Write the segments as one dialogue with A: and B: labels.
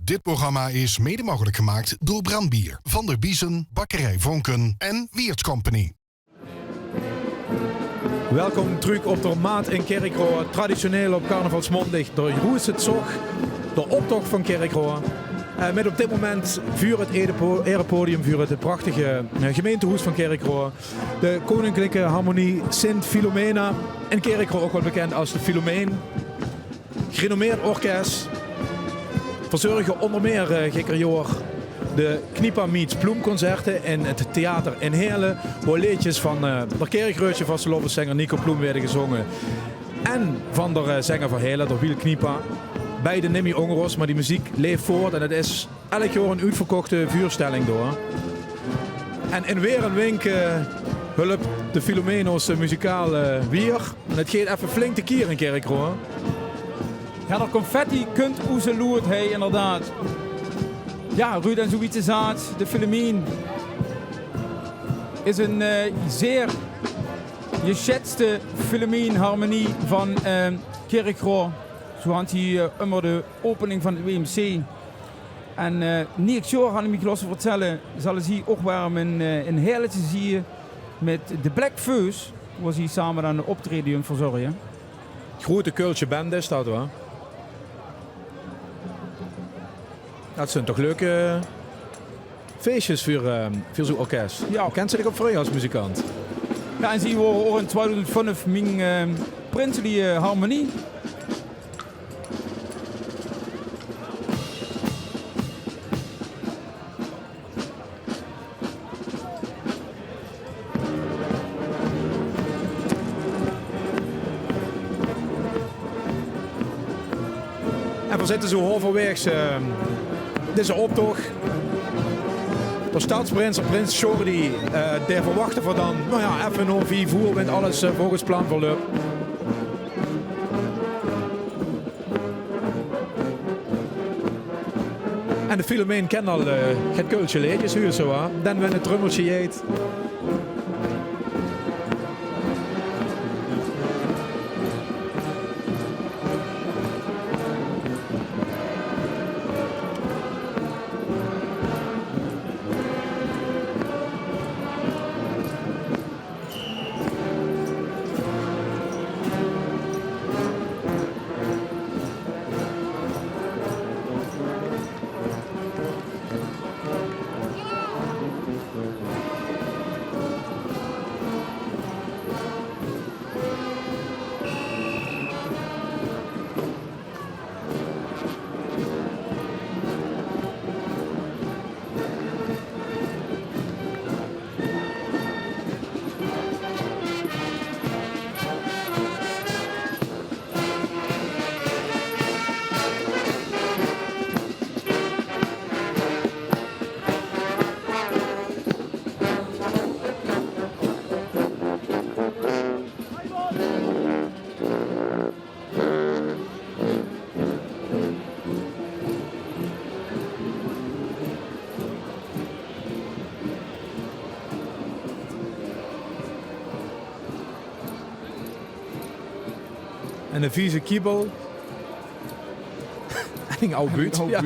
A: Dit programma is mede mogelijk gemaakt door Brandbier, Van der Biezen, Bakkerij Vonken en Weerts Company.
B: Welkom terug op de Maat in Kerkroo. Traditioneel op carnavalsmondig de Roeselzog, de optocht van Kerkroo. Met op dit moment vuur het erepodium, vuur het prachtige gemeentehuis van Kerkroo. De Koninklijke Harmonie Sint Philomena. In Kerkroo ook wel bekend als de Philomeen. Gerenommeerd orkest. Verzorgen onder meer gekkerjoor de Kniepa Meets Ploemconcerten in het theater in Heerlen. Waar liedjes van de kerkreutje van zanger Nico Ploem werden gezongen. En van de zanger van Heerlen, de Wiel Kniepa. Beide Nimmy Ongeros, maar die muziek leeft voort en het is elk jaar een uitverkochte vuurstelling door. En in weer een wink hulp de Philomeno's muzikaal weer. En het gaat even flink te kier in Kerkroo.
C: Ja, dat confetti kunt oezeloerd, hey, inderdaad. Ja, Ruud en zoiets zaad, de Philomeen is een zeer geschätzte Philomeen-harmonie van Kerkroo. Zo had hij onder de opening van het WMC. En niet zo had ik me gelassen vertellen, zal hij ook waarom in Heerlijtje zien met de Black Fuzz, waar hij samen aan de optreden verzorgen.
B: Grote Keultje band is dat wel. Dat zijn toch leuke feestjes voor zo'n orkest.
C: Ja.
B: Kent ze zich op vrij als muzikant?
C: Ja, en ze waren ook in 2005 mijn prinselijke harmonie.
B: En we zitten zo halverwege deze optocht. De staatsprins en prins Jordi, daar verwachten we dan even om 4 uur, want alles volgens plan verloopt. En de Philomeen kent al het Keultje liedjes, hoe zo hè. Dan wenn het trummeltje eet. En een vieze kiebel. En een oude buurt. Ja.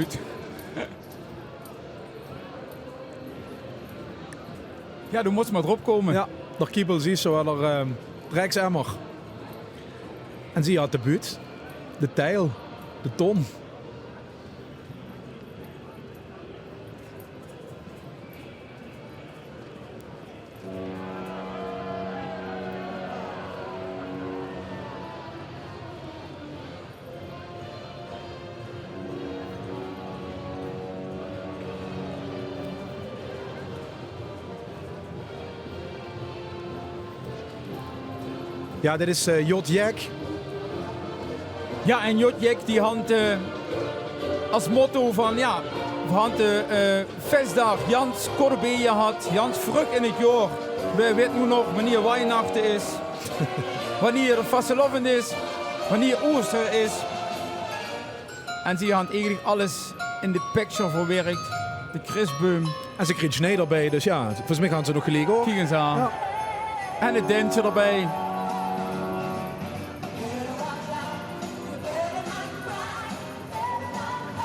C: Ja, du moest maar erop komen.
B: Ja, de kiebel zie je zo wel er Rijksemmer. En zie je had de buurt, de tijl, de ton. Ja, dit is Jot Jek.
C: Ja, en Jotjek die had als motto van ja, we hadden festdag Jans Corbeje had, Jans Vruk in het jaar. We weten nu nog wanneer Weihnachten is, wanneer Vastelovend is, wanneer Ooster is. En ze had eigenlijk alles in de picture verwerkt. De Christboom.
B: En ze kreeg snee erbij, dus ja, volgens mij gaan ze nog gelegen hoor.
C: Kijk eens aan. Ja. En het dansje erbij.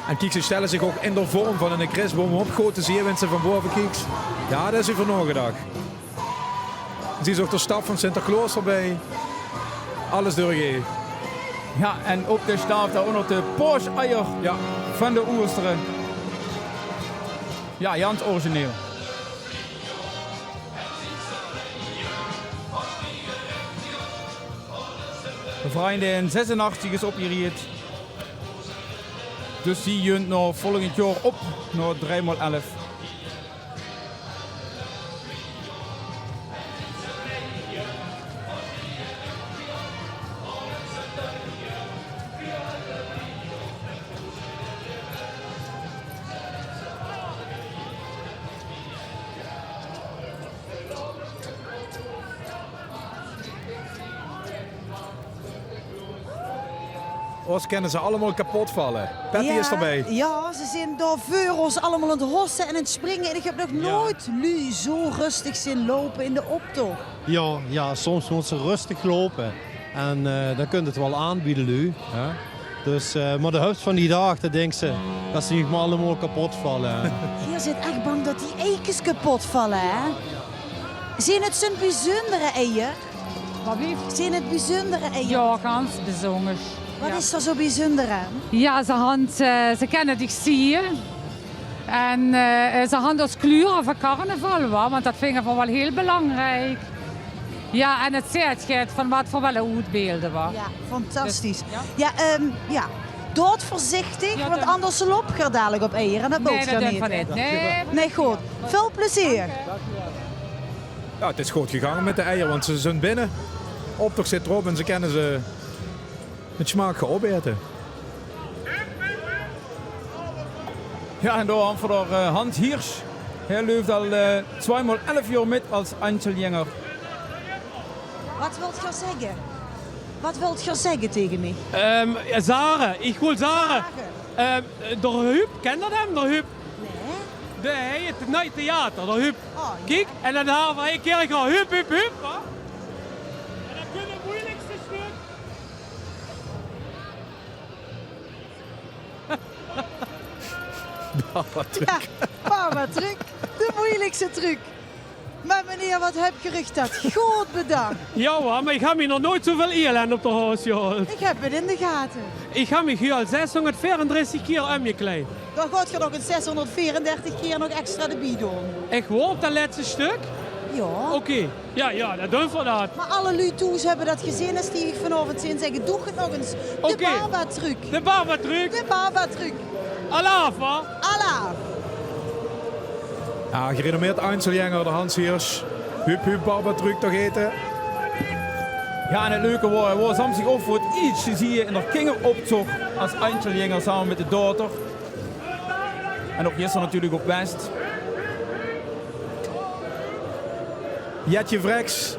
B: En kijk, ze stellen zich ook in de vorm van een Christboom op. Grote zeewinsten van boven, kijk. Ja, dat is u voor nog een dag. Zie je ook de staf van Sinterklaas erbij. Alles doorgegeven.
C: Ja, en op de staaf daar ook nog de Porsche-eier van de Oesteren. Ja, Jans origineel. De vrienden in 86 is opgericht. Dus die junt nog volgend jaar op naar 3x11.
B: Ons kennen ze allemaal kapot vallen. Patty is erbij.
D: Ja, ze zijn door veuros allemaal aan het hossen en aan het springen. En ik heb nog nooit lu zo rustig zien lopen in de optocht.
E: Ja, soms moet ze rustig lopen. En dan kunt het wel aanbieden, lu. Hè? Dus, maar de helft van die dag, dan denkt ze dat ze niet maar allemaal kapot vallen.
D: Hier zit echt bang dat die eikens kapot vallen, hè? Zijn het zo'n bijzondere eier?
F: Wat blieft?
D: Zijn het bijzondere eier?
F: Ja, ganz bijzonder.
D: Wat is er zo bijzonder aan?
F: Ja, ze kennen dich zie. En ze hadden als kleuren van carnaval, want dat vinden we wel heel belangrijk. Ja, en het zegt van wat voor wel uitbeelden was.
D: Ja, fantastisch.
F: Dus,
D: ja, dood voorzichtig,
F: Ja,
D: want
F: dan-
D: anders loop je er dadelijk op eieren. En dat
F: Nee,
D: bood
F: dat
D: je
F: doen we
D: niet.
F: niet. Nee,
D: Nee, goed. Veel plezier.
B: Ja, het is goed gegaan met de eieren, want ze zijn binnen. Optocht zit erop en ze kennen ze met smaak gaan opeten.
C: Ja, en door voor Hans Hirsch. Hij loopt al 2x11 jaar met als Einzelgänger.
D: Wat wilt je zeggen? Wat wilt je zeggen tegen mij?
G: Zare, ik wil Zare. De Huub, ken je hem, de Huub?
D: Nee?
G: Nee, het Night Theater, de Huub.
D: Oh,
G: Kijk, en dan hebben we een keer gaan Huub, Huub, Huub. Hè? En dan kun je het moeilijkste stuk.
D: Ja, Baba truc. De moeilijkste truc. Maar meneer, wat heb je gerucht dat? Goed bedankt.
G: Ja hoor, maar ik heb me nog nooit zoveel elen op de huis gehaald.
D: Ik heb het in de gaten.
G: Ik heb me hier al 634 keer omgekleed.
D: Dan gaat je nog een 634 keer nog extra de bied doen.
G: Ik hoor op dat laatste stuk.
D: Ja.
G: Oké, ja, dat doen we dat.
D: Maar alle lutoes hebben dat gezien en die ik vanavond zien zeggen, doe het nog eens. De
G: Oké.
D: Baba truc.
G: De barbatruc.
D: De Baba truc.
G: Alava.
D: Allah.
B: Ja, gerenommeerd Einzelgänger, de Hans Hirsch. Huub, barbatruc toch eten.
C: Ja, en het leuke was hem zich ook voor het ietsje zie je in de kingeroptocht als Einzelgänger samen met de dochter. En ook gisteren natuurlijk op West.
B: Jetje Vrex,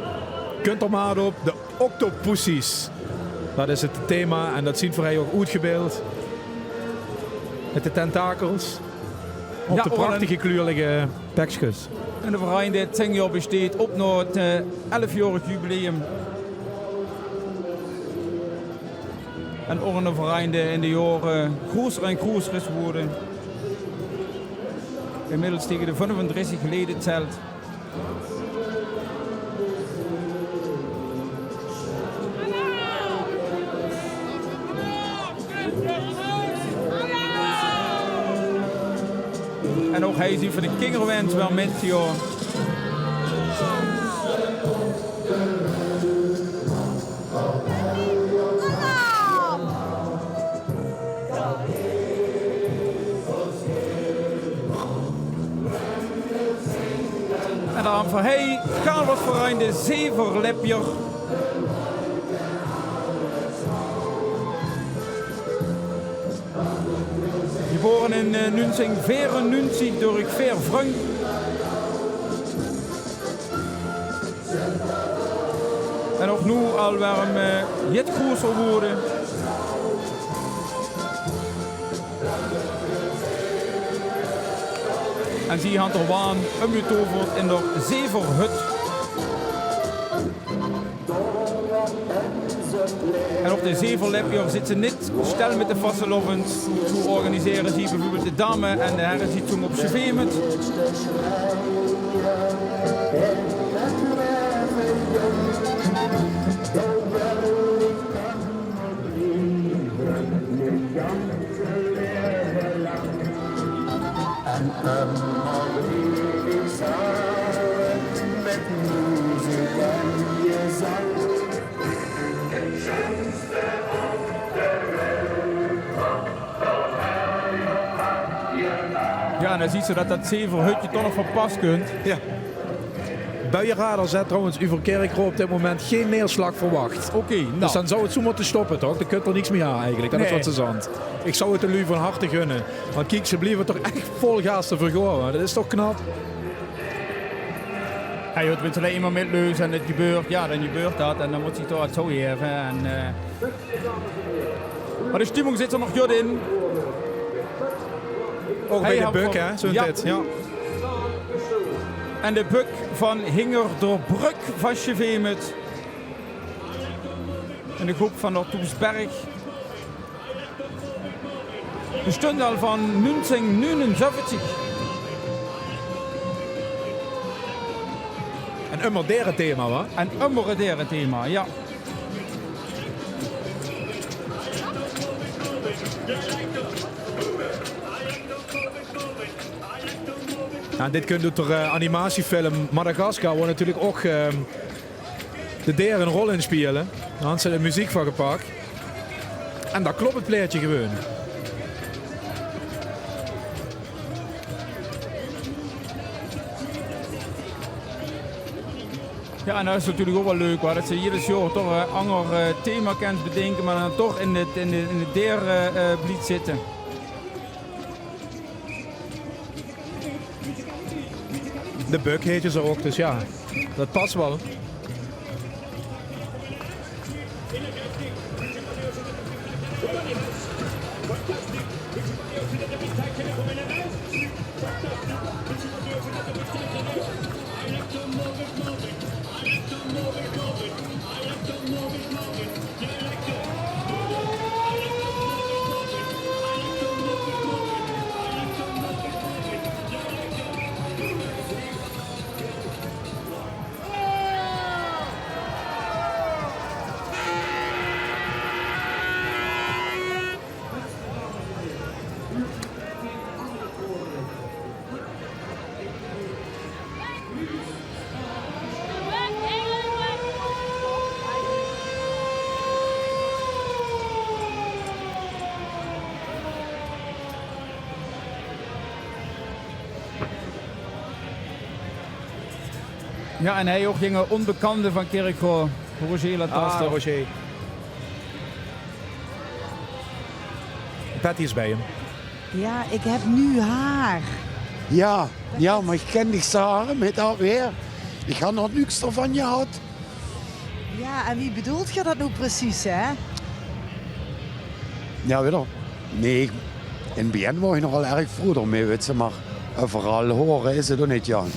B: kunt er maar op. De octopussies. Dat is het thema en dat ziet voor hij ook uitgebeeld. Met de tentakels. Op
C: Ja,
B: de prachtige kleurige pekjes.
C: En de verein dit 10 jaar besteedt op naar het 11-jarig jubileum. En ook een verein die in de jaren groter en groter is geworden. Inmiddels tegen de 35 geleden telt. En ook hij is hier voor de kinderwens wel met, joh. En dan voor hij Carlos Verein de Zeverlepjer. Geboren in 1994 door ik Ver Frank. En ook nu al waarom het groter worden. En zie je hand er waan omgetoverd in de Zeverhut. En op de zevenlepje zitten niet stel met de vastelovend zu organiseren. Zie bijvoorbeeld de dame en de heren zitten op z'n veemet. Ja, en dan ziet ze dat dat zevenhutje toch nog van pas kunt.
B: Ja. Buienradar zet trouwens over Kerkroo op dit moment geen neerslag verwacht.
C: Oké, nou.
B: Dus dan zou het zo moeten stoppen, toch? Dan kunt er niks meer aan eigenlijk. Dat is
C: Nee.
B: wat ze zand. Ik zou het de lui van harte gunnen. Want kijk, ze blijven toch echt vol gas te vergooien. Dat is toch knap?
C: Ja, je bent alleen maar met leus en het gebeurt, ja, dan gebeurt dat en dan moet hij toch het zo geven. En, maar de stemming zit er nog goed in.
B: Ook bij
C: Hij
B: de
C: had
B: buk,
C: van-
B: hè? Zo'n
C: ja.
B: dit. Ja.
C: En de buk van Hinger door Bruk vastgeveemd. En de groep van Noortoesberg. Bestond al van 1979.
B: Een moderne thema, wat?
C: En een moderne thema, ja.
B: Nou, dit kunt door de animatiefilm Madagascar, waar natuurlijk ook de dieren een rol in spelen. Daar hebben ze de muziek van gepakt. En dat klopt het plaatje gewoon.
C: Ja, en dat is natuurlijk ook wel leuk, hoor, dat ze ieder jaar toch een ander thema kunnen bedenken, maar dan toch in het dierenblied zitten.
B: De buk heet je ze ook, dus ja, dat past wel.
C: Ja, en hij ook gingen onbekende van Kerkroo, Roger Lataste.
B: Ah, Roger. Patty is bij hem.
D: Ja, ik heb nu haar.
H: Ja, maar ik ken die Saren met dat weer. Ik had nog niks ervan gehad.
D: Ja, en wie bedoelt je dat nou precies, hè?
H: Ja, weet je. Nee, in het begin was je nog wel erg vroeger mee, weet je, maar vooral horen is het ook niet Jans.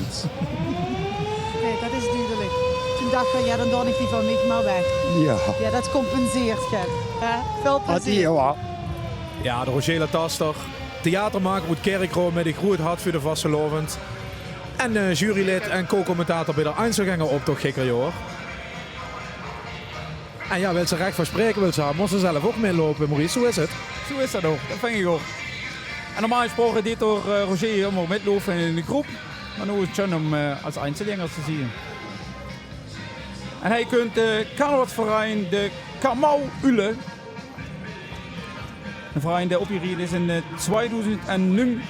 D: Nee, dat is duidelijk. Toen dacht ik, ja, dan doe ik die van mij maar weg.
H: Ja.
D: Ja, dat compenseert je. Veel plezier.
H: Adieu.
B: Ja, de Roger Lataster. Theatermaker uit Kerkroo met een groot hart voor de vastelovend. En jurylid en co-commentator bij de Einzelganger op toch gekker hoor. En ja, wil ze recht van spreken wil ze hebben, moest ze zelf ook meelopen, Maurice. Hoe is het?
C: Zo is dat ook, dat vind ik ook. En normaal gesproken dit door Roger helemaal metlopen in de groep. Maar nu is het schön om als Einzelganger te zien. En hij kunt de carnavalsverein de Kamau Ule. Een verein die opgericht is in 2009.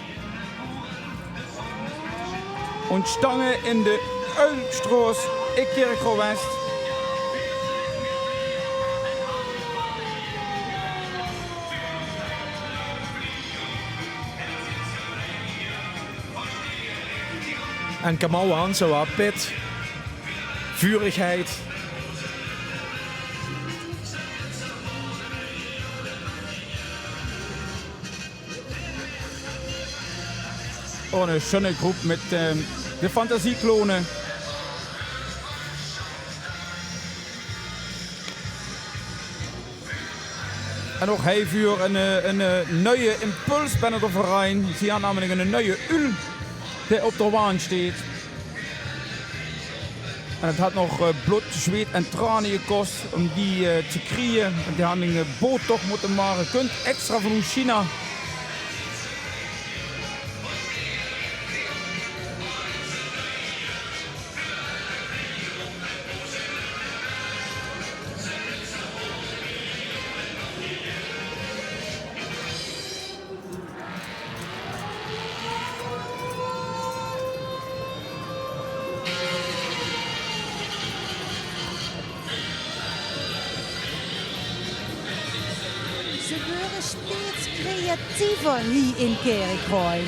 C: Ontstangen in de Uilstraat in Kerkroo West.
B: En Kamau aan, zo wat pit, vurigheid.
C: Oh, een schöne groep met de fantasieklonen. En ook hij vuur een nieuwe impuls binnen de verein. Ze hebben namelijk een nieuwe ul die op de waan staat. En het had nog bloed, zweet en tranen gekost om die te krijgen. Die hadden een boottocht moeten maken. Kunt extra van China.
D: Ze worden steeds creatiever hier in Kerkrooij.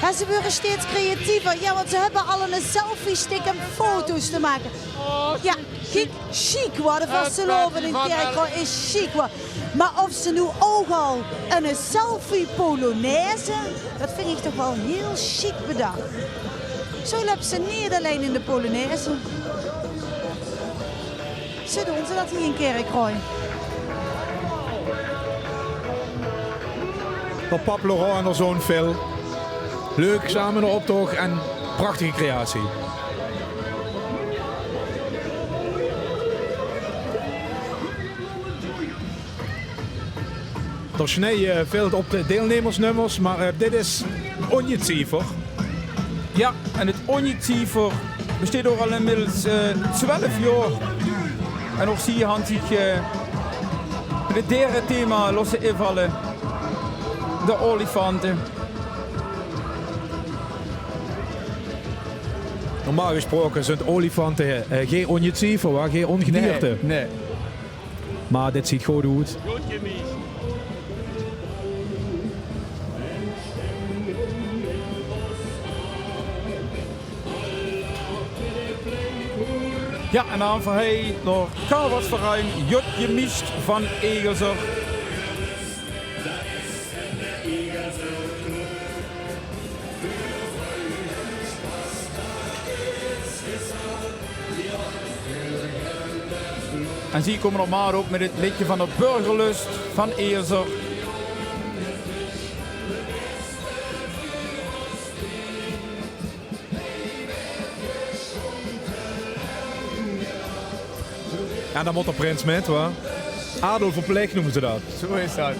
D: Ja, ze worden steeds creatiever. Ja, want ze hebben al een selfie-stick en foto's te maken. Ja, kijk, chic worden vasteloven in Kerkrooij is chic worden. Maar of ze nu ook al een selfie-polonaise, dat vind ik toch wel heel chic bedacht. Zo hebben ze niet alleen in de Polonaise. Zo doen ze dat hier in Kerkrooij.
B: Van Pap Laurent en haar zoon Phil. Leuk, samen een optocht en prachtige creatie. Er snijden veel op de deelnemersnummers, maar dit is ongeziever.
C: Ja, en het ongeziever bestaat ook al inmiddels 12 jaar. En ook zie je hand zich het derde thema losse invallen. De olifanten.
B: Normaal gesproken zijn olifanten geen ongeziever, geen ongedierte.
C: Nee.
B: Maar dit ziet goed uit.
C: Ja, en dan voor hij door Carvarsverein Jutje Mist van Egelser. En zie komen nog maar op met het liedje van de Burgerlust van Egelser.
B: En dan moet er prins met, hoor. Adel verplicht noemen ze dat.
C: Zo is dat.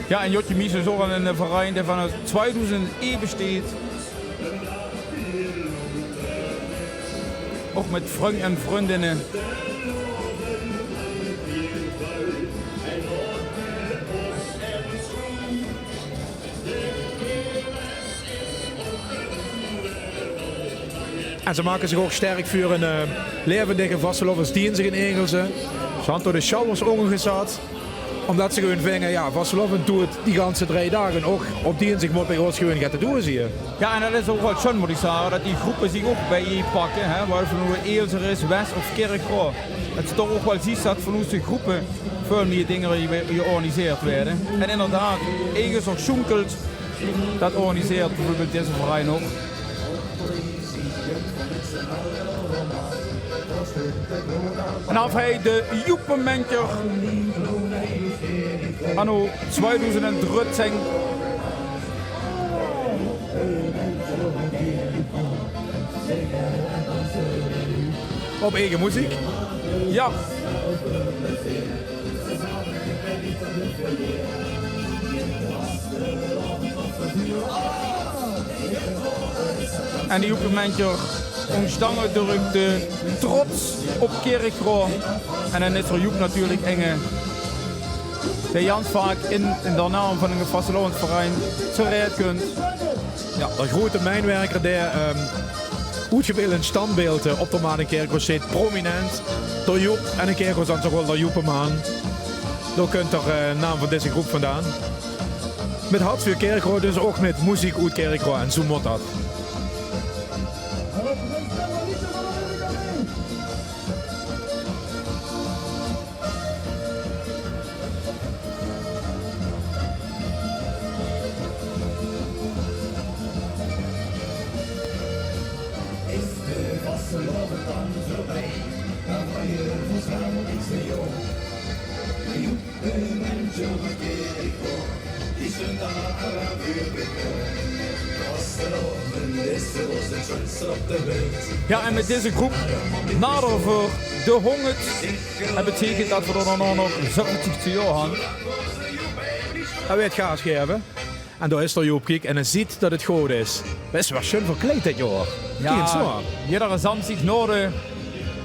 C: Ja, en Jotje Mies is ook een verein die van het 2001 besteedt. Ook met vrienden en vriendinnen.
B: En ze maken zich ook sterk voor een levendige vastelovensdienst in Egelsen. Ze hadden door de Schalmers ongezet. Omdat ze gewoon vinden, ja, vasteloven doet die ganse 3 dagen ook op dienstig moet bij ons gewoon gaan doen, zie je.
C: Ja, en dat is ook wel schön, moet ik zeggen, dat die groepen zich ook bij je pakken. Hè, waar van hoe Egelser is, West of Kerkrooij. Dat je toch ook wel ziet dat van onze groepen veel meer dingen georganiseerd werden. En inderdaad, Egelser Schoenkelt, dat organiseert bijvoorbeeld deze verein ook. En dan hij de Joepenmentjer anno 2013.
B: Op eigen muziek?
C: Ja. En die Joepenmentjer ontstangen door de trots op Kerkrooij. En dan is er Joep natuurlijk enge. Die Jans vaak in de naam van een vastelovensverein zo rijden kunt.
B: Ja, de grote mijnwerker die uitgebeeld een standbeeld op de maan in Kerkrooij zit prominent door Joep. En in Kerkrooij dan toch wel de Joepenmaan. Daar kunt er naam van deze groep vandaan. Met hart voor Kerkrooij, dus ook met muziek uit Kerkrooij en zo moet dat.
C: Ja, en met deze groep nader voor de 100. Dat betekent dat we er dan nog 70 jaar gaan.
B: Hij weet gas geven. En daar is er Joop Kiek en hij ziet dat het goed is. Best wel schön verkleed dit jaar. Kijk eens zo.
C: Iedere samstig naar de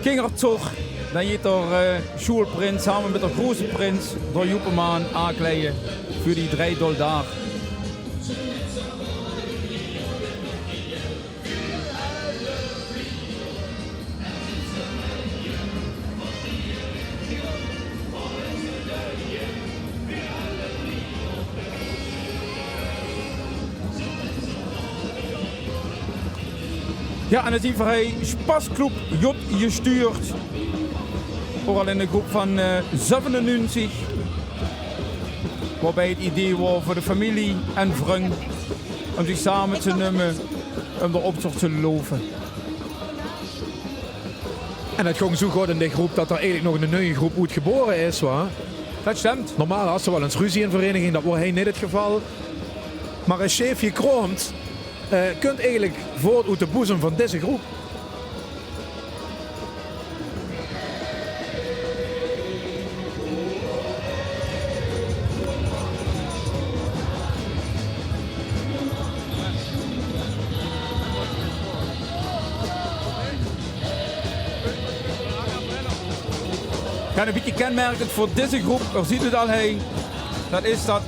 C: kindertocht. Dan gaat er Schulprins samen met de grote prins door Joepemaan aankleden voor die 3 dollar. Ja, en dan zien we hij Spasclub J gestuurd. Vooral in de groep van 97. Waarbij het idee was voor de familie en vrienden om zich samen te nemen om de optocht te lopen.
B: En het ging zo goed in die groep dat er eigenlijk nog een nieuwe groep uit geboren is. Waar?
C: Dat stemt.
B: Normaal had ze wel eens ruzie in vereniging, dat was niet het geval. Maar als chefje Kroomt kunt eigenlijk voort uit de boezem van deze groep.
C: Ja, een beetje kenmerkend voor deze groep, daar ziet het al hij. Dat is dat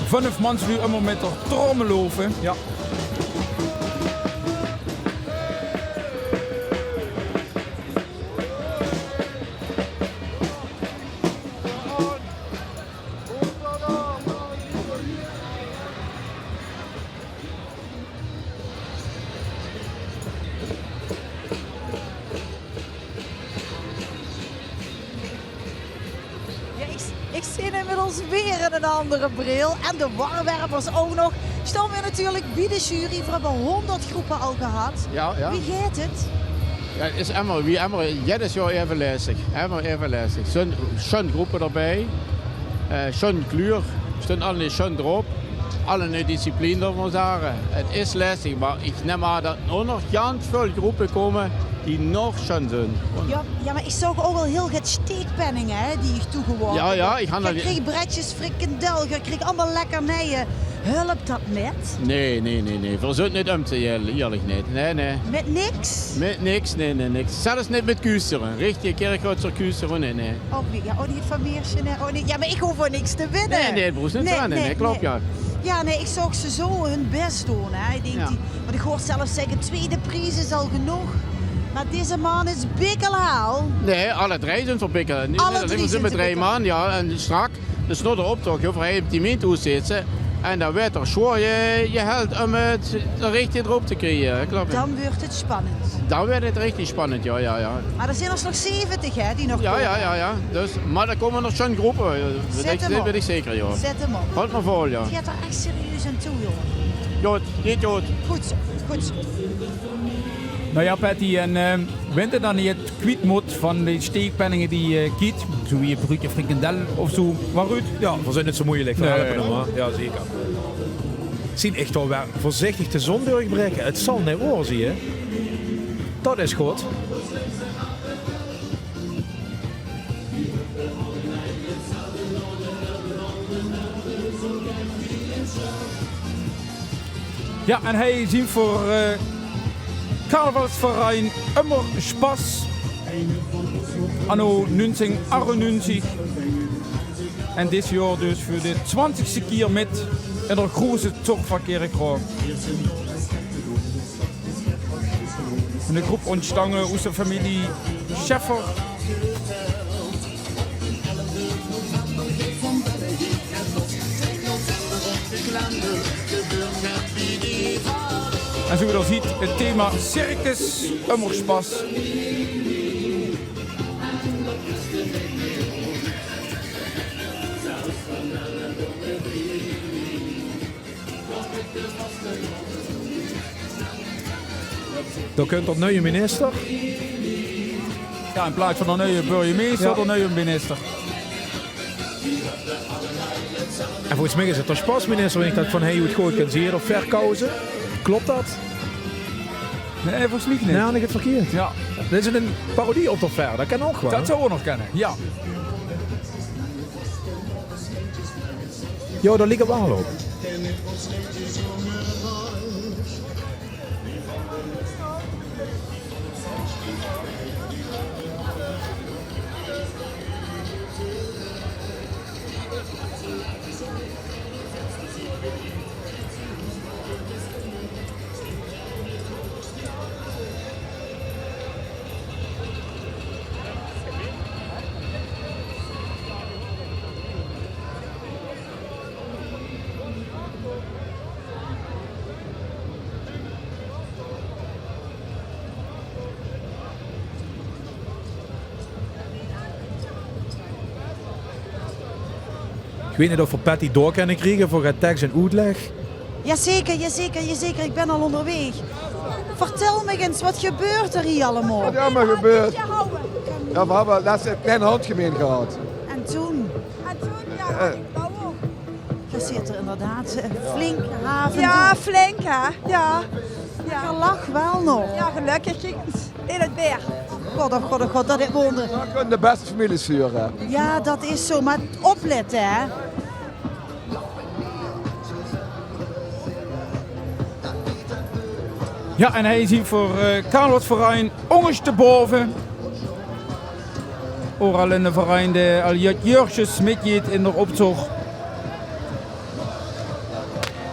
C: 5 mensen nu allemaal met de trommel lopen.
B: Ja.
D: Ik zie inmiddels weer in een andere bril. En de warwerpers ook nog. Staan we natuurlijk bij de jury. We hebben 100 groepen al gehad.
I: Ja, ja.
D: Wie gaat het?
I: Ja, het is immer jedes jaar even lastig. Schon groepen erbij. Schon kleur. Staan alle schon erop. Alle een discipline, dat we zeggen. Het is lastig, maar ik neem aan dat er nog ganz veel groepen komen die nog schon zijn.
D: Ja, maar ik zag ook al heel het steekpenningen die ik toegeworpen.
I: Ja,
D: ik kreeg bretjes, frikandel, ik kreeg allemaal lekkernijen. Helpt dat met?
I: Nee. We zullen niet om te eerlijk niet. Nee.
D: Met niks?
I: Met niks, nee, niks. Zelfs niet met kuisteren. Richtige kerkhoutser kuisteren, nee.
D: Ook niet. Ja, niet van Meersje. Nee. Ja, maar ik hoef voor niks te winnen.
I: Nee, broers, niet aan. Nee, klopt, ja.
D: Ja, nee, ik zag ze zo hun best doen. Hè. Ik denk maar ik hoor zelfs zeggen, tweede prijs is al genoeg. Maar deze man is bikkelhaal.
I: Nee, alle 3 zijn voor bikkel.
D: Alle 3 zijn
I: met 3 man, ja. En strak, dus nog de optocht, over hij op die min toezitten. En dan werd er zwaar je held om het richting erop te krijgen. Klopt.
D: Dan wordt het spannend.
I: Dan werd het richtig spannend, ja.
D: Maar er zijn er nog 70 hè, die nog komen.
I: Ja. Dus, maar er komen nog zo'n groepen. Dat weet ik zeker, ja.
D: Zet hem op.
I: Houd me vol, ja.
D: Het gaat er echt serieus aan toe, jongen.
I: Goed.
D: Goed zo.
C: Nou ja, Patty, en winter dan niet het kwijt moet van de steekpenningen die je kiet, zo wie een broodje frikandel of zo, maar goed.
B: Ja, we zijn niet zo moeilijk. Ja, zeker. Zien echt wel weer voorzichtig de zon doorbreken. Het zal niet worden, zie je. Dat is goed.
C: Ja, en hij zien voor Carnavalsverein Immer Spaß anno 1998. En dit jaar dus voor de 20ste keer met in de grote tocht van Kerkrade. De groep ontstangen uit de familie Scheffer. En zoals je dan ziet, het thema Circus Immer Spaß.
B: Dan kunt dat nieuwe minister.
C: Ja, in plaats van een nieuwe burgemeester, dan een nieuwe minister.
B: En volgens mij is het de sportsminister, wanneer ik dat van hij het goed kan zien of verkozen. Klopt dat?
C: Nee, volgens mij niet.
B: Nee, had ik het verkeerd.
C: Ja.
B: Dit is een parodie op de ver, dat kan ook wel.
C: Dat zouden we nog kennen, ja.
B: Jo, daar ligt wel op. Ik weet niet of we Patty door kunnen krijgen voor het tekst en uitleg.
D: Jazeker. Ik ben al onderweg. Vertel me eens, wat gebeurt er hier allemaal?
J: Wat is allemaal gebeurd? Ja, we hebben laatst een klein handgemeen gehad.
D: En toen? Je ziet er inderdaad flink haven.
K: Ja, flink hè. Ja.
D: Je lach wel nog.
K: Ja, gelukkig ging het in het weer.
D: God, dat is wonder.
J: We kunnen de beste families vuren.
D: Ja, dat is zo, maar opletten hè.
C: Ja, en hij is hier voor Carlotverein ongens te boven. Overal in de verein de al jurtjes mitjeet in de optocht.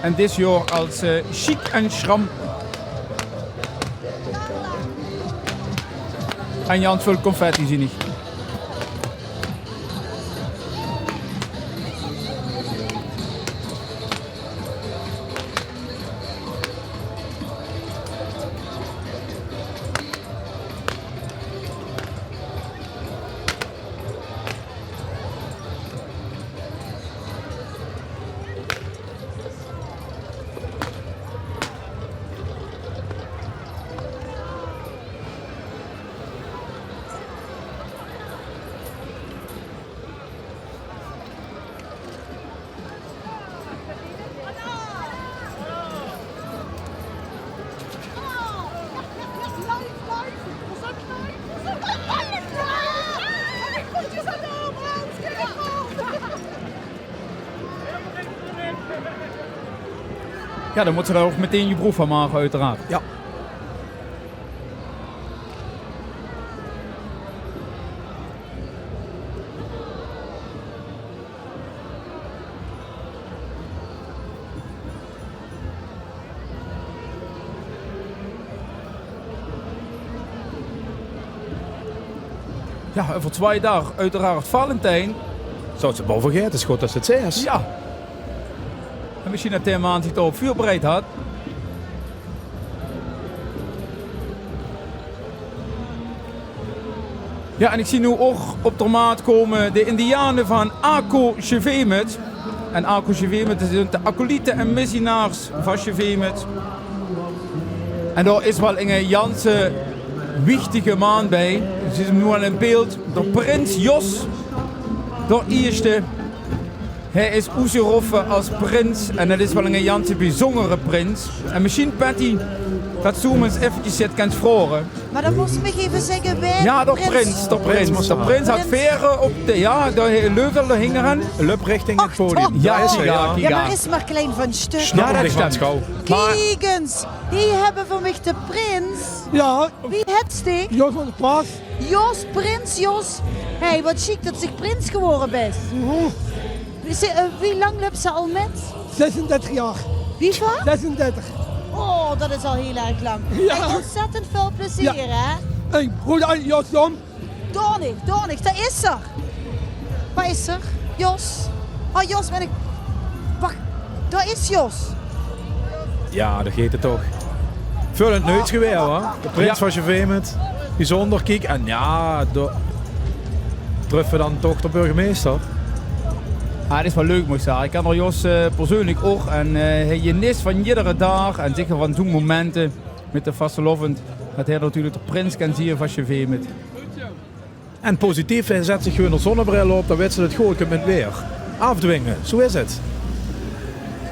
C: En dit jaar als chic en schram. En Jans veel confetti zie ik. Ja, dan moeten we er ook meteen je proef van maken, uiteraard.
B: Ja.
C: Ja, en voor 2 dagen uiteraard Valentijn.
B: Zou het ze wel vergeten, het is goed als het zegt.
C: Ja. En misschien dat hij maand het op vuur bereid had. Ja, en ik zie nu ook op de maat komen de Indianen van Ako Chevemet. En Ako Chevemet is de acolyten en missionaars van Chevemet. En daar is wel een Janse wichtige man bij. Je ziet hem nu al in beeld. De prins Jos. De eerste. Hij is uitgeroepen als prins. En dat is wel een Janse bijzondere prins. En misschien Patty, dat Zoemens eventjes zit kan vragen.
D: Maar dan moest ik even zeggen, wij...
C: Ja, de prins. De prins had veren op de... Ja, de Leuvel hingen.
B: Lup richting het podium.
C: Ja, is
D: Ja, maar is maar klein van stuk.
C: Ja, dat stemt.
D: Kijk eens, die hebben voor mij de prins.
L: Ja.
D: Wie het stiek?
L: Jos van de Paas.
D: Jos, prins Jos. Hé, hey, wat chic dat zich prins geworden bent. Wie lang loopt ze al met?
L: 36 jaar.
D: Wie van?
L: 36.
D: Oh, dat is al heel erg lang.
L: Ja.
D: Hey, ontzettend veel plezier,
L: Ja.
D: hè?
L: Hey, broeder Jos Jan.
D: Dornig, daar is er. Waar is er? Jos. Oh, Jos ben ik... Wacht, daar is Jos.
B: Ja, dat geeft het toch. Vullend neutsgeweer hoor. De prins van Chevemet. Bijzonder kijk. En ja, treffen dan toch de burgemeester.
C: Ja, dat is wel leuk, moet ik zeggen. Ik ken Jos persoonlijk ook. En hij geniet van iedere dag. En zeker van zo'n momenten met de vastelovend. Dat hij natuurlijk de prins kan zien van Chevemet.
B: En positief, hij zet zich gewoon een zonnebril op, dan weet ze het goed met weer. Afdwingen, zo is het.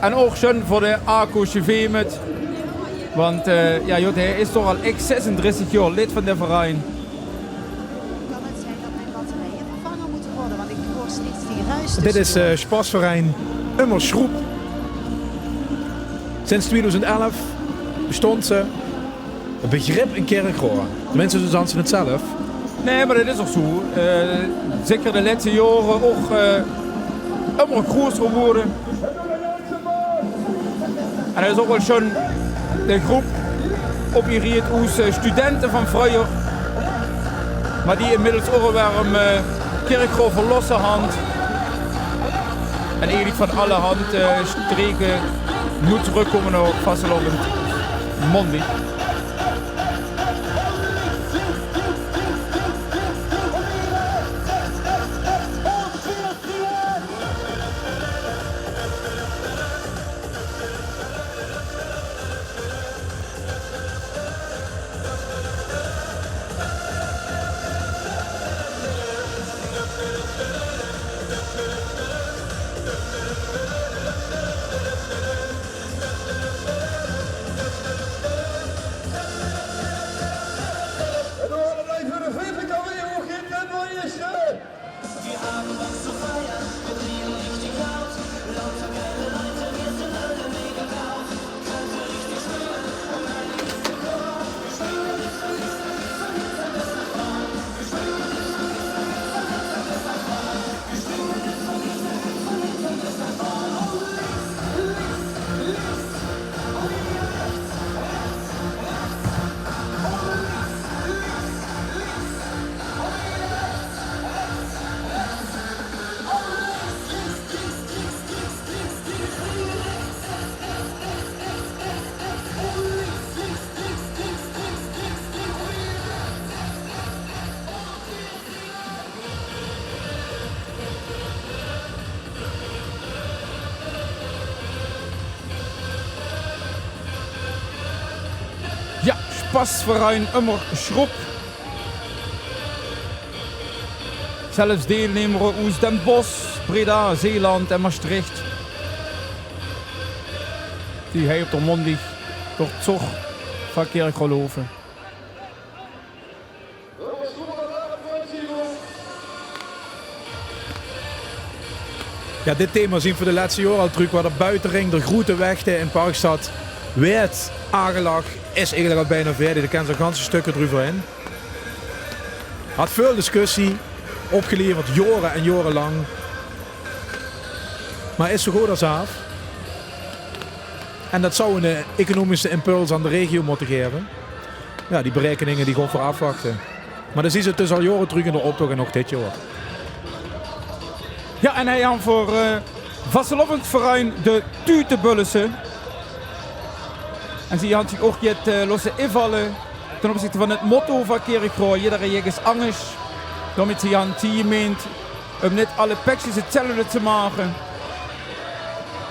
C: En ook schön voor de Arco CV met. Want hij is toch al 36 jaar lid van de verein.
D: Kan het zijn dat mijn batterijen vervangen moeten worden? Want ik hoor steeds die ruis.
B: Dit is Spasverein Ummerschroep. Sinds 2011 bestond ze. Het begrip in Kerkrade. Tenminste, zo zijn ze het zelf.
C: Nee, maar dat is ook zo. Zeker de laatste jaren ook immer groter geworden. En dat is ook wel schon de groep opgericht uit studenten van vroeger. Maar die inmiddels ook weer een Kerkrade verlossen hand. En eigenlijk van alle streken nu terugkomen naar vastlopend Monday. Spasverein Ummerschroep. Zelfs deelnemer uit Den Bosch, Breda, Zeeland en Maastricht. Die hij op de mondig door het zog van Kerkrade.
B: Ja, dit thema zien we de laatste jaren al terug, waar de buitenring, de grote weg in Parkstad werd aangelegd, is eigenlijk al bijna verder. Er kan zo'n ganse stukken erover in. Had veel discussie, opgeleverd jaren en jaren lang. Maar is zo goed als af. En dat zou een economische impuls aan de regio moeten geven. Ja, die berekeningen die gewoon voor afwachten. Maar dan zien ze het dus al jaren terug in de optocht en nog dit jaar.
C: Ja, en hij had voor vastelovendverein de Tutebullesen. En ze had zich ook losse invallen ten opzichte van het motto van Kerkrade. Iedere jaar is anders. Daarmee ze aan het meent om niet alle pakjes hetzelfde te maken.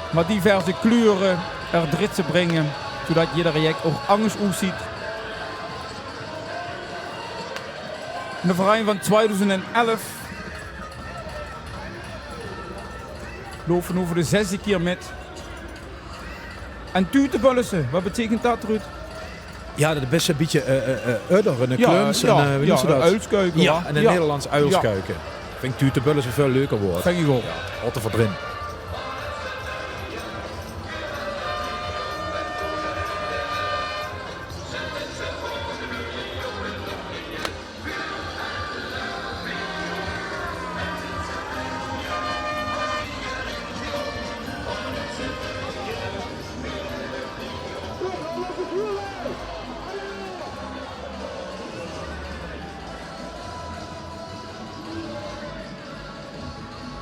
C: Maar diverse kleuren erin te brengen. Zodat iedere jaar ook anders uitziet. De verein van 2011 lopen over de 6e keer met. En Tutebullesen, wat betekent dat, Ruud?
B: Ja, dat is een beetje udder, een kluns.
C: Een uilskuiken.
B: Ja, en een Nederlands uilskuiken. Ik vind Tutebullesen een veel leuker woord.
C: Vind ik ook.
B: Ja, Otte verdrin.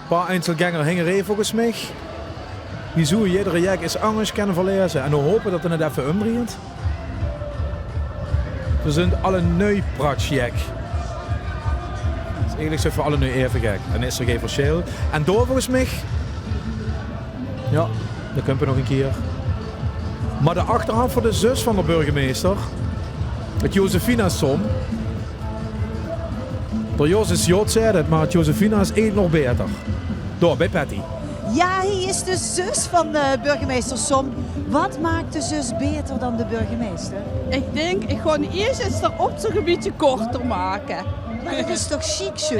B: Een paar Einzelgänger hingen er volgens mij. Wieso iedere jaar is anders kunnen verlezen. En we hopen dat het even omdraait. We zijn alle nu praktjek. Dus eigenlijk zijn we alle nu even gek. En is er geen verschil. En door volgens mij. Ja, dat kunnen we nog een keer. Maar de achterhand voor de zus van de burgemeester. Het Josefina-som. Door Jos is Jot zei het, maar Josefina is één nog beter. Door, bij Patty.
D: Ja, hij is de zus van de burgemeester Som. Wat maakt de zus beter dan de burgemeester?
M: Ik denk, ik ga eerst eens op zo'n gebiedje korter maken.
D: Maar dat is toch chic zo?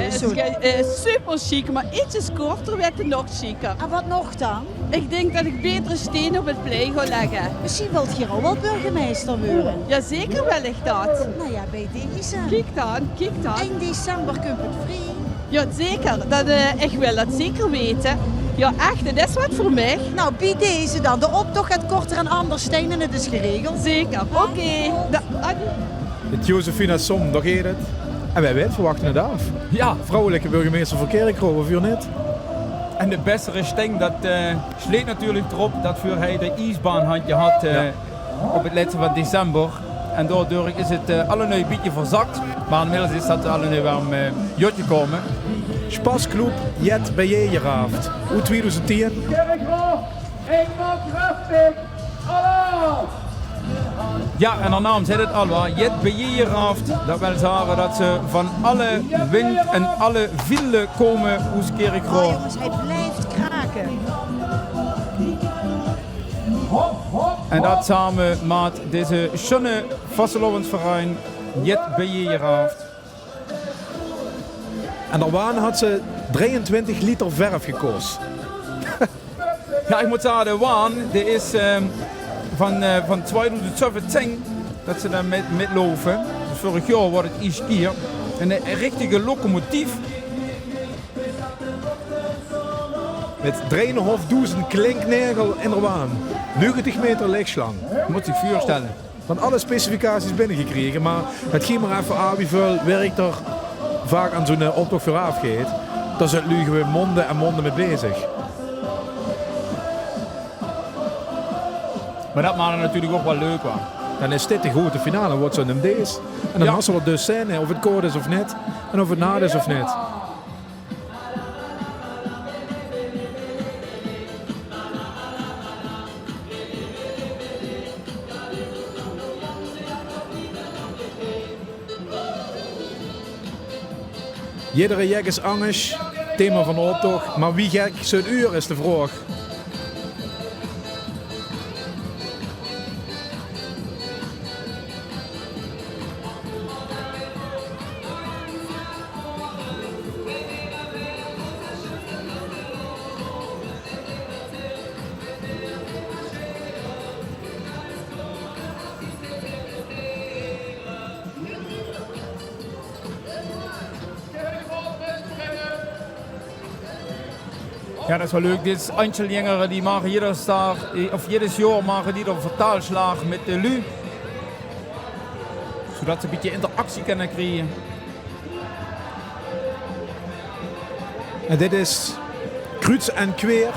M: Super chic, maar ietsjes korter werd het nog chiquer.
D: En wat nog dan?
M: Ik denk dat ik betere stenen op het plein ga leggen.
D: Misschien wilt je al wel burgemeester worden.
M: Jazeker wil ik dat.
D: Nou ja, bij deze.
M: Kijk dan.
D: 1 december kun je het vrij.
M: Ja, zeker. Ik wil dat zeker weten. Ja, echt, dat is wat voor mij.
D: Nou, bij deze dan. De optocht gaat korter en anders, Stijn, en het is geregeld.
M: Zeker, oké.
B: Het Josefina Som, daar gaat het. En wij verwachten het af. Ja, vrouwelijke burgemeester van Kerkrode, of niet?
C: En de beste Steng, dat sleet natuurlijk erop dat voor hij de ijsbaanhandje had op het laatste van december. En daardoor is het alle een beetje verzakt. Maar inmiddels is dat alle nu weer om jotje komen.
B: Spasclub Jet bij Jegerhaft. Hoe 2010?
C: Ja, en haar naam zei het al wel. Jet bij Jegerhaft. Dat wil zeggen dat ze van alle wind en alle villen komen uit Kerkrode.
D: Oh jongens, hij blijft kraken.
C: En dat samen met deze schöne vastelovensverein Jet bij Jegerhaft.
B: En daarna had ze 23 liter verf gekost.
C: Ja, ik moet zeggen, de waan, die is van 2017 dat ze daar met lopen. Dus vorig jaar wordt het iets keer. En een richtige locomotief.
B: Met 3.500 klinknagel in de waan. 90 meter legslang.
C: Moet ik voorstellen.
B: Van alle specificaties binnengekregen, maar het ging maar even aan wie veel werk er vaak aan zo'n optocht vooraf gaat. Daar zijn we monden en monden mee bezig.
C: Maar dat maakt natuurlijk ook wel leuk was.
B: Dan is dit de grote finale, wordt zo'n deze. En dan zal het dus zijn, of het code is of niet. En of het na is of niet. Iedere jek is anders, thema van de optocht. Maar wie gek zo'n uur is de vraag.
C: Ja, dat is wel leuk. Dit is aantal jongeren die maken jedes jaar maken die een vertaalslag met de lu. Zodat ze een beetje interactie kunnen krijgen.
B: En dit is Kruits en Kweer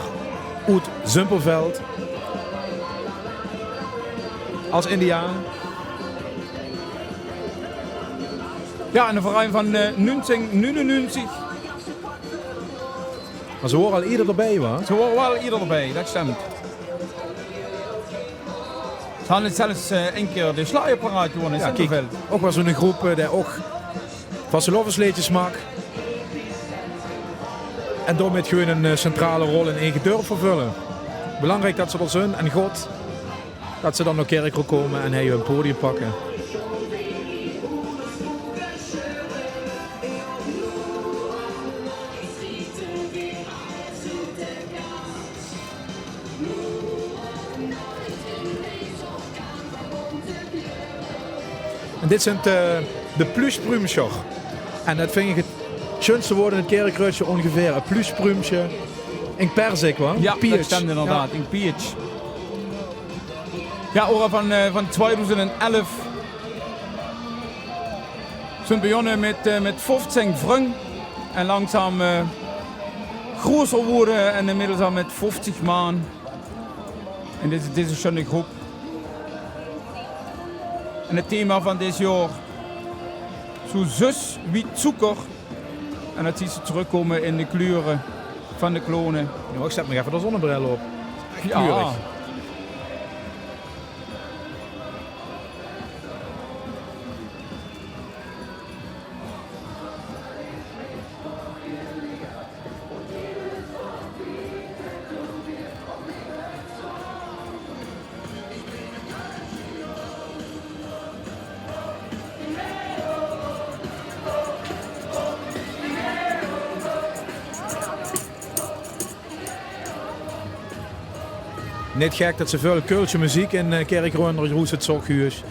B: uit Zumpelveld. Als Indiaan.
C: Ja, en een verein van 1999.
B: Maar ze horen al ieder erbij, hoor.
C: Ze horen wel ieder erbij, dat stemt. Ze hadden zelfs een keer de slaapparaat gewonnen in Zumpelveld.
B: Ook wel zo'n groep die ook vastelovensleetjes maakt. En daarmee gewoon een centrale rol in eigen dorp vervullen. Belangrijk dat ze er zijn en God, dat ze dan naar Kerkrode komen en hij een podium pakken. En dit zijn de pluspunscher. En dat vind ik het schönste woord in het Kerkruidje ongeveer. Een pluspunsje in perzik, hoor.
C: Ja,
B: peach.
C: dat stemt inderdaad, in peach. Ja, ora van 2011 zijn begonnen met 15 vrung. En langzaam groter worden en inmiddels al met 50 man. En dit is een schöne groep. En het thema van dit jaar, zo zus wie zoeker. En dat ziet ze terugkomen in de kleuren van de klonen.
B: Ja, ik zet nog even de zonnebril op. Echt
C: ja.
B: kleurig. Niet gek dat ze veel Keulse muziek in Kerkroo en Roes het Zoghuis.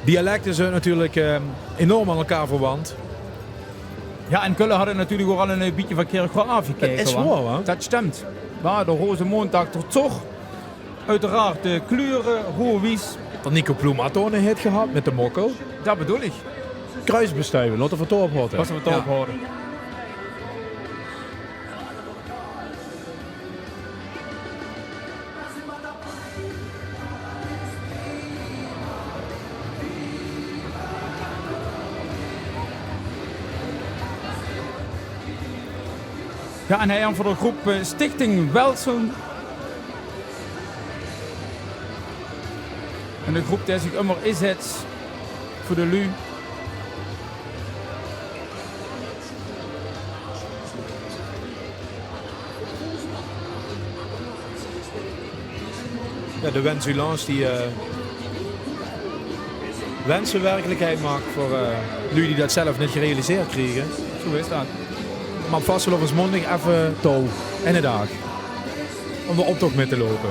B: Dialecten zijn natuurlijk enorm aan elkaar verwant.
C: Ja, en Keulen hadden natuurlijk ook al een beetje van Kerkroo afgekeken.
B: Dat is waar, hoor.
C: Dat stemt. Maar de Rozenmontag ter Zog. Uiteraard de kleuren, Roerwies.
B: Dat Nico Ploem had ook een hit gehad met de mokkel.
C: Dat bedoel ik.
B: Kruisbestuiven, laten we het ophouden.
C: Laten we het ophouden. Ja, en hij heeft voor de groep Stichting Welsen. En de groep die zich immer inzet voor de lui.
B: Ja, de Wensulans die wensenwerkelijkheid maakt voor lui die dat zelf niet gerealiseerd kregen.
C: Zo is dat.
B: Maar vast wel eens mondig even touw in de dag. Om de optocht mee te lopen.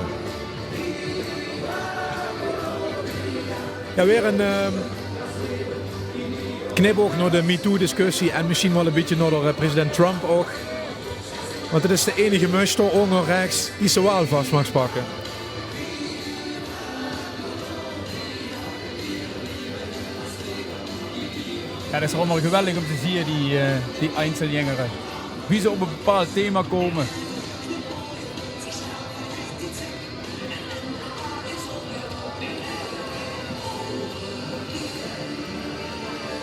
B: Ja, weer een knipoog naar de MeToo-discussie en misschien wel een beetje naar de president Trump ook. Want het is de enige muster onder rechts die ze wel vast mag pakken.
C: Ja, dat is allemaal geweldig om te zien, die Einzeljengeren. Wie ze op een bepaald thema komen.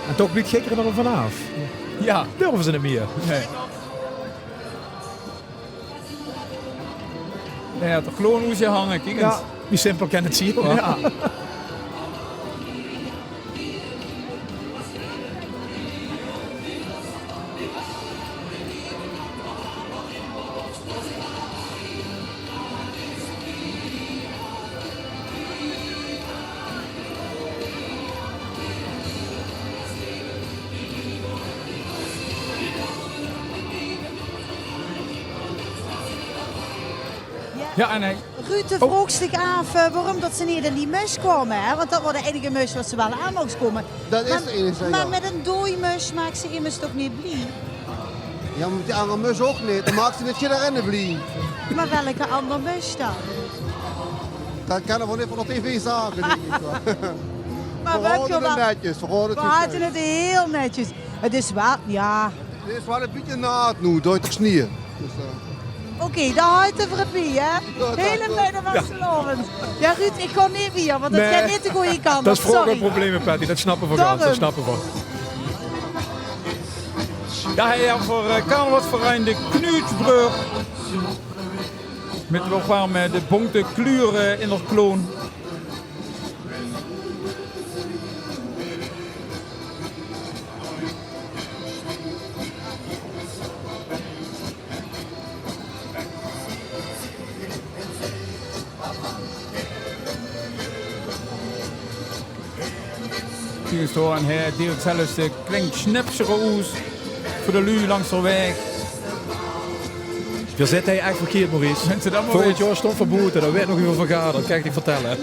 B: En toch biedt gekker dan er vanaf.
C: Ja.
B: Durven ze niet meer.
C: Nee. Ja, toch gewoon hoe ze hangen, kijk eens.
B: Ja, wie simpel kan het zien hoor.
C: Ja. Ja, en hij...
D: Ruud vroeg zich af waarom dat ze niet in die mus kwamen. Hè? Want dat was de enige mus wat ze wel aan moest komen.
N: Dat is de enige, ja.
D: Maar met een dooi mus maakt ze immers toch niet blij?
N: Ja, maar die andere mus ook niet. Dan maakt ze niet erin blij.
D: Maar welke andere mus dan?
N: Dat kan we niet van de tv zagen.
D: Maar
N: we houden het netjes. We
D: houden het heel netjes. Het is wel, ja...
N: Het is wel een beetje naad nu, door te sneeuwen. Dus,
D: Oké, dat houdt de vrapie, hè? Helemaal de Barcelovens. Ja, Ruud, ik ga niet weer, want dat gaat niet de goede kant.
B: Dat is vroeger een probleem, Patty. Dat snappen we gans. Dat snappen we.
C: Ja, hij heeft voor carnavalsverein de Knutsbrug. Met nog wel met de bonte kleuren in de kloon. En hij deelt zelfs de klinkschnipsere oes voor de lui langs de weg.
B: Daar zit hij echt verkeerd, Maurice. Volgend jaar stond verboden, daar werd nog even vergaderd, kan ik je vertellen.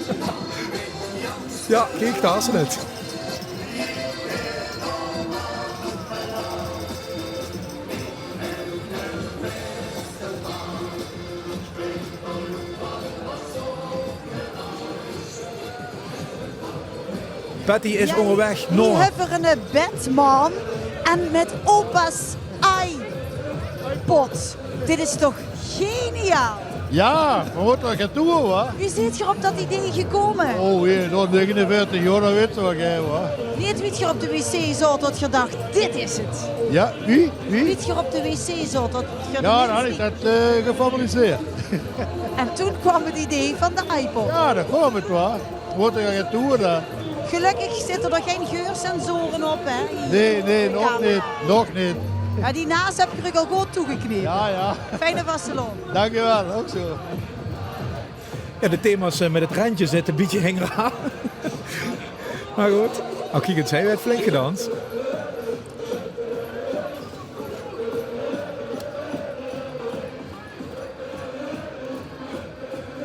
B: Ja, kijk, daar is het. Patty is onderweg
D: naar... Die hebben een Batman en met opa's iPod. Dit is toch geniaal?
O: Ja, we moeten wat gaan doen hoor.
D: Wie zit je op dat idee gekomen?
O: Oh, hier, door 49 jaar, dat weet je wat jij hoor.
D: Niet wie je op de wc zat dat je dacht, dit is het.
O: Ja, wie?
D: Wie je op de wc zat dat je
O: ja, dan had ik dat gefabriceerd.
D: En toen kwam het idee van de iPod.
O: Ja, dat kwam het wel. We moeten gaan doen dan.
D: Gelukkig zitten er geen geursensoren op, hè?
O: Nee, nog niet.
D: Ja, die naast heb ik er al goed toegeknepen.
O: Ja.
D: Fijne wassalon.
O: Dankjewel, ook zo.
B: Ja, de thema's met het randje zitten een beetje hengeraar. Maar goed. Oh, kijk eens, hij werd flink gedanst.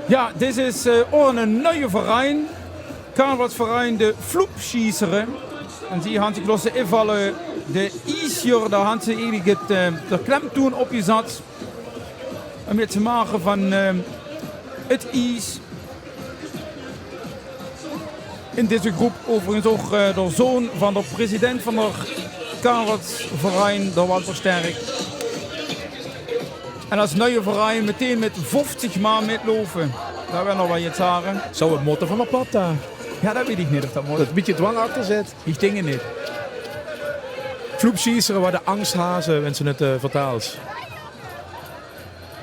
C: Ja, dit is ook een nieuwe verein. Carnavalsverein de Floepschießeren. En die hebben zich losse invallen. De ijsjer, daar hebben ze eigenlijk de klemtoon op gezet. Om het te maken van het ijs. In deze groep overigens ook de zoon van de president van de carnavalsverein, de Walter Sterk. En als nieuwe verein meteen met 50 man metlopen. Daar wil nog wat je zeggen.
B: Zou het motto van de pad daar?
C: Ja, dat weet ik niet of dat moet.
B: Dat een beetje dwang achter zit.
C: Ik denk het niet.
B: Floepschießeren waar de angsthazen, wenn ze het vertaalt.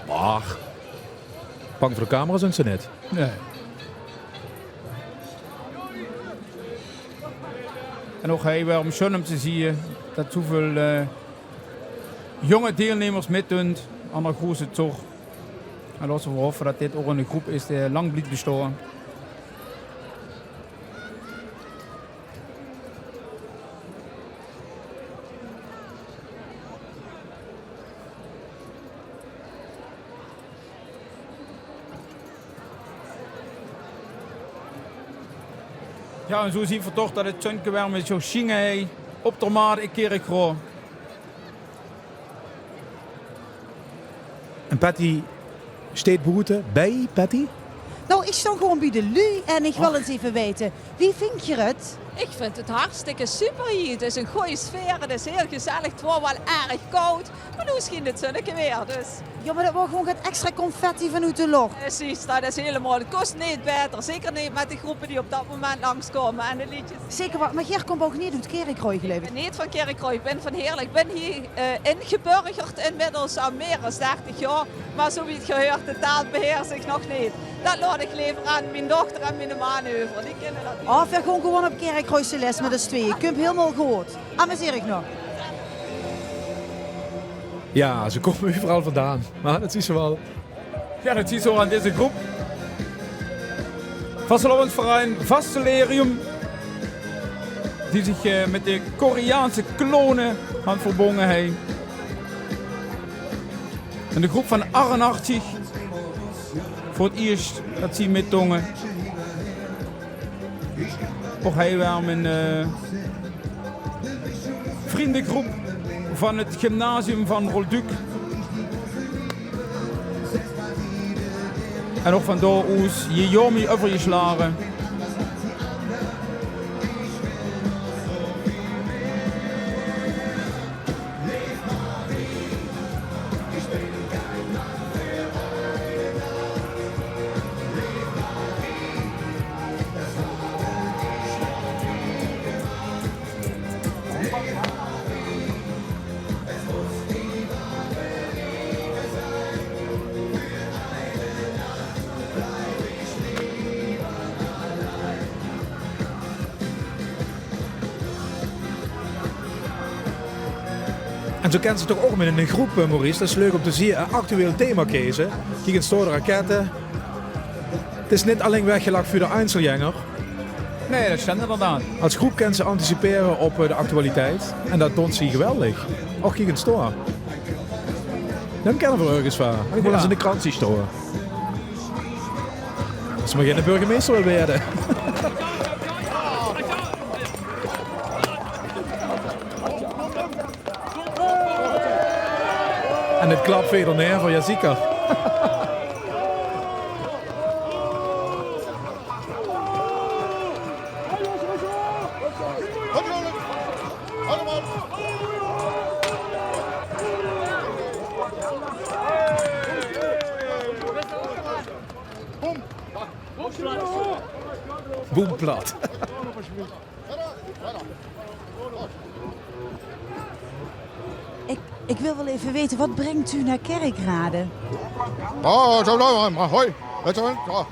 B: Maar bang voor de camera zijn ze net.
C: Nee. En ook waarom schön om te zien dat zoveel jonge deelnemers meedoen aan de grote tocht. En laten we hopen dat dit ook een groep is die lang blijft bestaan. Ja, en zo zien we toch dat het tuintje weer met zo'n schingen op de maat in Kerkroo.
B: En Patty steekt behoete bij Patty?
D: Nou, ik stond gewoon bij de Lu en ik wil eens even weten, wie vind je het?
M: Ik vind het hartstikke super hier. Het is een goede sfeer, het is heel gezellig. Het wordt wel erg koud, maar nu schijnt het zonnetje weer. Dus.
D: Ja, maar dat wordt gewoon het extra confetti vanuit de lucht.
M: Precies, dat is helemaal. Het kost niet beter. Zeker niet met de groepen die op dat moment langskomen en de liedjes.
D: Zeker wat, maar jij komt ook niet uit Kerkroo geleverd.
M: Ik ben niet van Kerkroo, ik ben van Heerlijk. Ik ben hier ingeburgerd inmiddels al meer dan 30 jaar. Maar zo wie het gehoord, de taal beheers ik nog niet. Dat laat ik liever aan mijn dochter en mijn man over. Die kennen dat niet.
D: Of we gaan gewoon op Kerkrooise les met de twee. Je kunt helemaal goed. Amuseer ik nog.
B: Ja, ze komen overal vandaan. Maar dat is ze wel.
C: Ja, dat zie je zo aan deze groep. Vastelovensverein Vastelerium. Die zich met de Koreaanse klonen aan verbonden heeft. En de groep van 88. Voor het eerst dat ze met tongen. Ook hij wel een vriendengroep van het gymnasium van Rolduc. En ook van daar is Jejomi overgeslagen.
B: En zo kent ze toch ook met een groep, Maurice. Dat is leuk om te zien. Een actueel thema kiezen. Kijk eens door de raketten. Het is niet alleen weggelakt voor de Einzelgänger.
C: Nee, dat staat inderdaad.
B: Als groep kan ze anticiperen op de actualiteit. En dat doet ze geweldig. Ook kijk eens door. Dan kennen we ergens van. Ik wil eens in de krant zien storen. Dat is maar geen burgemeester wil werden. En het klap verder neer voor Jazika. Boemplat.
D: Ik wil wel even weten, wat brengt u naar Kerkrade?
O: Oh, zo lang, maar hoi. Weet je wel?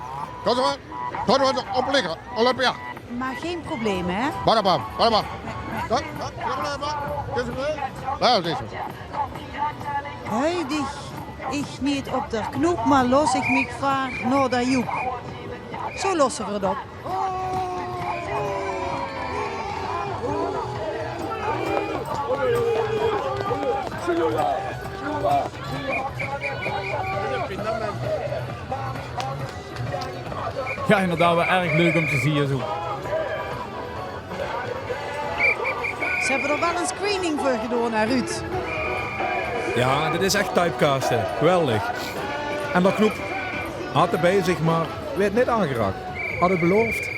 O: Kan ze wel opliggen, Olympia.
D: Maar geen probleem, hè?
O: Badabam, badabam.
D: Huidig ik niet op de knoop, maar los ik me vaar naar de joek. Zo lossen we het op.
C: Ja, inderdaad wel erg leuk om te zien zo.
D: Ze hebben er wel een screening voor gedaan naar Ruud.
B: Ja, dit is echt typecasten. Geweldig. En dat knoep had er bij zich, maar werd net aangeraakt. Had het beloofd.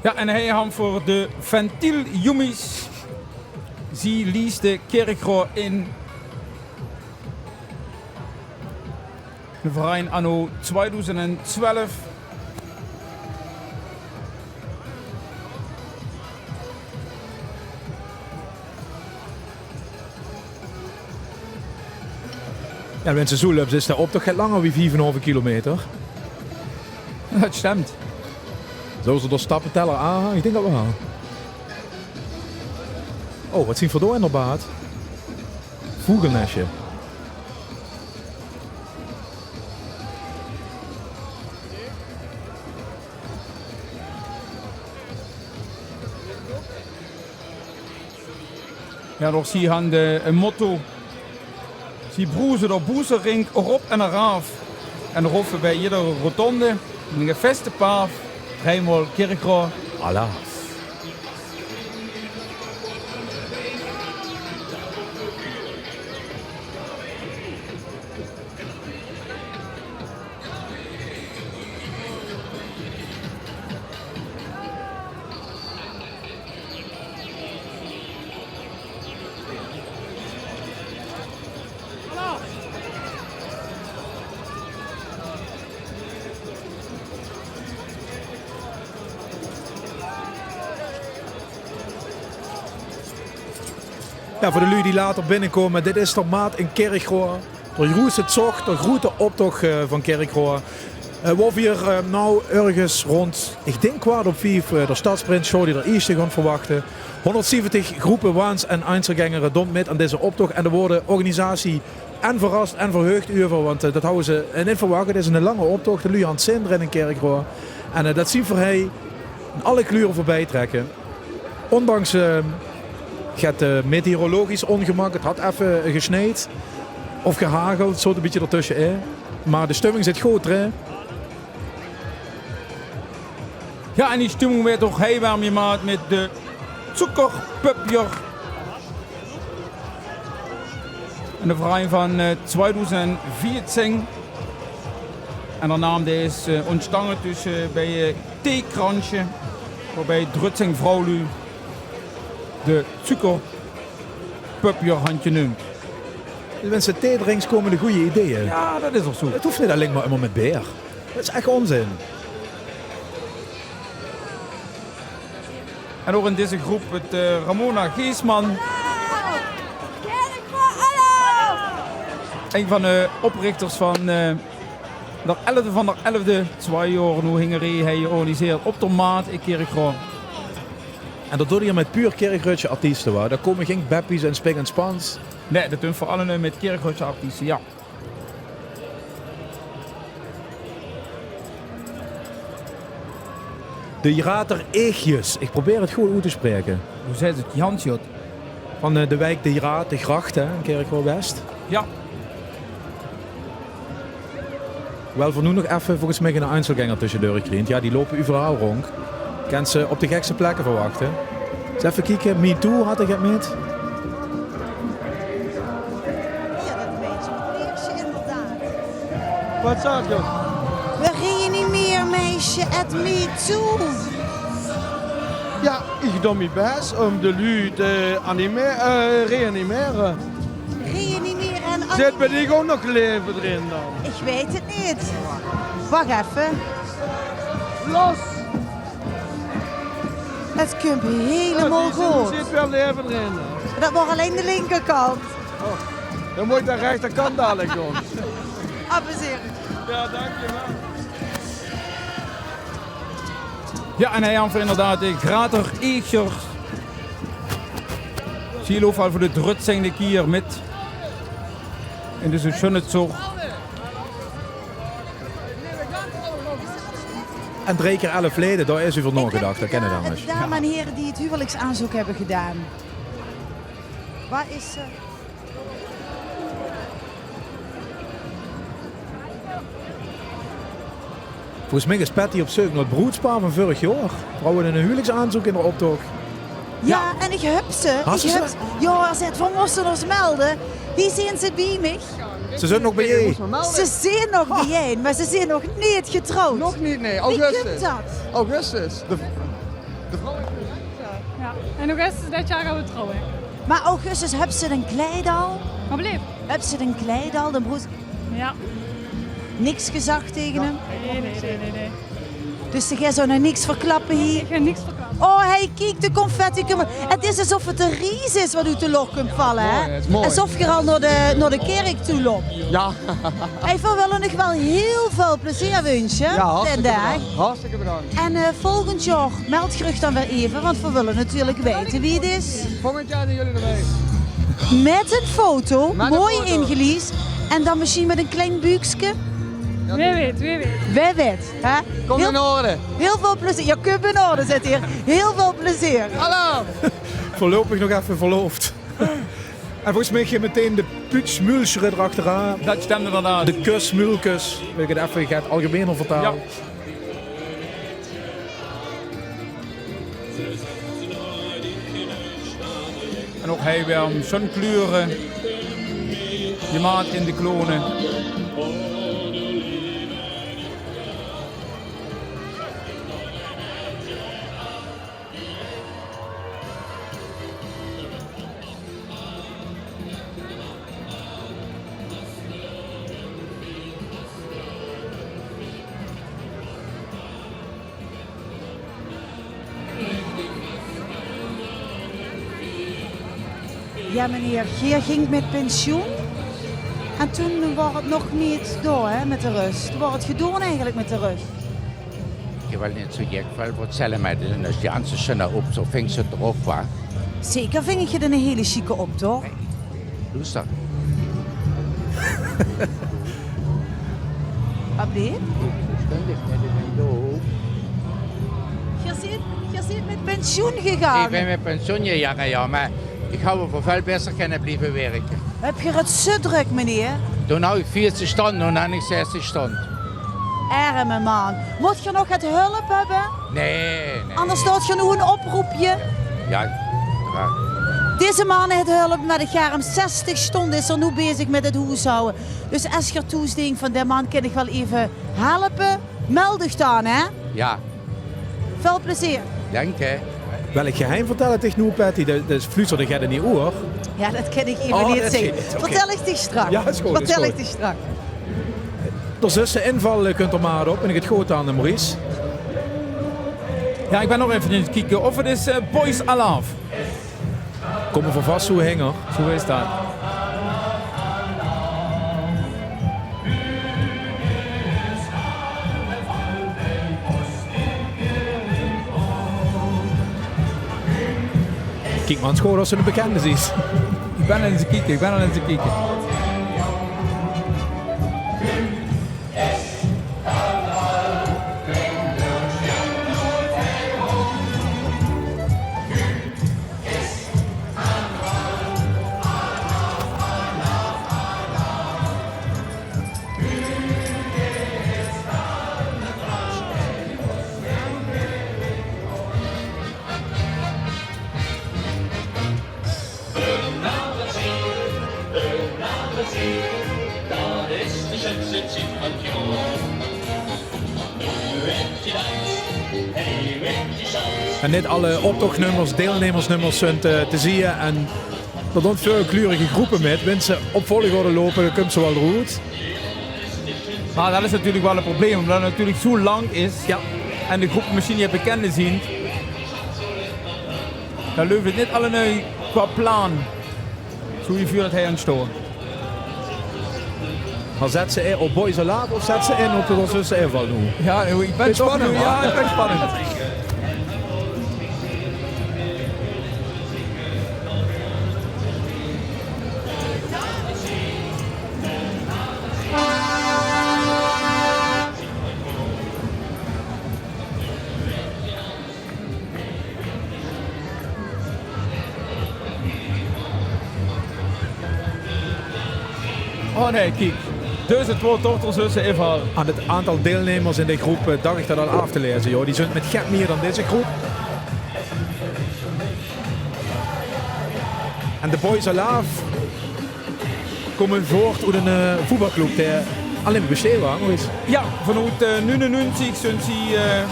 C: Ja, en hij had voor de ventieljongens. Zie lies de Kerkrooi in. De verein anno 2012.
B: Ja, mensen, Zoelubs is de optocht gaat langer wie 4,5 kilometer.
C: Dat stemt.
B: Zo ze door stappenteller aan? Ik denk dat wel. Oh, wat zien we door inderdaad? Vogelnestje.
C: Ja, door zie je de een motto. Zie broezen door boezerink erop en eraf. En erop bij iedere rotonde. Een geveste paaf. Rijnmol, Kerkrooi,
B: Allah. Ja, voor de lui die later binnenkomen, dit is de maat in Kerkrooi. Door Roes het zocht, de grote optocht van Kerkrooi. We hier nou ergens rond, ik denk 4:15, de stadsprint show die er eerst gaan verwachten. 170 groepen waans en Einzelgängers doen met aan deze optocht. En er worden organisatie en verrast en verheugd over, want dat houden ze niet verwacht. Het is een lange optocht, de lui aan het zinderen in Kerkrooi. En dat zien we hij in alle kleuren voorbij trekken. Ondanks het meteorologisch ongemak, het had even gesneed of gehageld, zo een beetje ertussenin. Maar de stemming zit goed, hè?
C: Ja, en die stemming werd toch heel warm gemaakt met de Zuckerpuppier. En de verein van 2014. En de naam is ontstaan tussen bij theekransje, waarbij Drutsing Vrouwlu de Zuckerpuppier handje noemt.
B: De mensen theedrinks komen de goede ideeën.
C: Ja, dat is ook zo.
B: Het hoeft niet alleen maar met beer. Dat is echt onzin.
C: En ook in deze groep het Ramona Geesman. Een van de oprichters van de 11e van de 11e. 2 jaar nu hingerij hij georganiseerd op de maat in Kerkrooi.
B: En dat doe je met puur Kerkrooidse artiesten, waar. Daar komen geen beppies en spik en spans.
C: Nee, dat doen vooral met Kerkrooidse artiesten, ja.
B: De Jirater Eegjes. Ik probeer het goed uit te spreken.
C: Hoe zei het? Jansjot.
B: Van de wijk De Jiraat, de gracht, hè, in Kerkrooi West.
C: Ja.
B: Wel voor nu nog even volgens mij een Einzelgänger tussendoor gekriend. Ja, die lopen overal rond. Kan ze op de gekste plekken verwachten. Dus even kijken, Me Too had ik het met.
D: Ja, dat weet je. Meisje, inderdaad.
L: Wat zeg je?
D: We gingen niet meer, meisje, at Me Too.
L: Ja, ik doe mijn best om de lui te reanimeren.
D: Reanimeren en
L: Zit bij die ook nog leven erin dan?
D: Ik weet het niet. Wacht even.
L: Los!
D: Het komt helemaal goed.
L: Er zit wel leven erin.
D: Dat wordt alleen de linkerkant.
L: Oh, dan moet je de rechterkant dadelijk doen.
D: Abuseer.
L: Ja, dankjewel.
C: Ja, en hij had inderdaad de Grater Eegers. Zie je al voor de Drutsing de kier met. En dus een schöne Zug.
B: En 3 keer 11 leden, daar is u voor nagedacht, dat kennen we dan eens.
D: Dames en heren die het huwelijksaanzoek hebben gedaan. Waar is ze?
B: Volgens mij is Patty op zoek naar het broedspaar van vorig jaar. Vrouwen in een huwelijksaanzoek in de optocht.
D: Ja, en ik heb ze.
B: Hast
D: Ik
B: ze?
D: heb ze. Ja, ze het van moesten ons melden. Hier zijn ze bij mij.
B: Ze zijn nog bij je.
D: Ze zijn nog bij jij, maar ze zijn nog niet getrouwd.
J: Nog niet, nee.
D: Wie
J: Augustus.
D: kunt dat?
J: Augustus. De vrouw is
F: Ja. En augustus dit jaar gaan we trouwen.
D: Maar Augustus, heb ze een kleid al?
F: Wat bleef?
D: Heb ze een kleid al? De broers...
F: Ja.
D: Niks gezegd tegen hem?
F: Nee.
D: Dus jij zou nog niks verklappen hier?
F: Ik ga niks verklappen.
D: Oh, hij kijkt de confetti. Het is alsof het een ries is wat u te log kunt vallen, hè?
J: Mooi, het is mooi.
D: Alsof je al naar de kerk toe loopt.
J: Ja.
D: Hij wil wel nog wel heel veel plezier wensen.
J: Ja, hartstikke
D: ten dag.
J: bedankt. Hartstikke bedankt.
D: En volgend jaar meld gerug dan weer even, want we willen natuurlijk weten wie het is.
J: Volgend jaar zijn jullie erbij.
D: Met een foto,
J: Met een
D: mooi
J: foto.
D: ingeleasd. En dan misschien met een klein buikje.
F: Wie weet.
D: Wie weet. Hè?
J: Kom in orde.
D: Heel veel plezier. Ja, kom in orde zit hier. Heel veel plezier.
J: Hallo.
B: Voorlopig nog even verloofd. En volgens mij ging meteen de putschmulsje erachteraan.
C: Dat stemde inderdaad.
B: De kusmulkus. Wil ik het even gaat algemener vertalen?
C: Ja. En ook hij weer om zo'n kleuren. Je maat in de klonen.
D: Ja, meneer Geer ging met pensioen. En toen was het nog niet door hè, met de rust. Toen was het gedaan eigenlijk met de rust.
P: Je wil niet zo gek veel vertellen, maar dat is ganze schöne op, zo fing ze erop, wa?
D: Zeker vind ik je een hele chique op, toch?
P: Luister,
D: Wat bleef?
P: ständig met een loop.
D: Je zit met pensioen gegaan.
P: Ik ben met pensioen gegaan, ja, maar ik hou voor veel beter kunnen blijven werken.
D: Heb je het zo druk, meneer?
P: Toen had ik 40 stunden en dan ik 60 stunden.
D: Arme man. Moet je nog het hulp hebben?
P: Nee.
D: Anders staat je nog een oproepje.
P: Ja,
D: Deze man heeft hulp met het jaar om 60 stonden is er nu bezig met het huishouden. Dus als je toesdenkt van de man kan ik wel even helpen, meld je dan, hè?
P: ja,
D: Veel plezier.
P: dank hè.
B: Welk geheim vertellen tegen u, Patty? Dat is fluiterde jij er niet hoor.
D: Ja, dat kan ik even
B: Oh,
D: niet
B: dat
D: zeggen.
B: is niet, oké.
D: Vertel ik die straks.
B: Ja, is goed, is
D: Vertel
B: goed.
D: ik die straks.
B: De zussen inval kunt er maar op en ik het goed aan de Maurice.
C: Ja, ik ben nog even aan het kijken of het is Boys Alarm.
B: Kom er voor vast, zo henger.
C: Zo is dat.
B: Kijk maar aan het school als ze een bekende ziet.
C: Ik ben aan het kijken.
B: En niet alle optochtnummers, deelnemersnummers zijn te zien. En er doen veel kleurige groepen met. Mensen op volgorde lopen, dan komt ze wel goed.
C: Maar dat is natuurlijk wel een probleem, omdat het natuurlijk zo lang is.
B: Ja.
C: En de groep misschien niet bekende zien. Dan loopt het niet alle nu qua plan. Zo je vuur dat hij aan het storen.
B: Maar zet ze in op Boys Alarm of zet ze in op de zussen inval nu?
C: Ja, ik ben spannend. Ja, ik ben spannend. Oh nee, kijk. Dus het wordt toch tussen even.
B: Aan het aantal deelnemers in de groep dacht ik dat al af te lezen. Joh. Die zijn met gek meer dan deze groep. En de boys alaaf komen voort uit een voetbalclub die alleen besteed was.
C: Ja, vanuit 99 zijn ze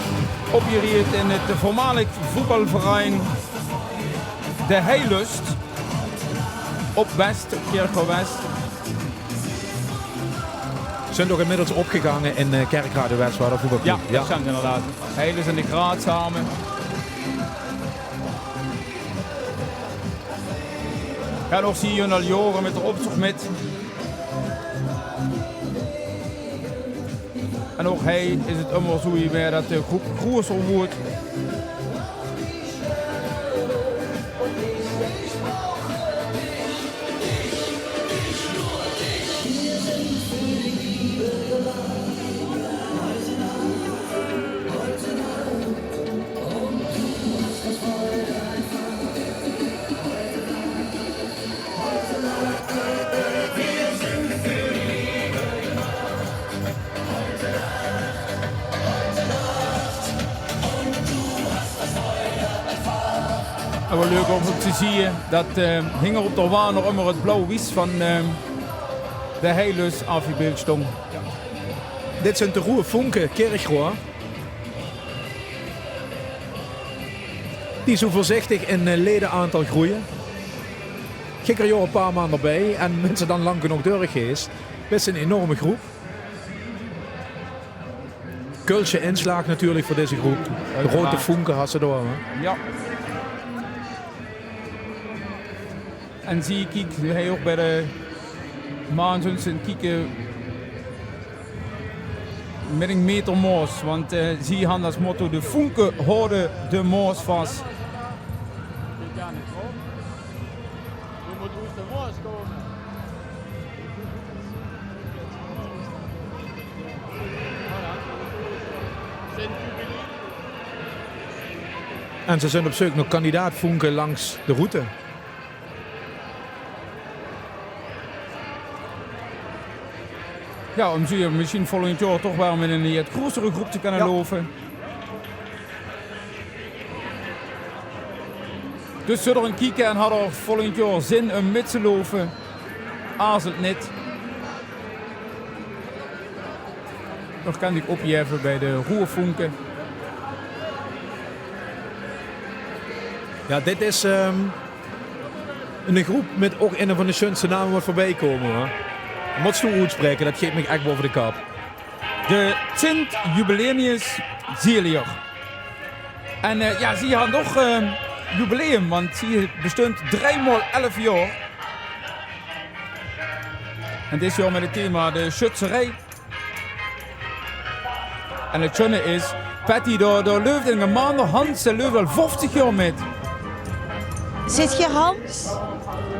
C: opgericht in het voormalig voetbalverein De Heilust op West, Kerkrooi West.
B: Zijn toch inmiddels opgegangen in Kerkrade West, waar dat voetbalclub.
C: Ja, dat zijn ze inderdaad. Heilust en de Graad samen. Ja, nog zie je al jaren met de optocht met. En ook hij is het allemaal zo weer dat de groep groter wordt. En wel leuk om te zien, dat hing er op de waan nog immer het blauw wies van De Heilust afgebeeld stond.
B: Dit zijn de Roe Vonken Kerkrooi. Die zo voorzichtig in ledenaantal groeien. Gek er joh een paar maanden erbij en mensen dan lang genoeg doorgeest. Best een enorme groep. Kultje inslag natuurlijk voor deze groep. De Rode Vonken had ze door. Hè?
C: Ja. En zie je, kijk, hij ook bij de maanzuns en kijken met een meter moos. Want zie je als motto, de vonken houden de moos vast.
I: Je moet uit de moos komen.
B: En ze zijn op zoek naar kandidaat Vonken langs de route.
C: Ja, om zo misschien volgend jaar toch wel met een grotere groep te kunnen lopen. Dus zullen we een kijken en hadden we volgend jaar zin om met te lopen. Aarzelt niet. Nog kan ik opjeven bij de Roervonken.
B: Ja, dit is een groep met ook een van de schönste namen wat voorbij komen. Hoor. Moet je uitspreken, dat geeft me echt boven de kap.
C: De Sint Jubileus Zelier. En ja, zie je had nog jubileum, want zie je bestond 3x11 jaar. En dit jaar met het thema de schutserij. En het schöne is, Patty, daar loopt in een maand Hans, ze loopt wel 50 jaar met.
D: Zit je Hans?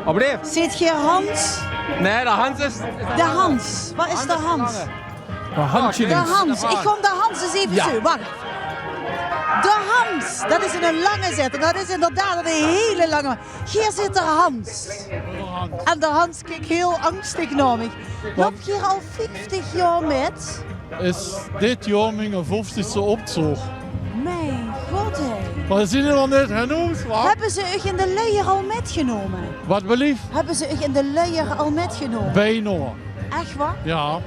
Q: Alsjeblieft.
D: Zit je Hans?
Q: Nee, de Hans is...
D: De Hans. Waar is de Hans?
C: De Hansje.
D: De Hans. Ik kom de Hans eens even zo. Wacht. De Hans. Dat is een lange zet. Dat is inderdaad een hele lange. Hier zit de Hans. En de Hans kijkt heel angstig naar mij. Loop je hier al 50 jaar met?
R: Is dit jaar mijn 50ste optocht.
D: Mijn god, hé.
R: Maar zien jullie nog niet genoeg?
D: Hebben ze u in de leier al metgenomen?
R: Wat belief?
D: Hebben ze u in de leier al metgenomen?
R: Bijna.
D: Echt waar?
R: Ja.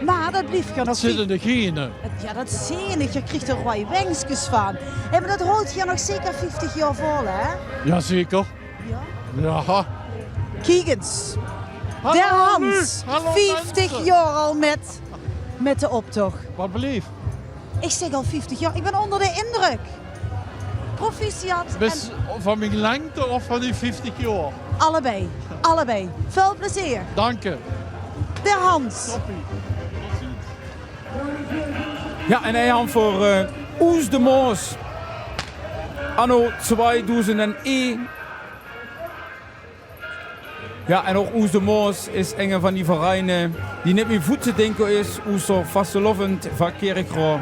D: Maar dat blieft je nog.
R: Dat zit in de genen.
D: Ja, dat zie je niet. Je krijgt er rode wenkjes van. En dat houdt je nog zeker 50 jaar vol, hè?
R: Jazeker.
D: Ja?
R: Ja.
D: Kijk eens. De Hans. 50 jaar al met de optocht.
R: Wat belief?
D: Ik zeg al 50 jaar. Ik ben onder de indruk. Proficiat.
R: Best van mijn lengte of van die 50 jaar?
D: Allebei. Allebei. Veel plezier.
R: Dank je.
D: De Hans.
C: Ja, en hij had voor Oes de Moos. Anno 2001. Ja, en ook Oes de Moos is een van die vereinen die niet meer voet te denken is. Oes er vastelovend van Kerkrooi.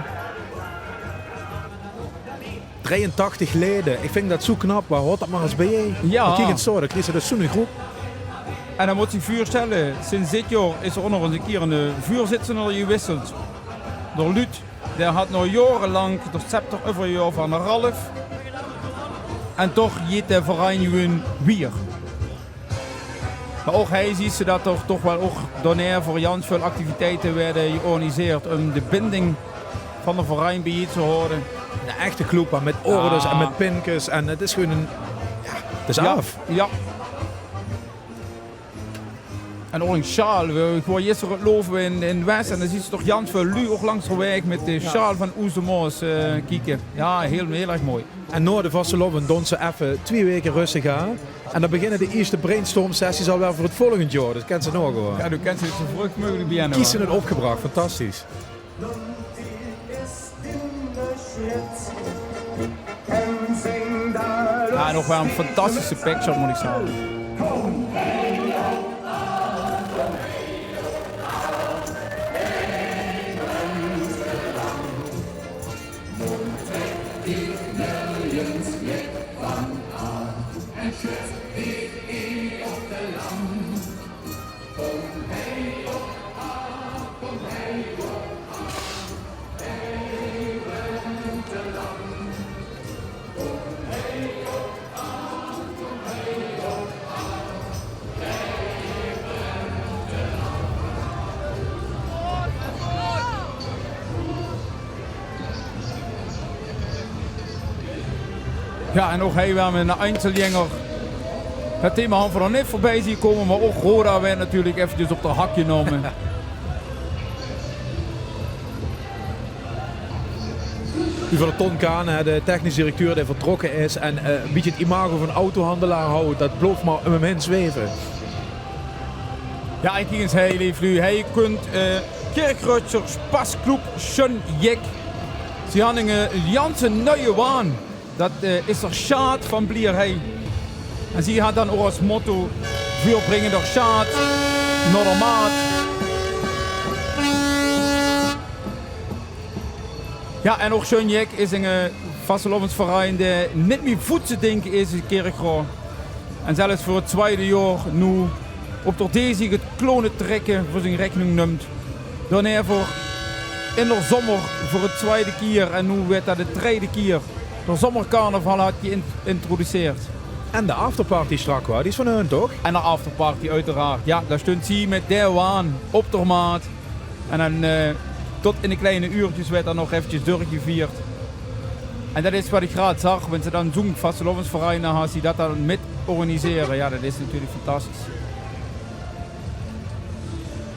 B: 83 leden. Ik vind dat zo knap. Waar hoort dat maar eens bij je?
C: Ja.
B: Kijk eens zo, dan krijg je dus zo'n groep.
C: En dan moet je vuur stellen. Sinds dit jaar is er ook nog eens een keer een vuurzitser gewisseld. Door Luut. Die had nog jarenlang de scepter over jaar van Ralf. En toch jiet de vereniging weer. Maar ook hij ziet ze dat er toch wel ook doneer voor Jans veel activiteiten werden georganiseerd om de binding van de vereniging bij te houden.
B: Een echte club met orders en met pinkes en het is gewoon een... Ja, het is af.
C: Ja. En ook een sjaal. Ik hoor gisteren het loven in West en dan ziet ze toch Jans veel lu ook langs de weg met de sjaal van Oestermoos kijken. Ja, heel erg mooi.
B: En na de vaste loven doen ze even 2 weken rustig aan. En dan beginnen de eerste brainstorm sessies alweer voor het volgend jaar. Dat kent ze nog gewoon.
C: Ja, du kent ze zo vroeg mogelijk beginnen.
B: Kiezen het opgebracht, fantastisch.
C: Ja, nog wel een fantastische packshot moet ik zeggen. Ja, en ook hij wel met een Einzelgänger. Het thema han er net voorbij zien komen, maar ook Roda werd natuurlijk eventjes op de hak genomen.
B: Over Ton Kaan, de technisch directeur die vertrokken is en een beetje het imago van autohandelaar houdt, dat blijft maar om hem heen zweven.
C: Ja, ik ging eens heel even. Hij kunt Kerkrutschers pasclub Schönjek. Ze hadden een Jansen nieuwe waan. Dat is er Sjaad van Blierhei. En ze had dan ook als motto: vuur brengen door Sjaad, naar de maat. Ja, en ook Schönjek is een vastelovensverein die niet meer voetsen denken is in Kerkroo. En zelfs voor het 2e jaar nu op door deze het klonen trekken voor zijn rekening neemt. Daarna voor in de zomer voor het 2e keer en nu werd dat de 3e keer. De zomercarnaval had je geïntroduceerd.
B: En de afterparty strak waar, die is van hun toch?
C: En de afterparty uiteraard. Ja, daar stond ze met de waan op de maat. En dan tot in de kleine uurtjes werd er nog eventjes doorgevierd. En dat is wat ik graag zag, want ze dan zo'n vastelovensverein had die dat dan met organiseren. Ja, dat is natuurlijk fantastisch.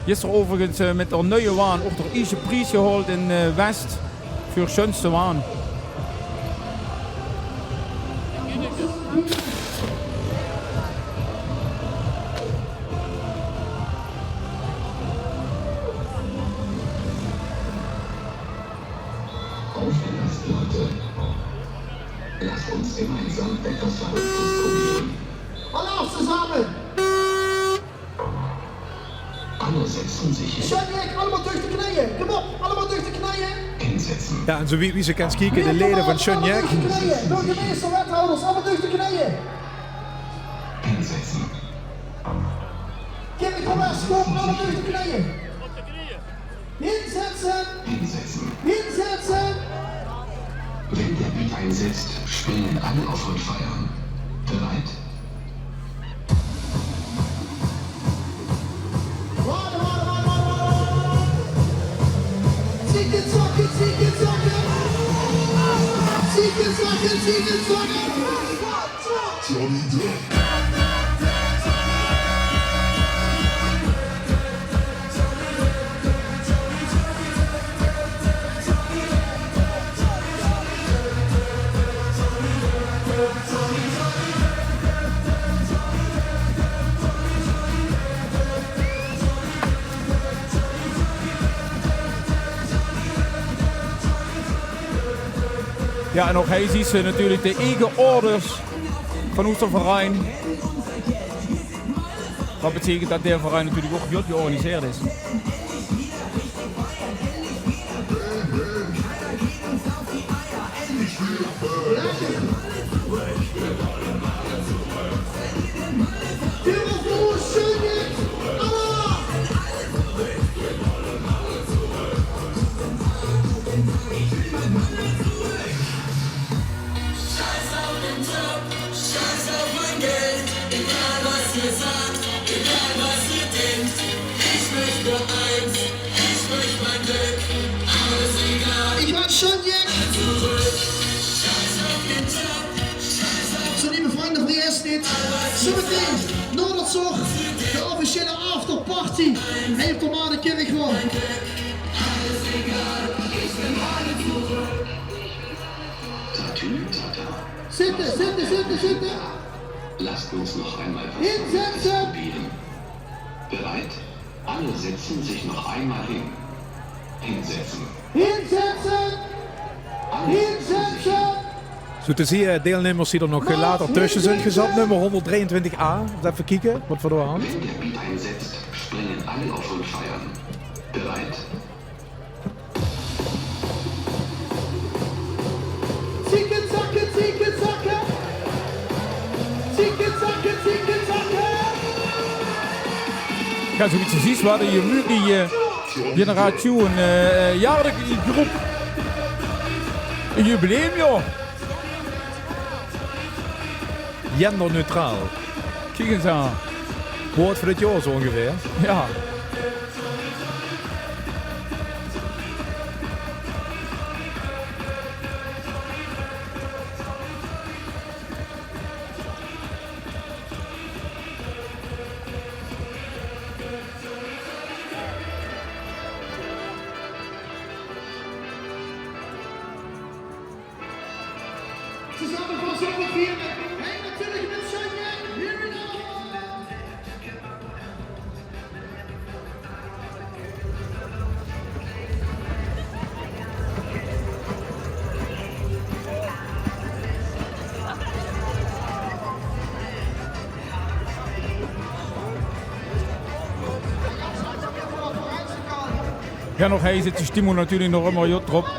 C: Gisteren overigens met de nieuwe waan ook door Ische prijs gehaald in West voor schönste waan.
S: Lass uns gemeinsam etwas Verrücktes probieren. Alle auf zusammen! Alle setzen sich hin. Schönjek, allemaal durch de knieën. Kom op, allemaal durch de knieën. Inzetten.
B: Ja, en zo wie ze kan kijken, de leden van Schönjek.
S: Burgemeester, wethouders, allemaal durch de knieën. Inzetten. Kerkhoffers, kom, allemaal durch de knieën. Hinsetzen. Hinsetzen. Hinsetzen. Wenn der Beat einsetzt, springen alle auf und feiern. Bereit? Ziegen, zocken, ziegen, zocken! Ziegen, zocken, ziegen, zocken! Johnny Depp!
C: Ja, en ook hij ziet ze natuurlijk de eigen orders van onze verein. Wat betekent dat de verein natuurlijk ook goed georganiseerd is.
S: Schönjek!
T: Ich war schon Jack. So, liebe Freunde van Eerst Niet, zometeen Noorderzorg, de officiële afterparty. Hij op de Madenkerk gewoon. Zitten, zitten, zitten, zitten.
S: Lasst uns noch einmal
T: Hinsetzen.
S: probieren. Bereit? Alle setzen sich noch einmal hin. Hinsetzen.
T: Hinsetzen. Hinsetzen.
B: Zo te zien, deelnemers die er nog later tussen zijn gezet. Nummer 123a. Even kijken, wat voor de hand.
S: Wenn der Beat einsetzt, springen alle auf und feiern. Bereit?
T: Zieken, zakken, zieken, zakken. Zieken, zakken, zieken, zakken.
C: Ja, zoiets te zien, waar je die generatie jaarlijks die groep een jubileum, joh.
B: Genderneutraal.
C: Kijk eens aan.
B: Woord voor dit jaar zo ongeveer.
C: Ja.
T: Zusammen van zo'n vieren. En natuurlijk met Sonja. Here we go.
C: Ja, nog hij zit de stimmung natuurlijk nog immer jut erop.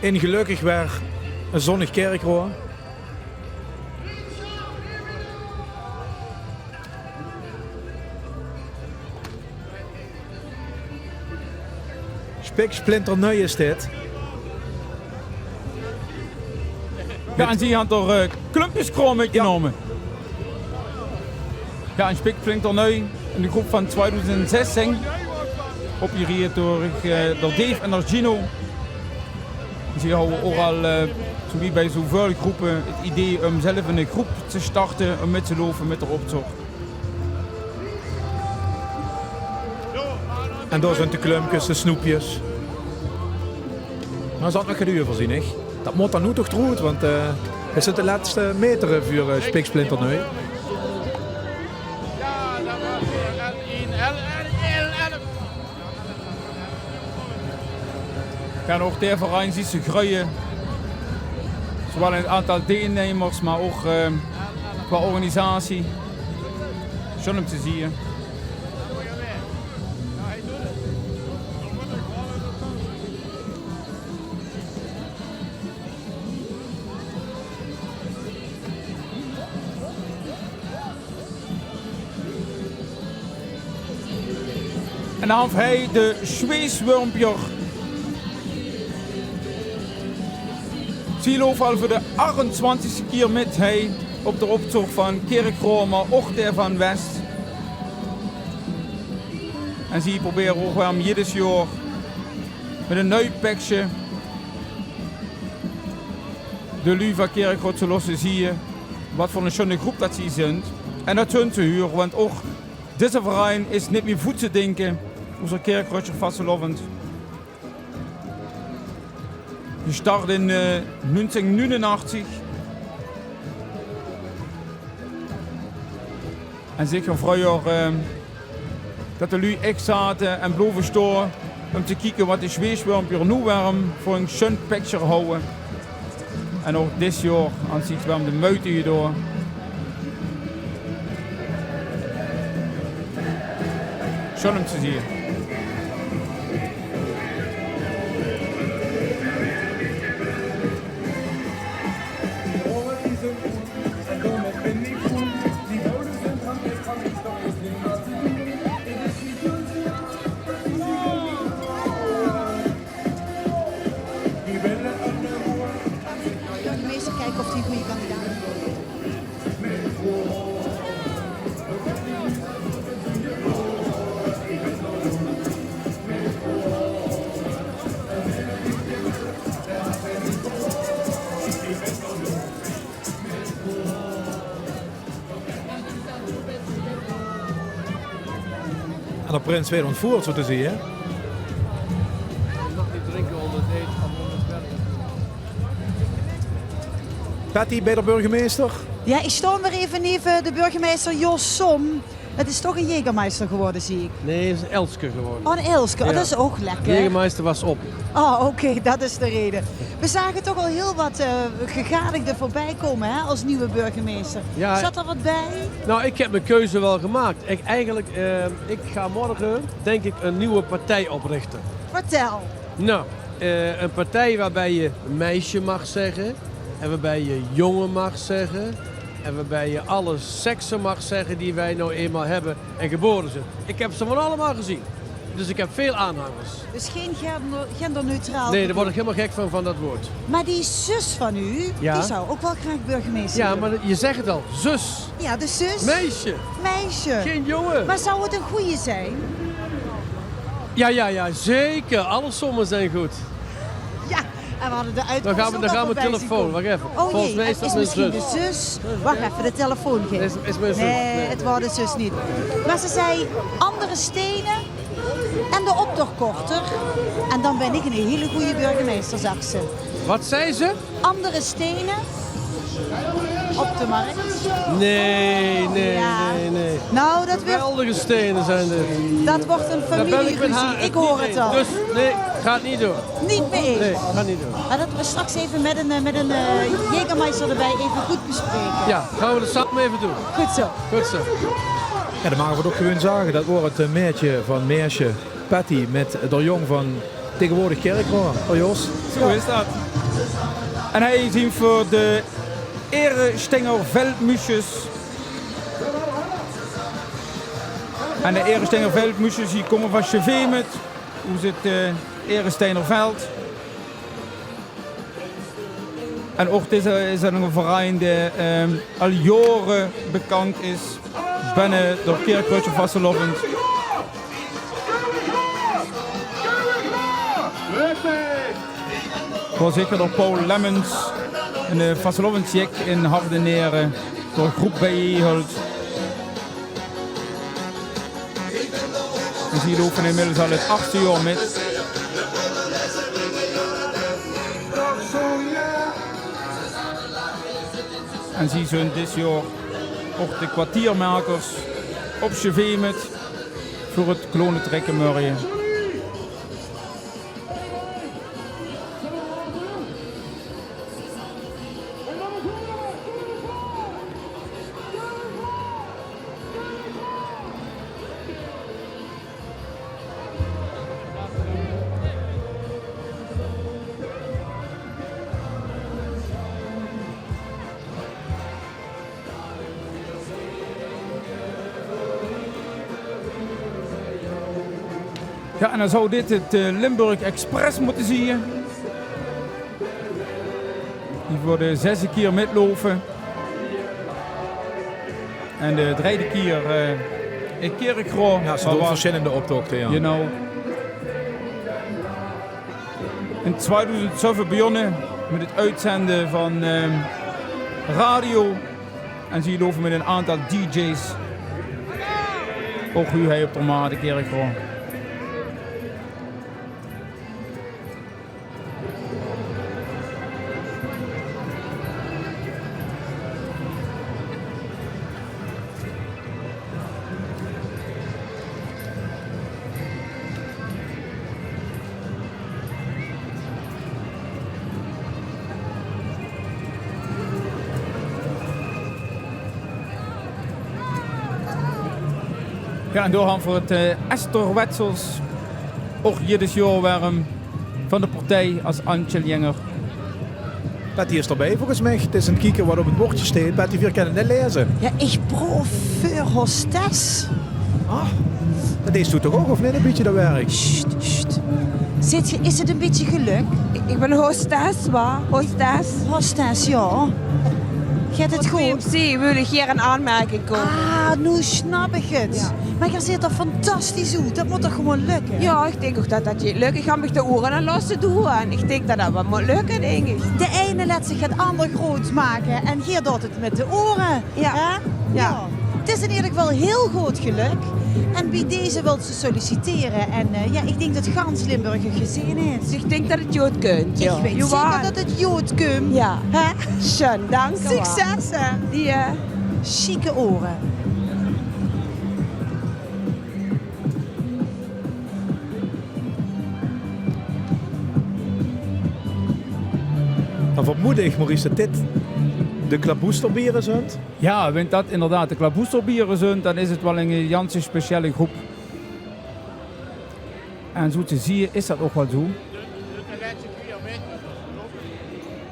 B: En gelukkig weer een zonnig kerkroor. Spiksplinternieuw is dit.
C: Ja, en sie had er klumpjeskroon meegenomen. Ja, een spiksplinternieuw in de groep van 2016. Opgericht door Dave en door Gino. Ze houden ook al, zo wie bij zoveel groepen, het idee om zelf een groep te starten om met te lopen met de optocht.
B: En daar zijn de klumpjes, de snoepjes. Maar ze had nog geduur voorzien, hè? Dat moet dan nu toch troet, want het zijn de laatste meteren voor Spiksplinternieuw.
C: Ja, en ook de verein ziet ze groeien. Zowel in het aantal deelnemers, maar ook qua organisatie. Schon om te zien. En dan heeft hij de Zweeswurmpjer. Ze loopt al voor de 28e keer met hij op de optocht van Kerkroo, maar ook der van West. En ze proberen ook weer jedes jaar met een nieuw pakje de lui van Kerkroo te lossen, zie je wat voor een schöne groep dat ze zijn. En dat hun te huren, want ook deze verein is niet meer voet te denken, onze Kerkroodscher vastgelovend. Gestart in 1989. En zeker vroeger dat de lui echt zaten en blijven staan om te kijken wat de Zweeswurmpjer nu warm voor een schön picture houden. En ook dit jaar aan zich warm de muiten hierdoor. Schön om te zien.
D: Meester kijken of die een goede kandidaat is.
B: En de prins weer ontvoerd, zo te zien, hè?
L: Je mag niet drinken onder het eten van onder het werk.
B: Patty, bij de burgemeester?
D: Ja, ik sta weer even neven de burgemeester Jos Som. Het is toch een Jägermeister geworden, zie ik.
L: Nee, het is een Elske geworden.
D: Oh, een Elske. Oh,
L: Ja.
D: dat is ook lekker.
L: Jägermeister was op.
D: Oh, oké, dat is de reden. We zagen toch al heel wat gegadigden voorbij komen, hè, als nieuwe burgemeester.
L: Ja,
D: Zat er wat bij?
L: Nou, ik heb mijn keuze wel gemaakt. Ik ga morgen, denk ik, een nieuwe partij oprichten.
D: Vertel.
L: Nou, een partij waarbij je meisje mag zeggen. En waarbij je jongen mag zeggen. En waarbij je alle seksen mag zeggen die wij nou eenmaal hebben en geboren zijn. Ik heb ze van allemaal gezien. Dus ik heb veel aanhangers.
D: Dus geen genderneutraal.
L: Nee, daar word ik helemaal gek van dat woord.
D: Maar die zus van u,
L: Ja.
D: die zou ook wel graag burgemeester
L: Ja,
D: willen.
L: maar je zegt het al. Zus.
D: Ja, de zus.
L: Meisje.
D: Meisje.
L: Geen jongen.
D: Maar zou het een goeie zijn?
L: Ja, zeker. Alle sommen zijn goed.
D: Ja, en we hadden de uitkomst.
L: Dan gaan we telefoon. Wacht even.
D: Oh
L: Volgens
D: jee,
L: mij is
D: het
L: dat
D: is
L: mijn
D: misschien
L: zus.
D: de zus. Wacht even, de telefoon ging.
L: Is mijn zus.
D: Nee,
L: Nee,
D: het was de zus niet. Maar ze zei andere stenen en de optocht korter. En dan ben ik een hele goede burgemeester, zag ze.
L: Wat zei ze?
D: Andere stenen op de markt.
L: Nee.
D: Nou, dat wordt...
L: Geweldige stenen zijn dit.
D: Dat wordt een
L: Daar ben ik met haar
D: familieruzie. Ik hoor
L: niet
D: het
L: eens.
D: al.
L: Dus nee, gaat niet door.
D: Niet mee eens.
L: Nee, gaat niet door.
D: Maar dat we straks even met een Jägermeister erbij even goed bespreken.
L: Ja, gaan we dat samen even doen.
D: Goed zo.
L: Goed zo.
B: Ja, dan mogen we het ook gewoon zagen. Dat wordt het meertje van Meersje Patty met de jong van tegenwoordig Kerkroo. Oh Jos?
C: Zo is dat. En hij is hier voor de Erestenger Veldmusjes. En de Erestenger Veldmusjes die komen van Chevemet. Hoe zit Eresteiner Veld. En ook is er een verein die al jaren bekend is binnen de Kerkrootje Vastelovend. Voorzitter door Paul Lemmens. Een Vastelovensjek in Hardeneren door een groep bijgehouden. En ze lopen inmiddels al het 8e jaar met. En ze zijn dit jaar ook de kwartiermakers op Chevemet voor het klonentrekken Murray. Ja, en dan zou dit het Limburg Express moeten zien. Die voor de 6e keer metlopen. En de 3e keer in Kerkroo.
B: Ja, ze doen verschillende optochten, ja.
C: You know. In 2007 begonnen met het uitzenden van radio. En ze lopen met een aantal DJ's. Ook hoe hij op de maat in Kerkroo. Ja, en doorgaan voor het Esther Wetzels. Ook jedes jaar warm van de partij als Antje Jenger.
B: Patty is erbij volgens mij. Het is een kijken wat op het bordje staat. Patty, we kunnen het niet lezen.
D: Ja, ik proef voor hostess.
B: Ah, dat is toch ook of net een beetje dat werk?
D: Sst. Is het een beetje geluk?
K: Ik ben hostess, waar? Hostess.
D: Hostess, ja. Gaat het goed?
K: PMC wil ik hier een aanmerking komen.
D: Ah, nu snap ik het. Ja. Maar je ziet er fantastisch uit. Dat moet toch gewoon lukken?
K: Ja, ik denk ook dat dat lukt. Ik ga me de oren aan lassen doen. En ik denk dat dat wel moet lukken, denk ik.
D: De ene laat zich het ander groot maken en hier doet het met de oren.
K: Ja.
D: Ja. Het is in ieder geval heel goed geluk. En bij deze wil ze solliciteren. En ja, ik denk dat gans Limburg het gezien heeft.
K: Ik denk dat het Jood kunt. Ja.
D: Ik weet zeker dat het Jood kunt.
K: Ja.
D: Hè?
K: Schön, dank u wel.
D: Succes, hè?
K: Die
D: chique oren.
B: Dan vermoed ik, Maurice, dat dit de klaboesterbieren zijn?
C: Ja, want dat inderdaad de klaboesterbieren zijn, dan is het wel een Janse speciale groep. En zo te zien is dat ook wel zo.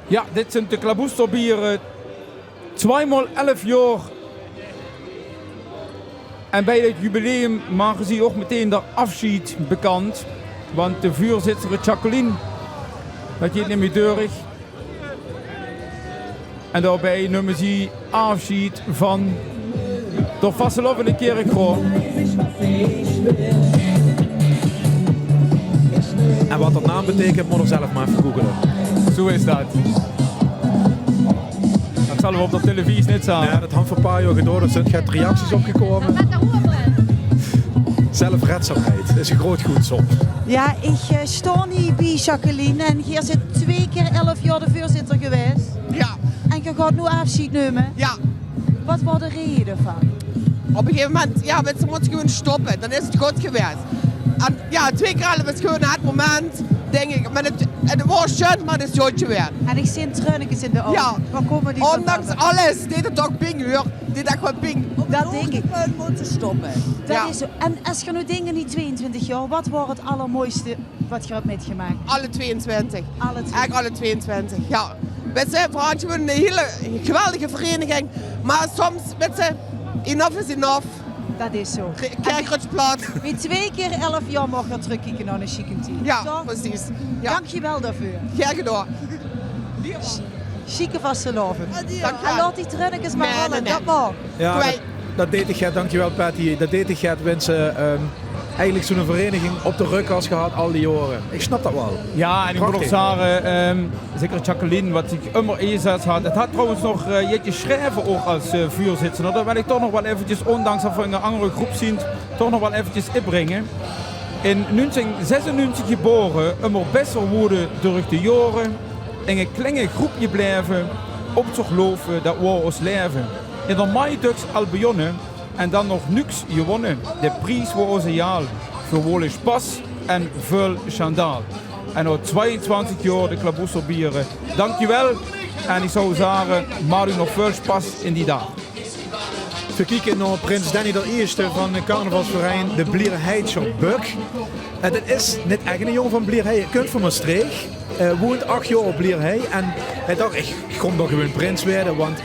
C: Ja, dit zijn de klaboesterbieren. 2x11 jaar. En bij het jubileum maken ze ook meteen de afschied bekend. Want de vuurzitter Jacqueline, dat gaat niet meer deurig. En daarbij nemen ze afscheid van de Vasselhof in de Kerkrooi.
B: En wat dat naam betekent, moet er zelf maar even googelen.
C: Zo is dat. Dat zullen we op de televisie niet zeggen.
B: Ja, dat hangt voor een paar jaar gedaan. Er zijn geen reacties opgekomen. Zelfredzaamheid is een groot goed soms.
D: Ja, ik sta niet bij Jacqueline en hier zit 2 keer 11 jaar de voorzitter geweest.
U: Ja.
D: En je gaat nu afscheid nemen.
U: Ja.
D: Wat was de reden van?
U: Op een gegeven moment, ja, ze moeten gewoon stoppen. Dan is het goed geweest. En ja, 2 keer 11 is gewoon het moment, denk ik. Maar het was schön, maar het is goed geweest.
D: En ik zie treunetjes in de ogen.
U: Ja.
D: Waar komen die
U: ondanks alles, deed het ook ping hoor. Deed dat gewoon ping.
D: Dat denk ik.
U: moeten stoppen.
D: Dat
U: Ja.
D: is zo. En als je nu dingen die 22 jaar, wat was het allermooiste wat je hebt metgemaakt?
U: Alle 22.
D: Alle 22.
U: Eigenlijk alle 22, ja. Met ze vooral gewoon een hele geweldige vereniging. Maar soms, met ze, enough is enough.
D: Dat is zo.
U: Kerkrotsplat.
D: Wie 2 keer 11 jaar mag je terugkijken naar een chique team.
U: Ja,
D: Toch?
U: precies. Ja.
D: Dankjewel daarvoor.
U: Graag gedaan.
D: Chique vasteloven.
U: Dankjewel.
D: En laat die trunnetjes maar
U: Nee,
D: rollen,
U: nee,
D: dat
U: nee.
D: mag.
B: Ja, dat deed ik, dankjewel Patty. Dat deed ik, wensen eigenlijk zo'n vereniging op de rug als gehad al die jaren. Ik snap dat wel.
C: Ja, en ik moet ook zeggen, zeker Jacqueline, wat ik immer inzet had. Het had trouwens nog Jetje Schrijven ook als vuurzitter. Dat wil ik toch nog wel eventjes, ondanks dat we een andere groep zien, toch nog wel eventjes inbrengen. In 1996 geboren, immer besser worden door de jaren. In een kleine groepje blijven, op te geloven dat we ons leven. In de Maidux al begonnen en dan nog niks gewonnen. De prijs voor onze jaal, voor wolle spas en veel chandaal. En al 22 jaar de klaboesterbieren. Dankjewel en ik zou zeggen, maak u nog veel spas in die dag.
B: We kijken naar Prins Danny de Eerste van de carnavalsverein de Blierheidse Buk. En dit is net echt een jongen van Blierhei. Je kunt van Maastricht. Woont 8 jaar op Blierhei. En hij dacht, ik kom nog gewoon prins worden. Want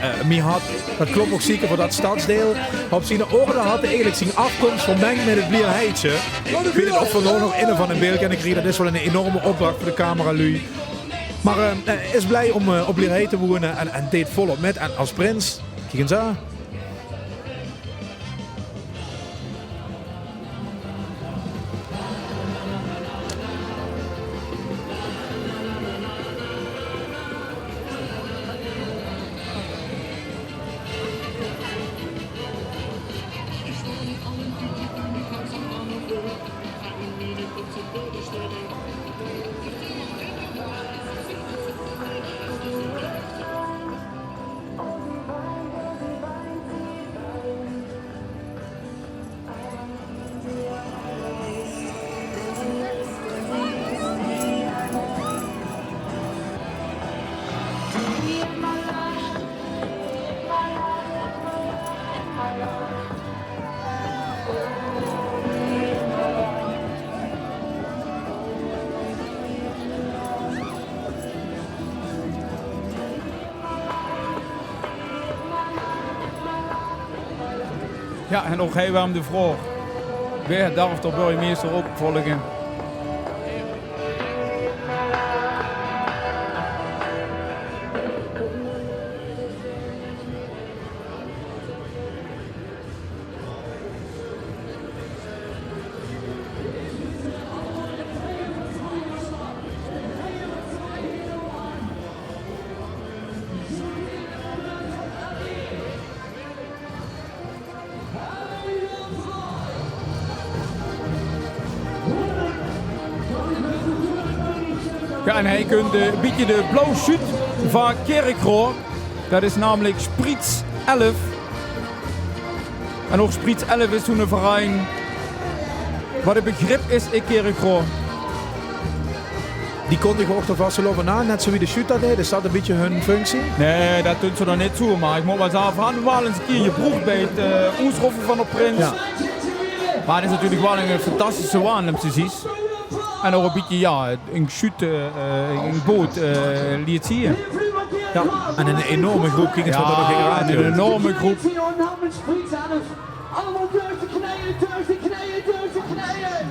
B: dat klopt ook zeker voor dat stadsdeel. Op zijn oren had hij eigenlijk zijn afkomst vermengd met het Blierheidse. Ik weet niet of we nog in van een beeld kunnen krijgen. Dat is wel een enorme opdracht voor de cameralui. Maar is blij om op Blierhei te wonen. En deed volop met. En als prins, kijk eens aan.
C: Ja, en ook hij kwam de vraag. Wie darf de burgemeester opvolgen? Ja, en hij kunt een beetje de blauw shoot van Kerkroo. Dat is namelijk Spritz 11. En ook Spritz 11 is toen een verein wat het begrip is in Kerkroo.
B: Die kondigen ook de Vasteloven aan, net zo wie de shoot dat deed. Is dat een beetje hun functie?
C: Nee, dat doet ze dan niet toe. Maar ik moet wel zeggen, we wel eens een keer je broek bij het oesroffen van de prins. Ja. Maar het is natuurlijk wel een fantastische waan, om te zien. En ook een beetje, ja, een shoot, een boot liet zien.
B: Ja, en een enorme groep ging het wat er nog in raad.
C: Een enorme groep.
T: Allemaal durven knijden, durven knijden, durven knijden.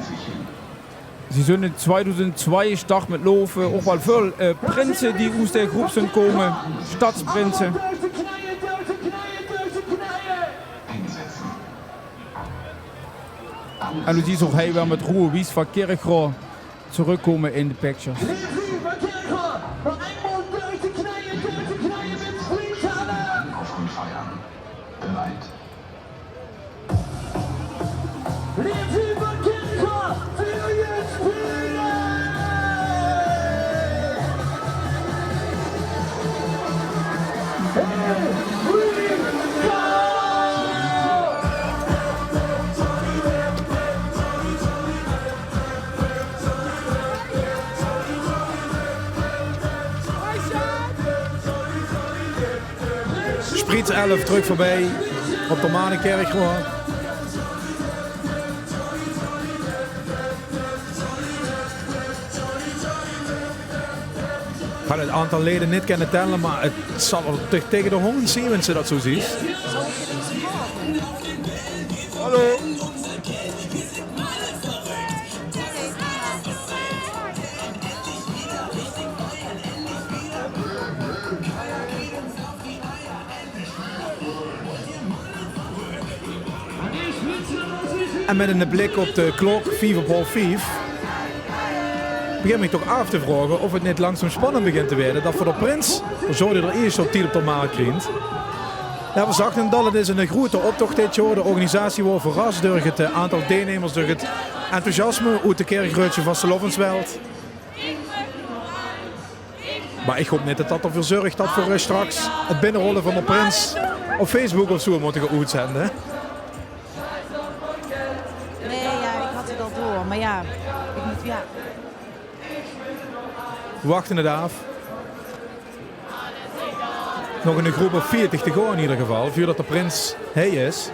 C: Ze zijn in 2002 gestart met loven. Ook wel veel prinsen die uit de groep zijn komen. Stadsprinsen. En nu zie je ook hij weer met Roe Wies van Kerkroo terugkomen in de pictures.
B: Spritz 11 terug voorbij op de Manenkerk gewoon. Ik ga het aantal leden niet kunnen tellen, maar het zal er tegen de 107 als je dat zo ziet. Hallo. En met een blik op de klok, 4:30, begin ik toch af te vragen of het niet langzaam spannend begint te worden. Dat voor de prins, zo die er eerst op 10 op de maat krijgt. Ja, we zagen dat het is een grote optocht dit jaar. De organisatie wordt verrast door het aantal deelnemers, door het enthousiasme uit de kerkruitje van Slovensveld. Maar ik hoop niet dat dat ervoor zorgt dat we straks het binnenrollen van de prins op Facebook of zo moeten gaan uitzenden.
D: Maar ja, ik moet, ja.
B: We wachten het af. Nog een groep of 40 te gaan in ieder geval, voordat de prins hij is.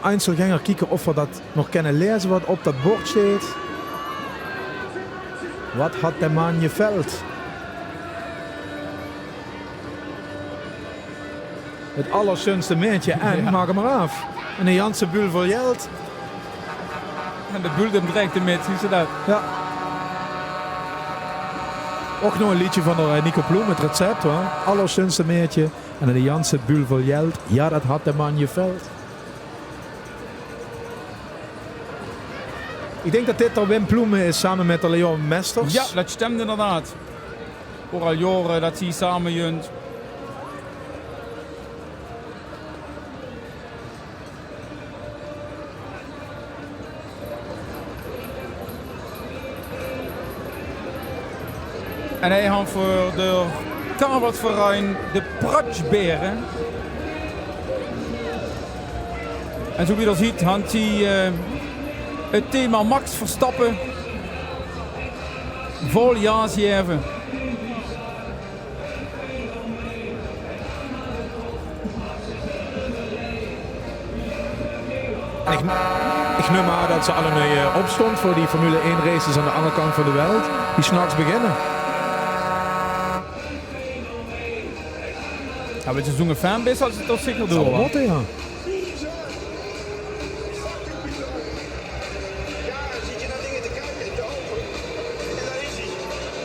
B: Einzelganger kijken of we dat nog kunnen lezen wat op dat bord staat. Wat had de man geveld? Het allerschoonste meentje en ja. Maak hem maar af. En een Janse bul voor geld.
C: En de bul dreigt ermee, zie je dat?
B: Ja. Ook nog een liedje van Nico Ploem, het recept hoor. Allerschoonste meentje en een Janse bul voor geld. Ja, dat had de man geveld. Ik denk dat dit al Wim Ploemen is samen met de Leon Mesters.
C: Ja, dat stemt inderdaad. Voor al jaren dat ze samen junt. En hij had voor de Karwatverein de Pratschberen. En zo wie dat ziet, had hij het thema Max Verstappen vol ja geven.
B: Ik neem aan dat ze allen opstond voor die Formule 1 races aan de andere kant van de wereld. Die 's nachts beginnen.
C: Ja, met zo'n fanbase had ze het toch zeker door.
B: Wat, ja.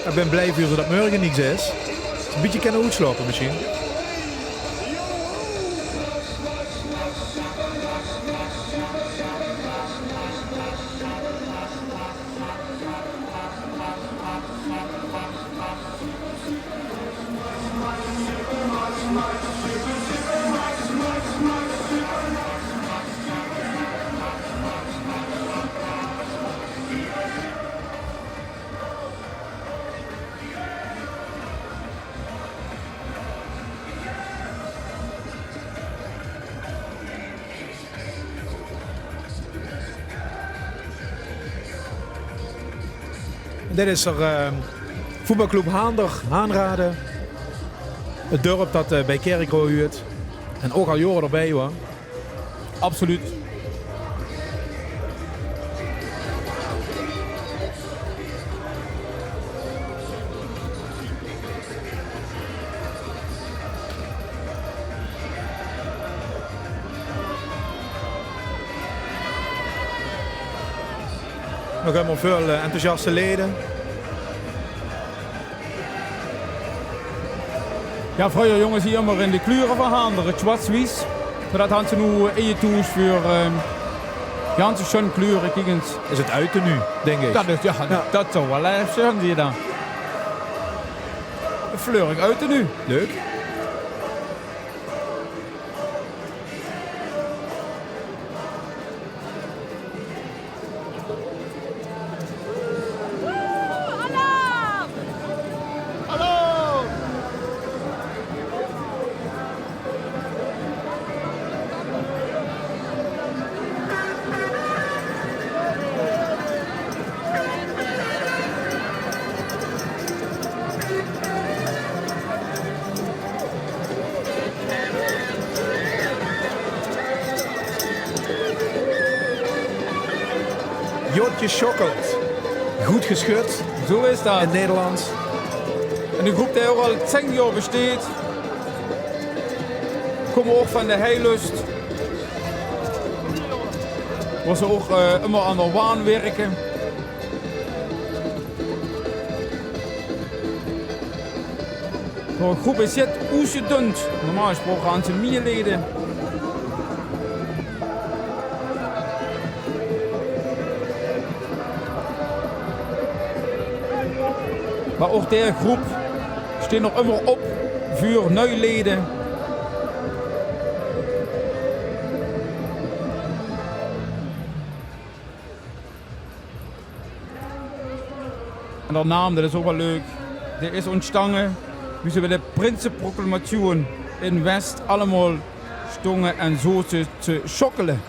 B: Ik ben blij voor ze dat morgen niks is. Een beetje kunnen uitslapen misschien. Dit is er voetbalclub Haander, Haanrade. Het dorp dat bij Kerkroo huurt. En ook al jaren erbij hoor.
C: Absoluut.
B: Nog helemaal veel enthousiaste leden.
C: Ja, vroeger jongens hier maar in de kleuren van Haander, het zwart-wies. Maar dat hadden ze nu in je toes voor ganse schöne kleuren. Kijk eens.
B: Is het uit nu, denk ik?
C: Dat is, ja, dat zou wel even zijn, zie je dan. Fleurig uit nu.
B: Leuk. Jotje Schokkelt. Goed geschud.
C: Zo is dat.
B: In Nederland.
C: En de groep die ook al 10 jaar besteedt. Komen ook van de heilust. Waar ze ook immer aan de waan werken. De groep is net oesjedund. Normaal gesproken aan zijn meer leden. Maar ook deze groep staat nog immer op voor nieuwe leden. En de naam, dat is ook wel leuk. Die is ontstaan wie ze bij de Prinsenproclamatie in West allemaal stongen en zo te schokkelen.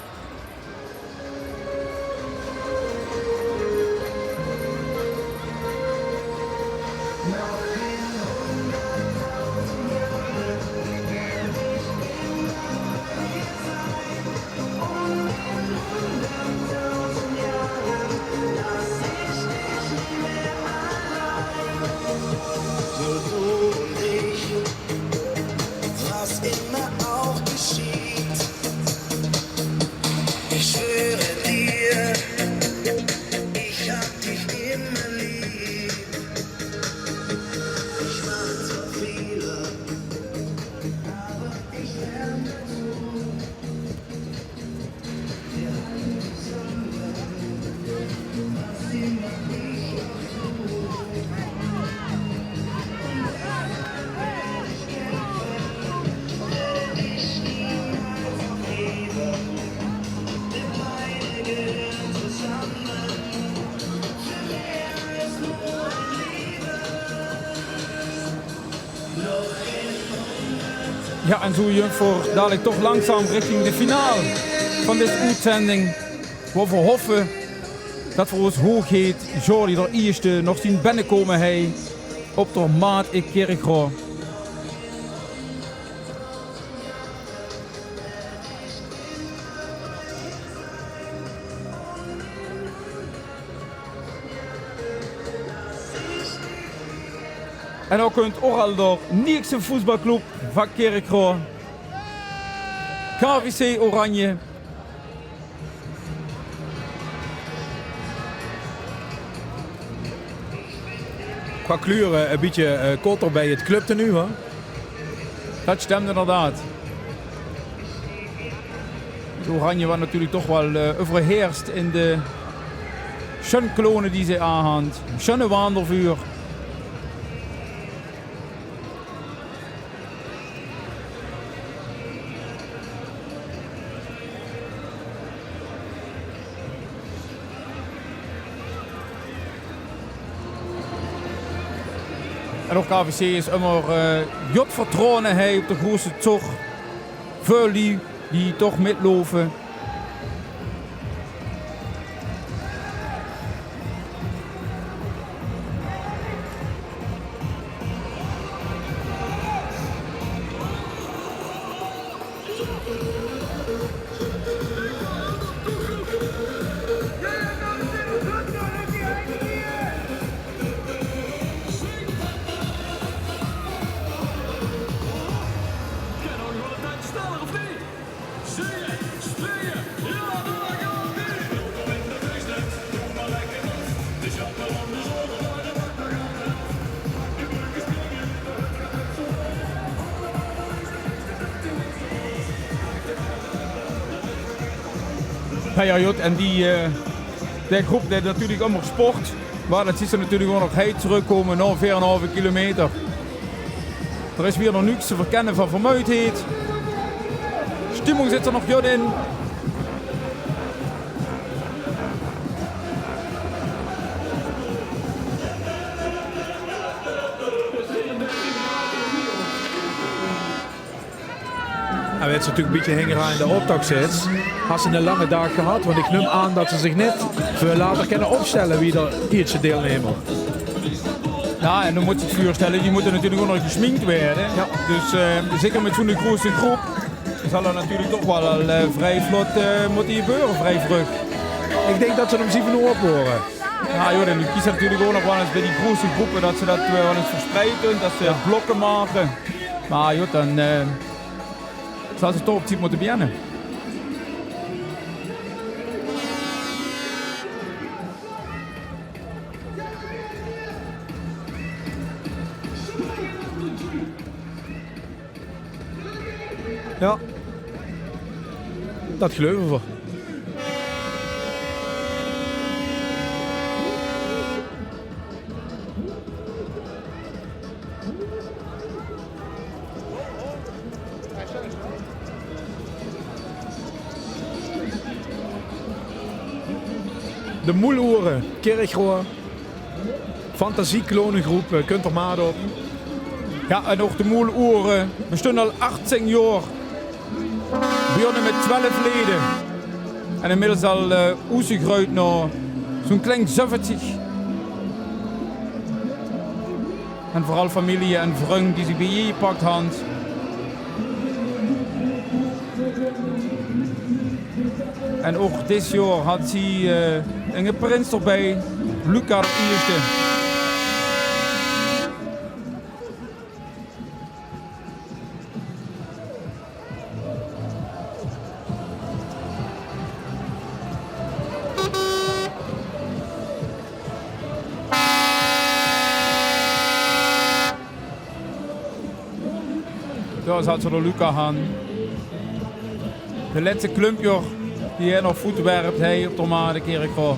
C: Ja, en zo je voor dadelijk toch langzaam richting de finale van deze uitzending. Waar we hopen dat voor ons hoogheid Jordi er eerste nog zien binnenkomen hij op de maat in Kerkroo. En ook kunt ook al door Nierkse voetbalclub van Kerkroo. KVC Oranje.
B: Qua kleuren een beetje korter bij het clubtenu, hoor.
C: Dat stemt inderdaad. Het Oranje was natuurlijk toch wel overheerst in de schöne klonen die ze aanhangt. Schöne wandelvuur. En ook KVC is immer jot vertrouwen hij op de grootste toch. Veel die toch mitlopen. ja, Jut, en die groep die natuurlijk allemaal sport. Maar dat ziet ze natuurlijk gewoon nog heet terugkomen na 4,5 kilometer. Er is weer nog niks te verkennen van vermoeidheid. Stimmung zit er nog Jut in.
B: En werd ze natuurlijk een beetje hengeren in de optocht zit. Had ze een lange dag gehad, want ik neem aan dat ze zich niet veel later kunnen opstellen wie er ietsje deelnemen.
C: Ja, en dan moet je het voorstellen, die moeten natuurlijk ook nog gesminkt worden. Ja. Dus zeker met zo'n grote groep zal er natuurlijk toch wel al vrij vlot moeten gebeuren, vrij vlug.
B: Ik denk dat ze om 7 uur ophoren.
C: Ja, joh, en nu kiezen natuurlijk ook nog wel eens bij die grote groepen dat ze dat wel eens verspreiden, dat ze blokken maken. Maar joh, dan zal ze toch op tijd moeten beginnen.
B: Ja, dat geloven we. De Moeloeren, Kerkroa, Fantasieklonengroep, kunt er maar op.
C: Ja, en ook de Moeloeren bestaan al 18 jaar. Begonnen met 12 leden. En inmiddels al uitgegroeid naar zo'n klein 70. En vooral familie en vrienden die ze bij je pakt hand. En ook dit jaar had ze een prins erbij, Luca de eerste. Daar zat ze de Luca aan. De laatste klumpje die hij nog voet werpt, hij op de Maade Kerkroa.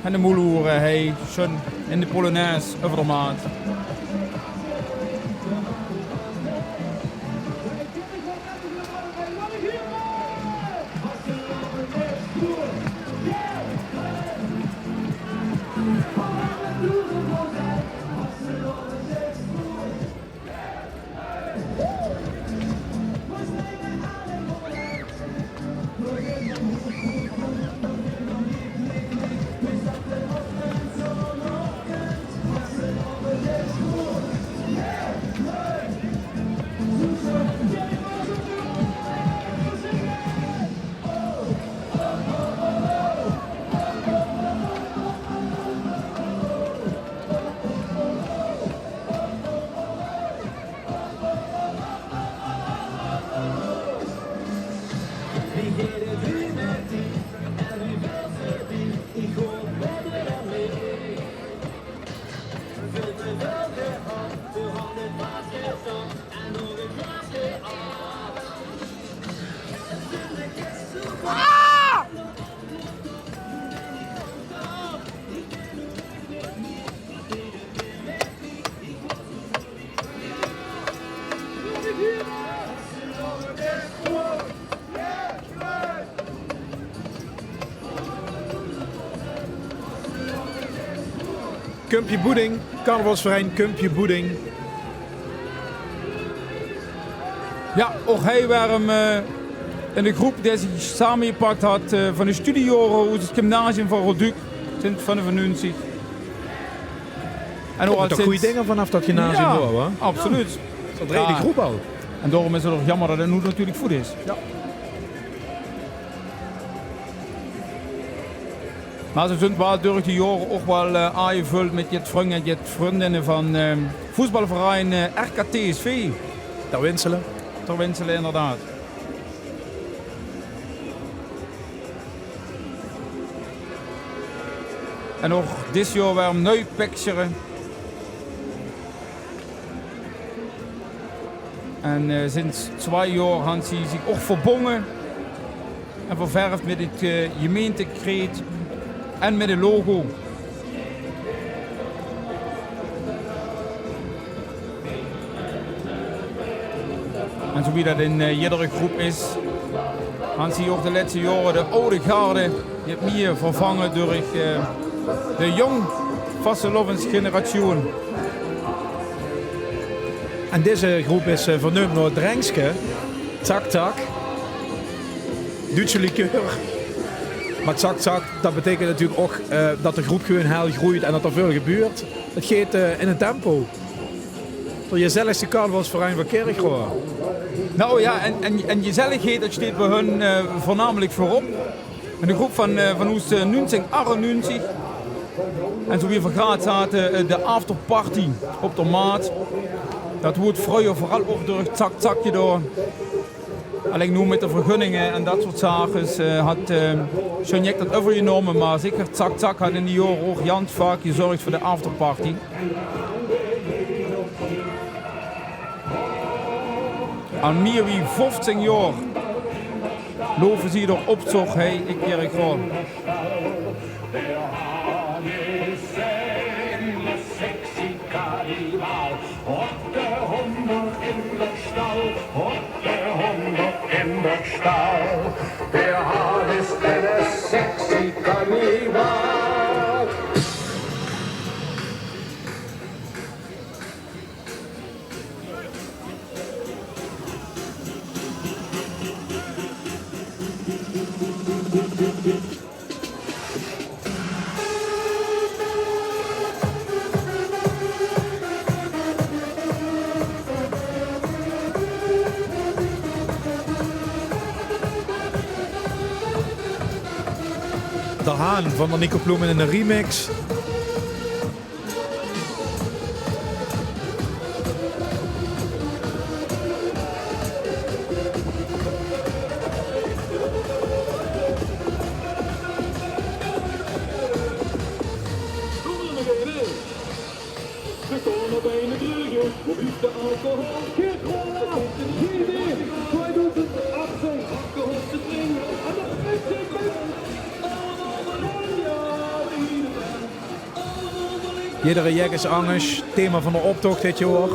C: En de Moeloeren, hij schon in de Polonaise over de maat.
B: Kumpje Boeding, carnavalsverein Kumpje Boeding.
C: Ja, ook hij was in de groep die zich samengepakt had van de studiejoren uit het gymnasium van Roduc sinds 95.
B: En ook toch goede dingen vanaf dat gymnasium
C: ja,
B: door, hè?
C: Absoluut.
B: Dat reed die groep al.
C: En daarom is het ook jammer dat het nu natuurlijk goed is.
B: Ja.
C: Maar ze zijn wel door de jaren ook wel aangevuld met je vrienden en vriendinnen van voetbalverein RKTSV.
B: Ter Winselen.
C: Ter Winselen, inderdaad. En ook dit jaar weer een nieuw picture. En sinds 2 jaar hebben ze zich ook verbonden en ververfd met het gemeentekreet en met het logo. En zo wie dat in iedere groep is, hebben ze ook de laatste jaren de oude garde die het meer vervangen door de jong vastelovensgeneratie.
B: En deze groep is vernoemd naar Drenkske, Zak Zak, Duitse liqueur. Maar Zak Zak, dat betekent natuurlijk ook dat de groep gewoon heel groeit en dat er veel gebeurt. Het gaat in een tempo. De gezelligste carnavalsverein van Kerkrade.
C: Nou ja, en gezelligheid dat staat bij hun voornamelijk voorop. En de groep van ons 1998. En zo weer vergaat zaten de afterparty op de maat. Dat wordt vroeger vooral ook door het zak-zakje door. Alleen nu met de vergunningen en dat soort zaken had Sonjek dat overgenomen. Maar zeker zak-zak had in die jaren ook Jans vaak gezorgd voor de afterparty. Al meer dan 15 jaar lopen ze er opzog, ik Kerkrade.
S: Der Hahn ist eine sexy Kannibal.
B: De Haan van de Nico Ploemen in een remix.
S: We komen bij de bruggen, op is de alcohol. Kerkrade, GD, 2018, alcohol te drinken. En dat is het
B: Iedere jek is anders. Thema van de optocht dit jaar.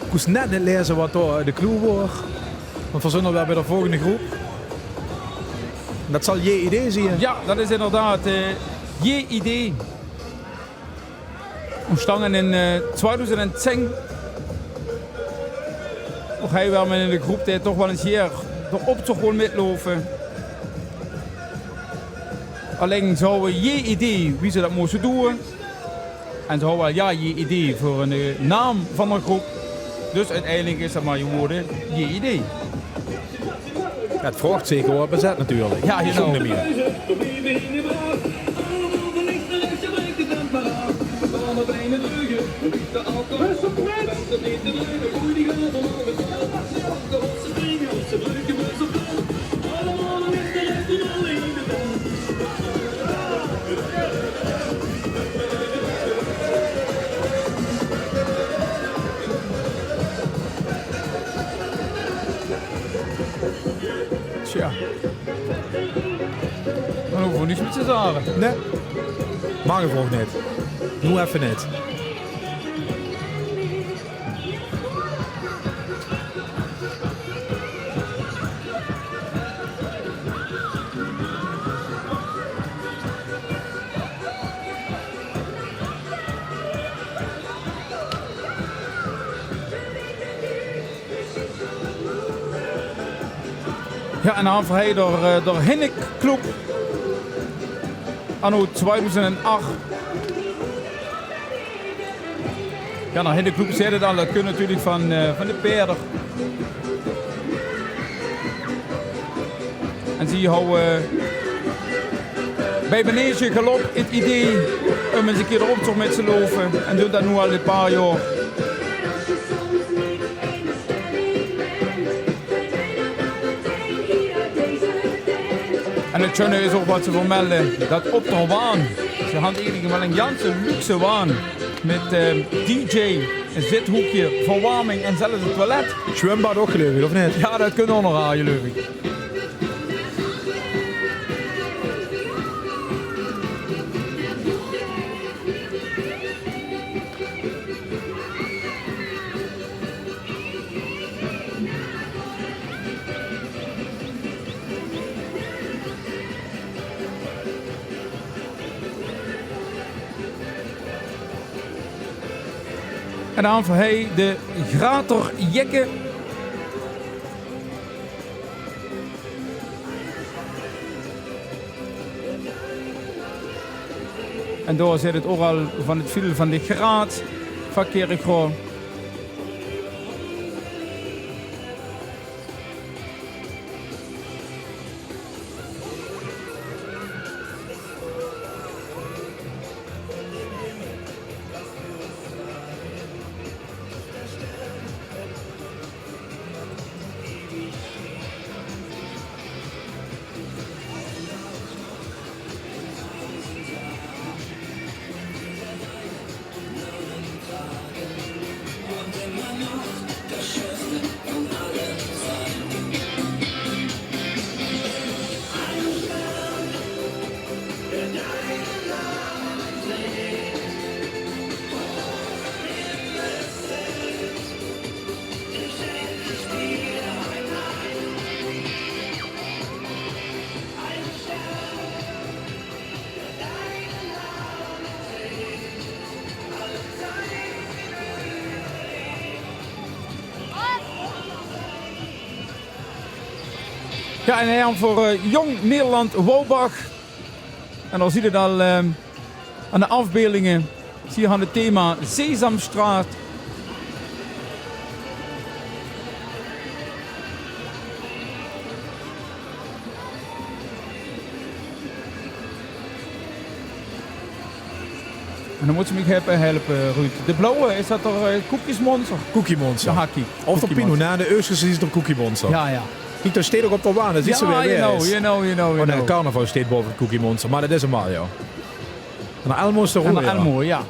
B: Ik moest net niet lezen wat daar de clue wordt. Want we zullen weer bij de volgende groep. Dat zal JID zien.
C: Ja, dat is inderdaad JID. Ontstaan in 2010. Ook hij wel met in de groep die toch wel eens hier de optocht wil metlopen. Alleen zouden JID wie ze dat moesten doen. En ze hadden wel JID voor een naam van de groep. Dus uiteindelijk is dat maar geworden JID.
B: Ja, het vraagt zeker wat bezet natuurlijk.
C: Ja, je know.
B: Tja.
C: Dan hoeven we niets meer te zeggen.
B: Nee. Maar gewoon niet. Nu even niet.
C: Ja, en dan hij door Hinnik Club anno 2008. Ja, nou Hinnik Club zei het al, dat kun natuurlijk van de Peerder. En zie je hoe bij Benege Galop het idee om eens een keer erop toch met z'n lopen. En doet dat nu al een paar jaar. En het schöne is ook wat ze vermelden, dat op de waan. Ze hadden eigenlijk wel een ganse luxe waan met DJ een zithoekje, verwarming en zelfs het toilet.
B: Zwembad ook geloof ik, of niet?
C: Ja, dat kunnen we nog halen, geloof ik. En dan voor hij de graterjekken. En daar zit het ook al van het viel van de graad van Kerkrade. Ja, en dan voor Jong Nederland Wouwbach. En dan zie je dat aan de afbeeldingen. Zie je aan het thema Sesamstraat. En dan moet ze me helpen, Ruud. De blauwe, is dat er Koekjesmonster?
B: Koekiemonster.
C: De hakkie.
B: Of de Pino, na de Euskes is er Koekiemonster.
C: Ja, ja.
B: Kijk, daar staat ook op de waan, dat is zo weer
C: you know.
B: Oh nee, carnaval staat boven het Koekiemonster, maar dat is hem al, ja. En de Elmo is er
C: En
B: ook
C: de Elmo, ja.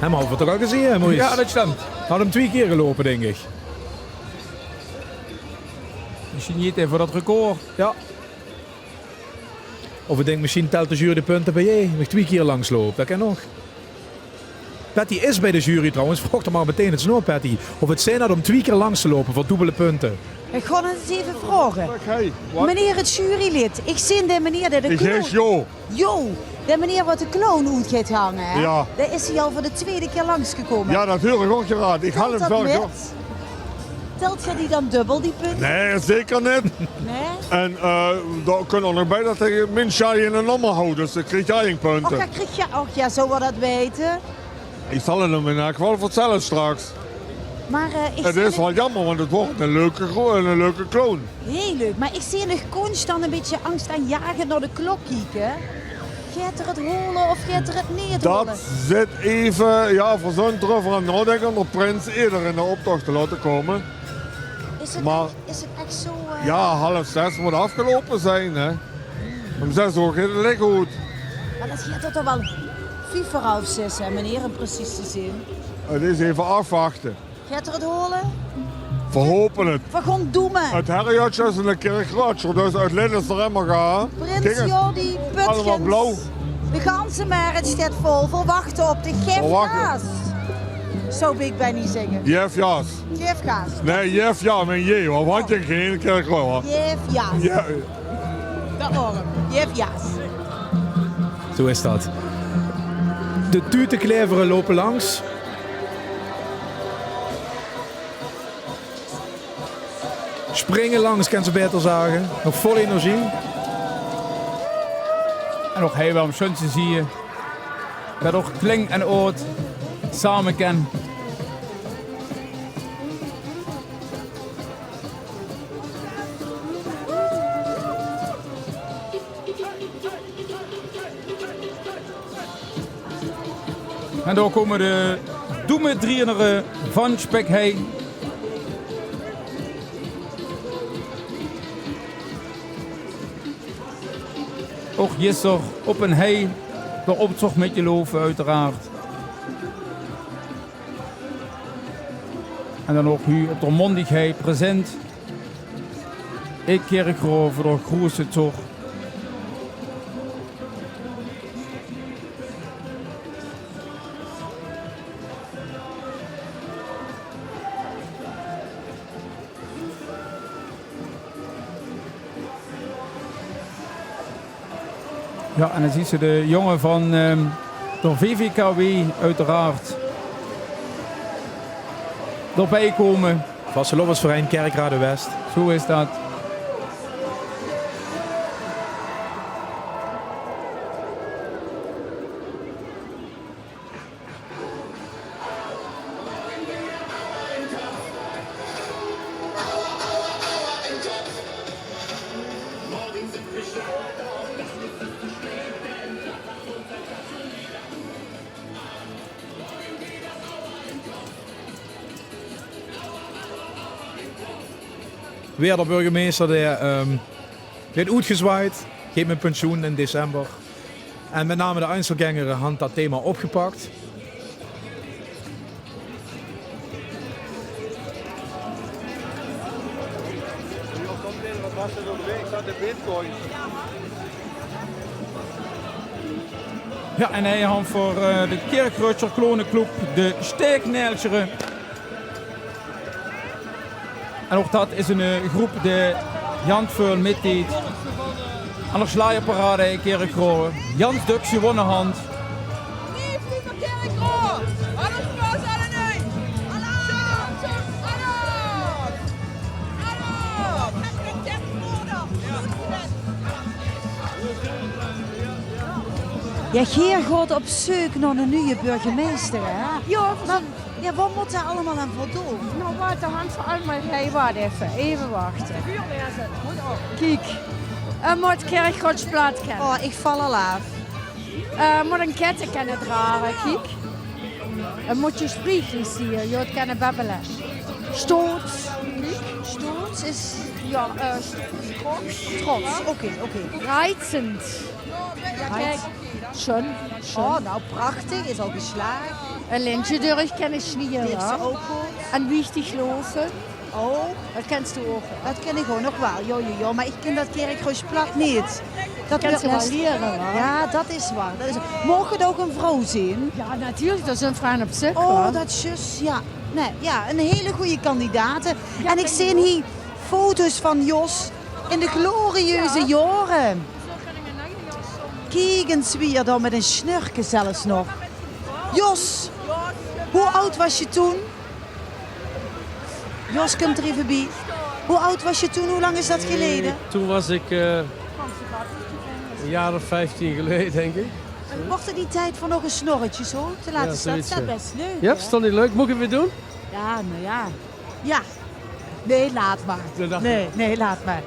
B: Hem had we toch al gezien, hè, Maurice?
C: Ja, dat stemt.
B: Had hem 2 keer gelopen, denk ik.
C: Misschien niet even voor dat record.
B: Ja. Of ik denk, misschien telt de jury de punten bij je. Nog 2 keer langslopen, dat kan nog. Patty is bij de jury trouwens. Vroeg er maar meteen het snor, Patty. Of het zijn dat om 2 keer langs te lopen voor dubbele punten.
D: Ik ga het eens even vragen. Meneer het jurylid, ik zie de meneer dat de
O: Ik heet Jo.
D: Jo, de meneer wat de clown uit gaat hangen, hè?
O: Ja.
D: Daar is hij al voor de 2e keer langsgekomen.
O: Ja, natuurlijk ook geraden. Ik had hem wel
D: met? Telt je die dan dubbel, die punten?
O: Nee, zeker niet.
D: Nee?
O: En daar kunnen we nog bij dat hij minstens in een nummer houdt, dus dan krijg jij 1 punten.
D: Och, ja, zo wordt dat weten.
O: Ik zal het hem in elk geval vertellen straks.
D: Maar
O: het is wel jammer, want het wordt een leuke clown.
D: Heel leuk, maar ik zie nog constant een beetje angst aan jagen naar de klok kijken. Gaat er het holen of gaat er het niet holen?
O: Dat zit even, ja, voor zo'n truffer aan nadenken om de prins eerder in de optocht te laten komen.
D: Is het echt zo...
O: Ja, 5:30 moet afgelopen zijn, hè. Om 6 uur gaat het liggen goed.
D: Maar dat gaat toch wel 5:30, hè, meneer, om precies te zien.
O: Het is even afwachten.
D: Gaat er het holen?
O: We hopen het.
D: We gaan doemen.
O: Het herriotje is in de Kerkrade, dus uit Lid is er helemaal gaan.
D: Prins Jordi,
O: allemaal blauw.
D: Putgens. De ganzenmarkt staat vol. Verwachten op de gifgaas. Zo big bij niet zingen.
O: Jefjas.
D: Gifgaas.
O: Nee, Jefja met J, hoor. Want je geen Kerkrade, hoor.
D: Jefjas.
O: Ja.
D: Dat hoor hem. Jefjas.
B: Zo is dat. De tutenkleveren lopen langs. Springen langs, kan ze beter zagen. Nog vol energie.
C: En nog heel wel schön te zien. Dat ook Kling en Oud samen kennen. En daar komen de doemetraineren van Spekhei. Ook gisteren op een hei, de optocht met je loven uiteraard. En dan ook nu op de mondigheid present. Ik Kerkroo voor de grootste tocht. Ja, en dan ziet ze de jongen van de VVKW uiteraard erbij komen.
B: Vastelovensverein Kerkrade West.
C: Zo is dat.
B: Weer de burgemeester die heeft uitgezwaaid, geeft me pensioen in december. En met name de Einzelgängeren had dat thema opgepakt.
C: Ja, en hij had voor de Kerkroodscher Klonenclub de Sterkneltjeren. En ook dat is een groep die Jan veel metdeed aan de Slaierparade in Kerkroo. Jans Dux gewonnen hand.
D: Ja, Geer gaat op zoek naar een nieuwe burgemeester, hè?
U: Ja,
D: ja, wat moet daar allemaal aan voldoen?
U: Nou, wat de hand voor allemaal. Hey, wacht even wachten. Kijk, moet Kerkroodsplaat kennen.
D: Oh, ik val al af.
U: Moet een ketten kennen dragen, kijk. Moet je spreken zien, je moet kennen babbelen. Stoots.
D: Stoots is...
U: Ja,
D: trots. Oké.
U: Reizend.
D: Kijk.
U: Schön.
D: Oh, nou prachtig, is al geslaagd.
U: Een lintje durch ken ik schwieren.
D: Die is ook goed.
U: En wichtig loven.
D: Oh.
U: Dat kennst du ook.
D: Dat ken ik ook nog wel, joh. Maar ik ken dat Kerkroodsplaat niet. Dat
U: kent ze wel leren, hoor.
D: Ja, dat is waar. Mogen het ook een vrouw zien?
U: Ja, natuurlijk. Dat is een vrouw op zich.
D: Oh, dat is juist, ja. Nee, ja, een hele goede kandidaat. Ja, en ik zie hier foto's van Jos in de glorieuze jaren. Kijk eens weer dan met een snurken zelfs nog. Jos, hoe oud was je toen? Jos komt er even bij. Hoe oud was je toen? Hoe lang is dat geleden?
L: Toen was ik een jaar of 15 geleden, denk ik.
D: Mocht er die tijd voor nog een snorretje zo te laten staan? Dat is best leuk.
L: Ja, is dat niet leuk? Moet ik het weer doen?
D: Ja, nou ja. Ja. Nee, laat maar. Nee, laat maar.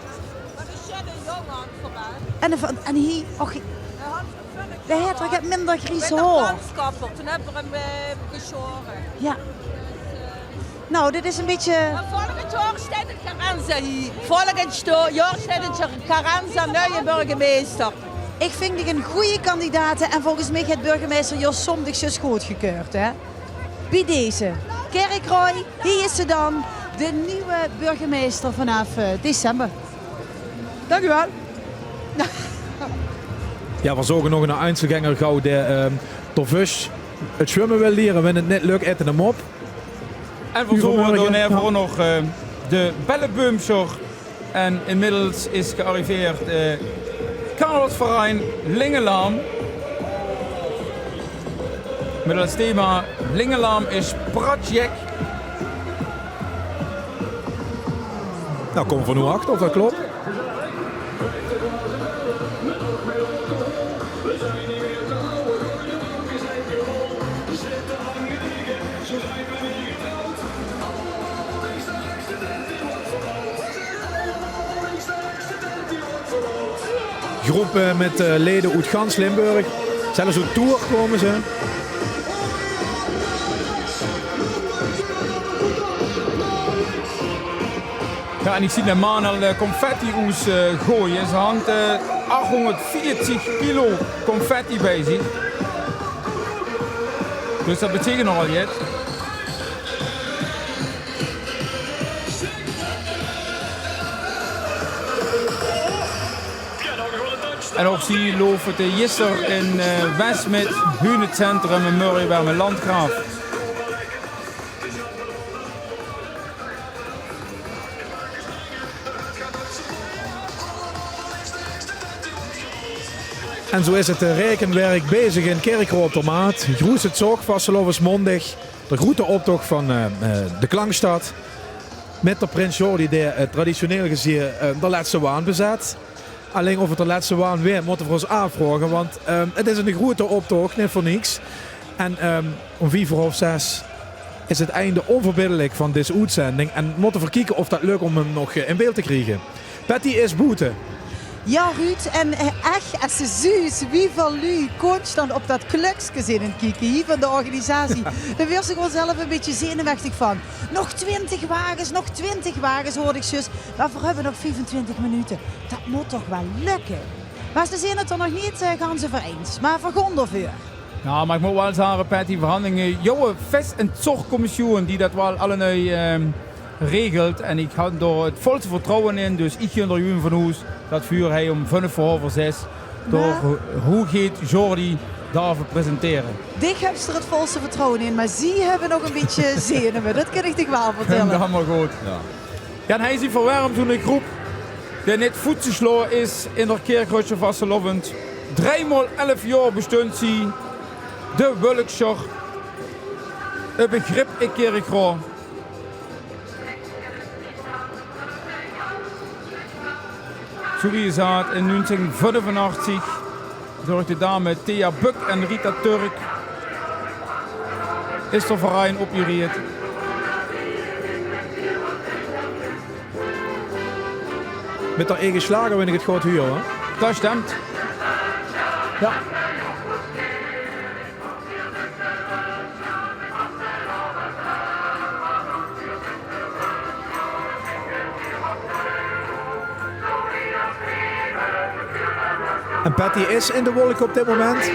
D: En hier, och, de hertog heeft minder gries hoor.
M: Toen hebben we hem geschoren.
D: Ja. Nou, dit is een beetje...
M: Volgend jaar staat het Carranza hier. Volgend jaar staat het Carranza, nieuwe burgemeester.
D: Ik vind die een goede kandidaat en volgens mij heeft burgemeester Jos Somdigsjes goedgekeurd. Hè? Bij deze. Kerkroo, hier is ze dan. De nieuwe burgemeester vanaf december. Dank u wel.
B: Ja, we zoeken nog een Einzelgänger gauw de vis het zwemmen wil leren. Wanneer het net lukt, eten hem op.
C: En we zoeken daarvoor nog de Bellenbumser. En inmiddels is gearriveerd Carnavalsverein Lingelam. Met het thema Lingelam is Pratjek.
B: Nou, komen we van nu achter, of dat klopt? Groep met leden uit gans Limburg. Zelfs op tour komen ze.
C: Ja, en ik zie de man al confetti gooien. Ze hadden 840 kilo confetti bij zich. Dus dat betekent nogal iets. En ook zie je lopen de Jisser in West met Hunecentrum in Murray met Landgraaf.
B: En zo is het rekenwerk bezig in Kerkroo op de Maat. Groes het zorg vastelovens mondig. De grote optocht van de Klankstad. Met de Prins Jordi die traditioneel gezien de laatste waan bezet. Alleen of het de laatste waan weer moeten we ons afvragen. Want het is een grote optocht, niet voor niks. En om 5:30 is het einde onverbiddelijk van deze uitzending. En moeten we kijken of dat lukt om hem nog in beeld te krijgen. Patty is boete.
D: Ja, Ruud, en echt, als ze zuus, wie van jullie constant op dat kluksje zitten kijken hier van de organisatie, daar werd ik wel zelf een beetje zenuwachtig van. Nog 20 wagens, hoorde ik zus. Maar we hebben nog 25 minuten. Dat moet toch wel lukken? Maar ze zijn het er nog niet gaan ze vereens. Maar vergon ervoor.
C: Ja, maar ik moet wel zeggen, Patty, verhandelingen, jouw vest- en zorgcommissie die dat wel allemaal regelt. En ik had er het volste vertrouwen in, dus ik gun er jullie van ons dat vuur hij om 5:45 door hoe gaat Jordi daarvoor presenteren.
D: Dik heb ze er het volste vertrouwen in, maar ze hebben nog een beetje zenuwen. Dat kan ik wel vertellen.
C: Dat maar goed. Ja, en hij is hier verwermd toen een groep die net voetsesloor is in de Kerkrootje vastelovend. 3x11 jaar bestond ze de Wulkscher. Een begrip in Kerkroo. Zo wie je zag, in 1985 zorgde dame Thea Buk en Rita Turk is de verein opgereerd.
B: Met haar eigen slager ben ik het goed huur, hè?
C: Dat stemt.
B: Ja. En Patty is in de wolk op dit moment.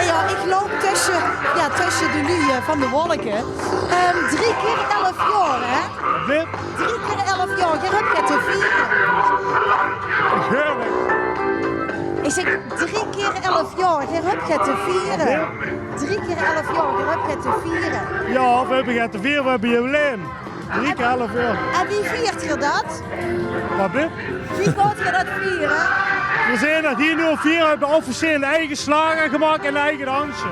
D: Ja, ik loop tussen de lui van de wolken. 3 keer 11 jaar, hè? 3 keer 11 jaar, je hebt het te vieren. Ik zeg 3 keer 11 jaar, je hebt het te vieren. 3 keer 11 jaar, je hebt het te vieren.
A: Ja, we hebben het te vieren, we hebben jubileum. 3 keer 11 jaar.
D: En wie viert je dat?
A: Wat dit?
D: Wie gaat je dat vieren?
A: We zijn dat hier nu op 4 hebben officieel een eigen slager gemaakt en een eigen dansje.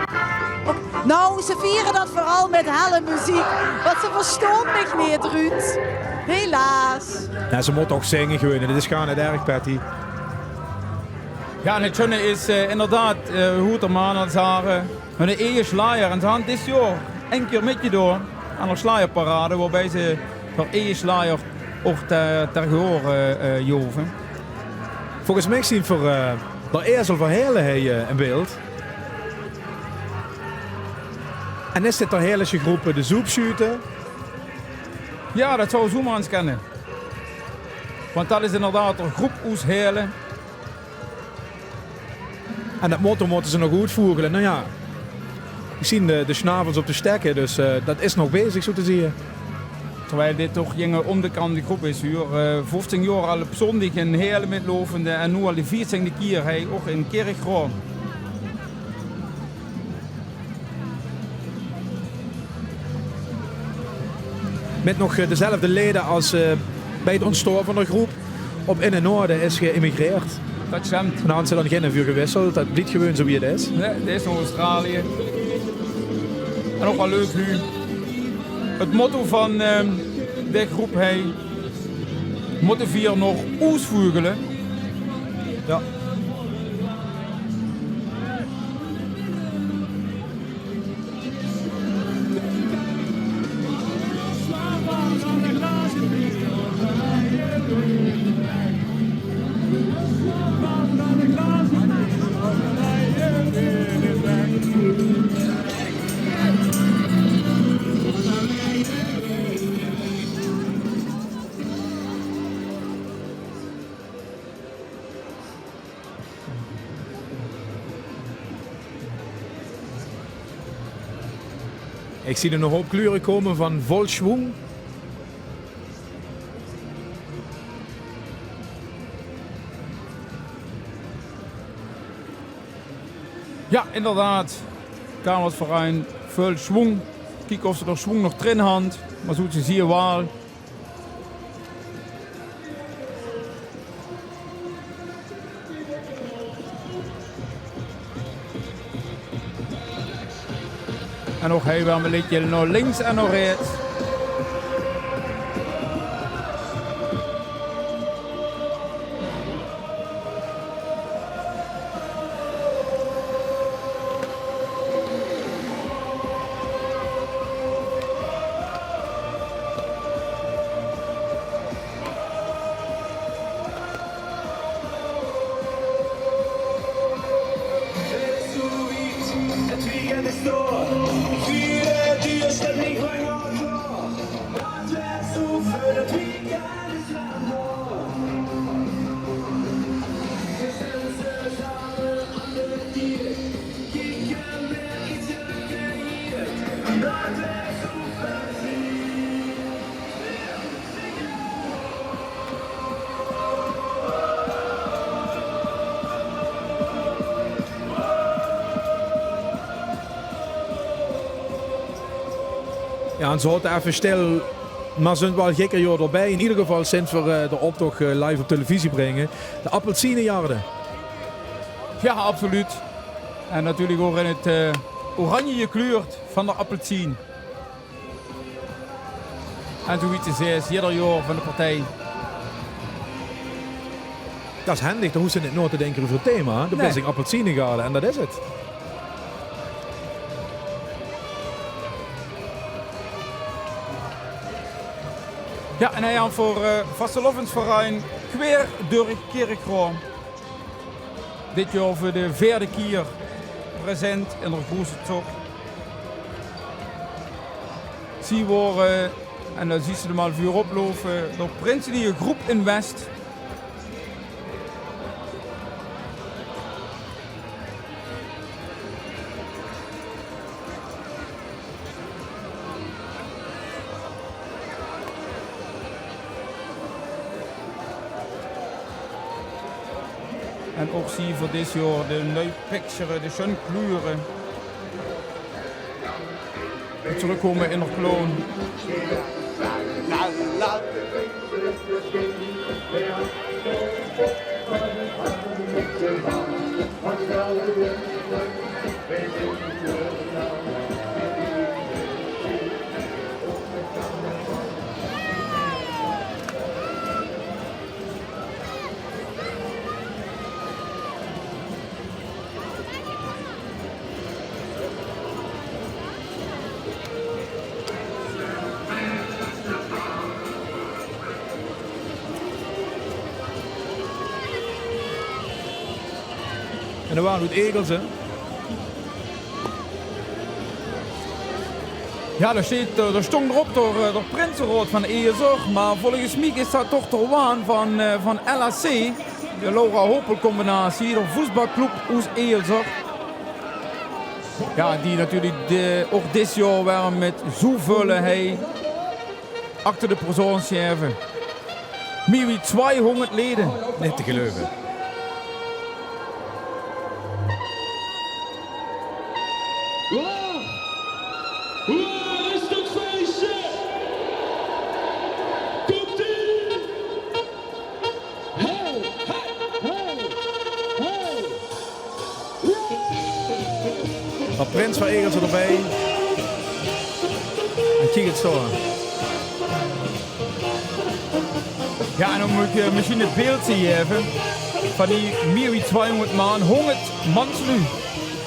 D: Nou, ze vieren dat vooral met helle muziek. Want ze verstaan mich niet, Ruud. Helaas.
B: Ja, ze moet toch zingen gewoon. Dit is gewoon niet erg, Patty.
C: Ja, en het schöne is inderdaad hoe de mannen zagen hun eigen slager. En ze hadden dit jaar een keer met je door aan een slagerparade waarbij ze haar eigen slager ook ter gehoor joven.
B: Volgens mij zien voor de Ezel van Heerlen in beeld. En is dit de hele groep de zoepschuiten?
C: Ja, dat zou zo maar eens kennen. Want dat is inderdaad een groep uit Heerlen.
B: En dat motto moeten ze nog goed voeren. Nou ja, ik zie de snavels op de stekken, dus dat is nog bezig zo te zien.
C: Terwijl dit toch een onbekende groep is. 15 jaar al op zondag in Heerlen metlovende en nu al de 14e keer hij ook in Kerkroo.
B: Met nog dezelfde leden als bij het ontstaan van de groep. Op in het noorden is geëmigreerd.
C: Dat stemt.
B: En dan hebben ze dan geen vuur gewisseld. Dat blijft gewoon zo wie het is.
C: Nee, dit is nog Australië. En ook wel leuk nu. Het motto van de groep hij moeten we nog uitvoeren.
B: Ja. Ik zie er nog hoop kleuren komen van vol schwung.
C: Ja, inderdaad. Karnevalsverein vol schwung. Kijk of ze er schwung nog erin hand. Maar zoals je ziet wel. En ook hij wel een beetje naar links en naar rechts.
B: Ja, en ze hadden even stil, maar ze zijn wel gekker jaar erbij. In ieder geval sinds we de optocht live op televisie brengen. De appelsienenjarden.
C: Ja, absoluut. En natuurlijk ook in het oranje gekleurd van de appelsien. En zoiets is ieder jaar van de partij.
B: Dat is handig, dan hoeven ze niet nooit te denken over het thema. De beste appelsienenjarden en dat is het.
C: Ja, en hij aan voor Vastelovensverein Queer door Kerkroo. Dit jaar voor de 4e keer present in de grote tocht. Zie worden, en dan zie je er maar vuur oplopen, door Prinselige Groep in West. En ook zie je voor dit jaar de nieuwe picture, de schöne kleuren. Terugkomen in de kloon.
B: En dan waren we het egels, hè?
C: Ja, daar stond erop door Prinsenrood van Ezer, maar volgens mij is dat toch de waan van LAC, de Laura Hopel combinatie, de voetbalclub uit Ezer. Ja, die natuurlijk ook dit jaar weer met zoveel hij achter de persoon schrijven. Meer dan 200 leden.
B: Niet te geloven.
S: Waar is dat feestje? Komt-ie! Hey, hey, hey, hey!
B: Maar Prins van Egels erbij. En kijk het zo.
C: Ja, en dan moet je misschien het beeld zien even. Van die meer dan 200 man, 100 mans nu.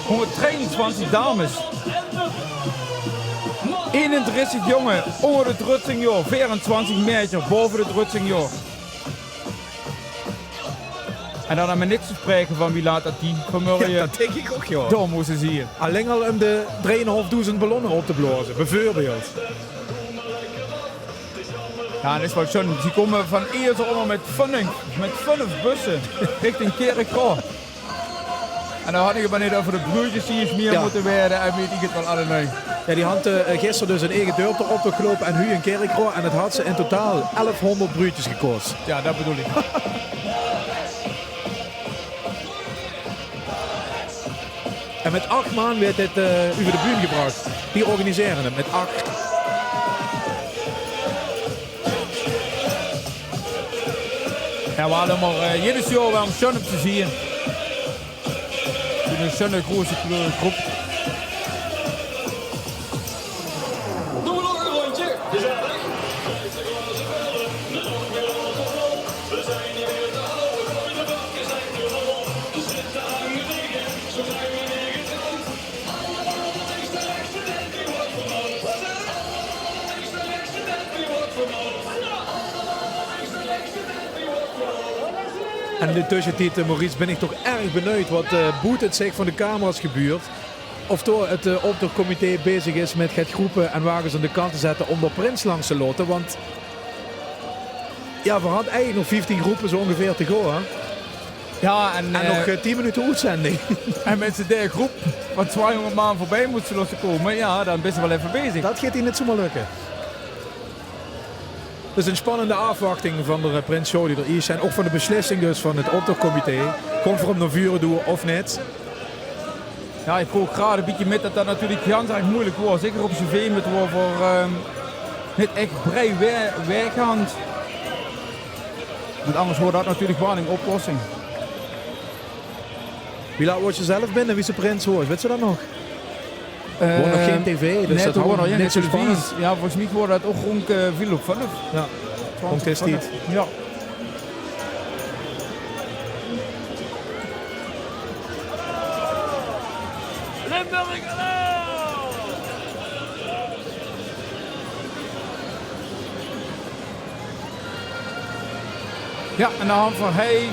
C: 123 dames. 31 jongen onder de Druttingjoor, 24 meter boven de Druttingjoor. En dan hebben we niks te spreken van wie laat dat die vanmorgen.
B: Ja, dat denk ik ook, joh.
C: Door moesten ze hier.
B: Alleen al om de 3.500 ballonnen op te blazen, bijvoorbeeld.
C: Ja, dat is wel schön. Ze komen van eerst allemaal met 5 bussen richting Kerkroo. En dan had ik het maar net over de broertjes die eens meer moeten werden en weet ik het wel allemaal.
B: Ja, die had gisteren dus een eigen deur op de optocht gelopen en nu in Kerkroo. En het had ze in totaal 1100 broertjes gekost.
C: Ja, dat bedoel ik.
B: En met 8 man werd dit over de bühne gebracht. Die organiseren het met 8.
C: Ja, we hadden maar jedes jaar wel een schön om te zien. Een schöne grote groep.
S: Doen we nog een rondje? Gezellig. We zijn hier weer te houden. Gooi de bakken zijn te vol. De zitten hangen tegen. Zo zijn we neergeteld. Allemaal links de rechtste net wie wordt vermoord. Allemaal links de rechtste net wie wordt vermoord. Allemaal links de rechtste net wie wordt vermoord.
B: En in de tussentijd, Maurice, ben ik toch erg benieuwd wat Boet het zich van de camera's gebeurt. Of toch het optochtcomité bezig is met het groepen en wagens aan de kant te zetten om de prins langs te loten. Want ja, we hadden eigenlijk nog 15 groepen zo ongeveer te gaan.
C: Ja, en
B: nog 10 minuten uitzending.
C: En met z'n derde groep van 200 man voorbij moeten lossen komen. Ja, dan ben je wel even bezig.
B: Dat gaat hier niet zomaar lukken. Het is een spannende afwachting van de Prins Show die er is. En ook van de beslissing dus van het optochtcomité. Komt voor hem naar vuren doen of niet.
C: Ja, ik hoor graag een beetje met dat dat natuurlijk heel erg moeilijk wordt. Zeker op CV met voor niet echt brei werkhand. Want anders wordt dat natuurlijk wel een oplossing.
B: Wie laat wordt je zelf binnen? Wie is de prins hoort? Weet ze dat nog? Er wordt nog geen tv, dus dat wordt nog
C: net zo spannend. Ja, volgens mij wordt dat ook rond veel op 5.
B: Ja, rond is niet.
C: Ja. Ja, en dan van hij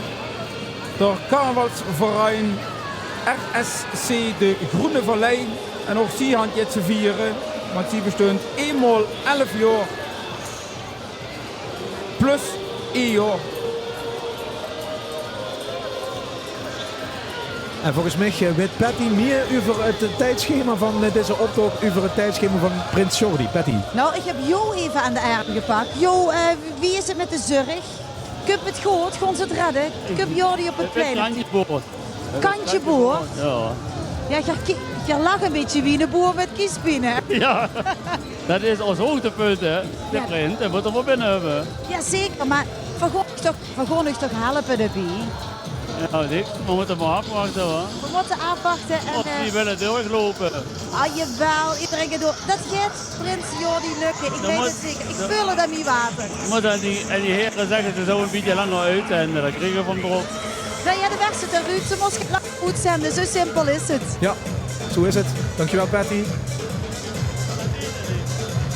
C: door carnavalsverein RSC de Groene Vallei. En ook zie hand je te vieren, want die bestond eenmaal 11 jaar. Plus 1 jaar.
B: En volgens mij weet Patty meer over het tijdschema van deze optocht, over het tijdschema van Prins Jordi. Patty.
D: Nou, ik heb Jo even aan de arm gepakt. Jo, wie is het met de zorg? Kup het goed, gewoon ze het redden. Kup Jordi op het plein.
E: Kantje boord.
D: Kantje boord?
E: Ja.
D: Ja, je lacht een beetje wie een boer met kiespinen.
E: Ja, dat is ons hoogtepunt, hè. De prins, dat moet er wel binnen hebben.
D: Ja, zeker, maar vergon ik toch helpen erbij?
E: Ja, we moeten maar afwachten, hoor.
D: We moeten afwachten en...
E: Of die willen doorlopen.
D: Ah, jawel, iedereen gaat door. Dat gaat Prins Jordi lukken, ik weet het zeker. Ik vul het aan die water.
E: En die heren zeggen ze zo een beetje langer uit en dat krijgen we van erop.
D: Nou ja, de weg zit eruit, ze moest lang goed zenden, zo simpel is het.
B: Ja, zo is het. Dankjewel, Patty.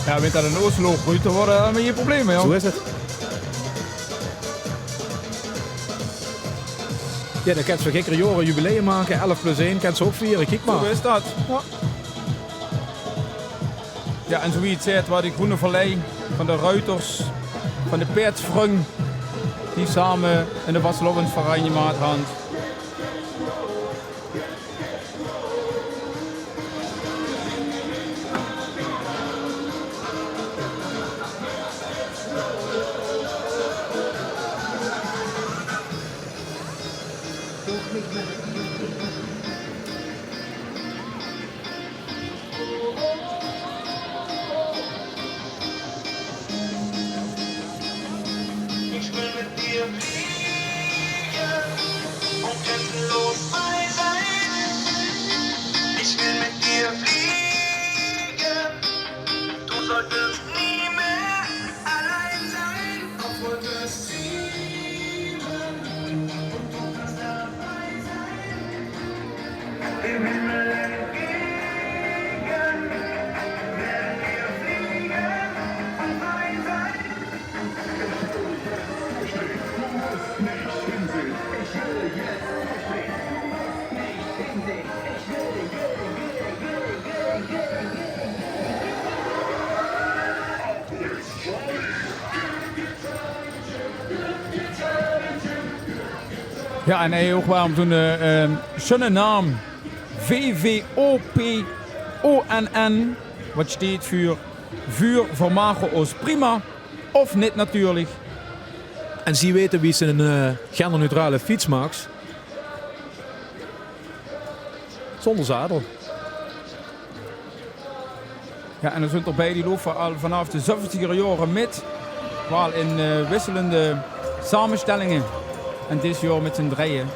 C: Ja, weet dat een Oostloop groeit, dan worden we hier problemen, joh.
B: Zo is het. Ja, dan kan ze gekke jaren jubileum maken, 11+1, kan ze ook vieren, kijk maar.
C: Zo is dat. Ja. Ja, en zoiets zegt waar die Groene Vallei van de Ruiters, van de Peertsvrung, die samen in de Waslovensverein gemaakt hand. Ja, en hij ook waarom toen schöne naam VVOPONN, wat staat voor Vuur Vermagen ons Prima, of niet natuurlijk.
B: En ze weten wie zijn genderneutrale fiets maakt. Zonder zadel.
C: Ja, en dan zijn erbij die lopen al vanaf de 70er jaren met, wel in wisselende samenstellingen. En dit jaar met z'n drieën.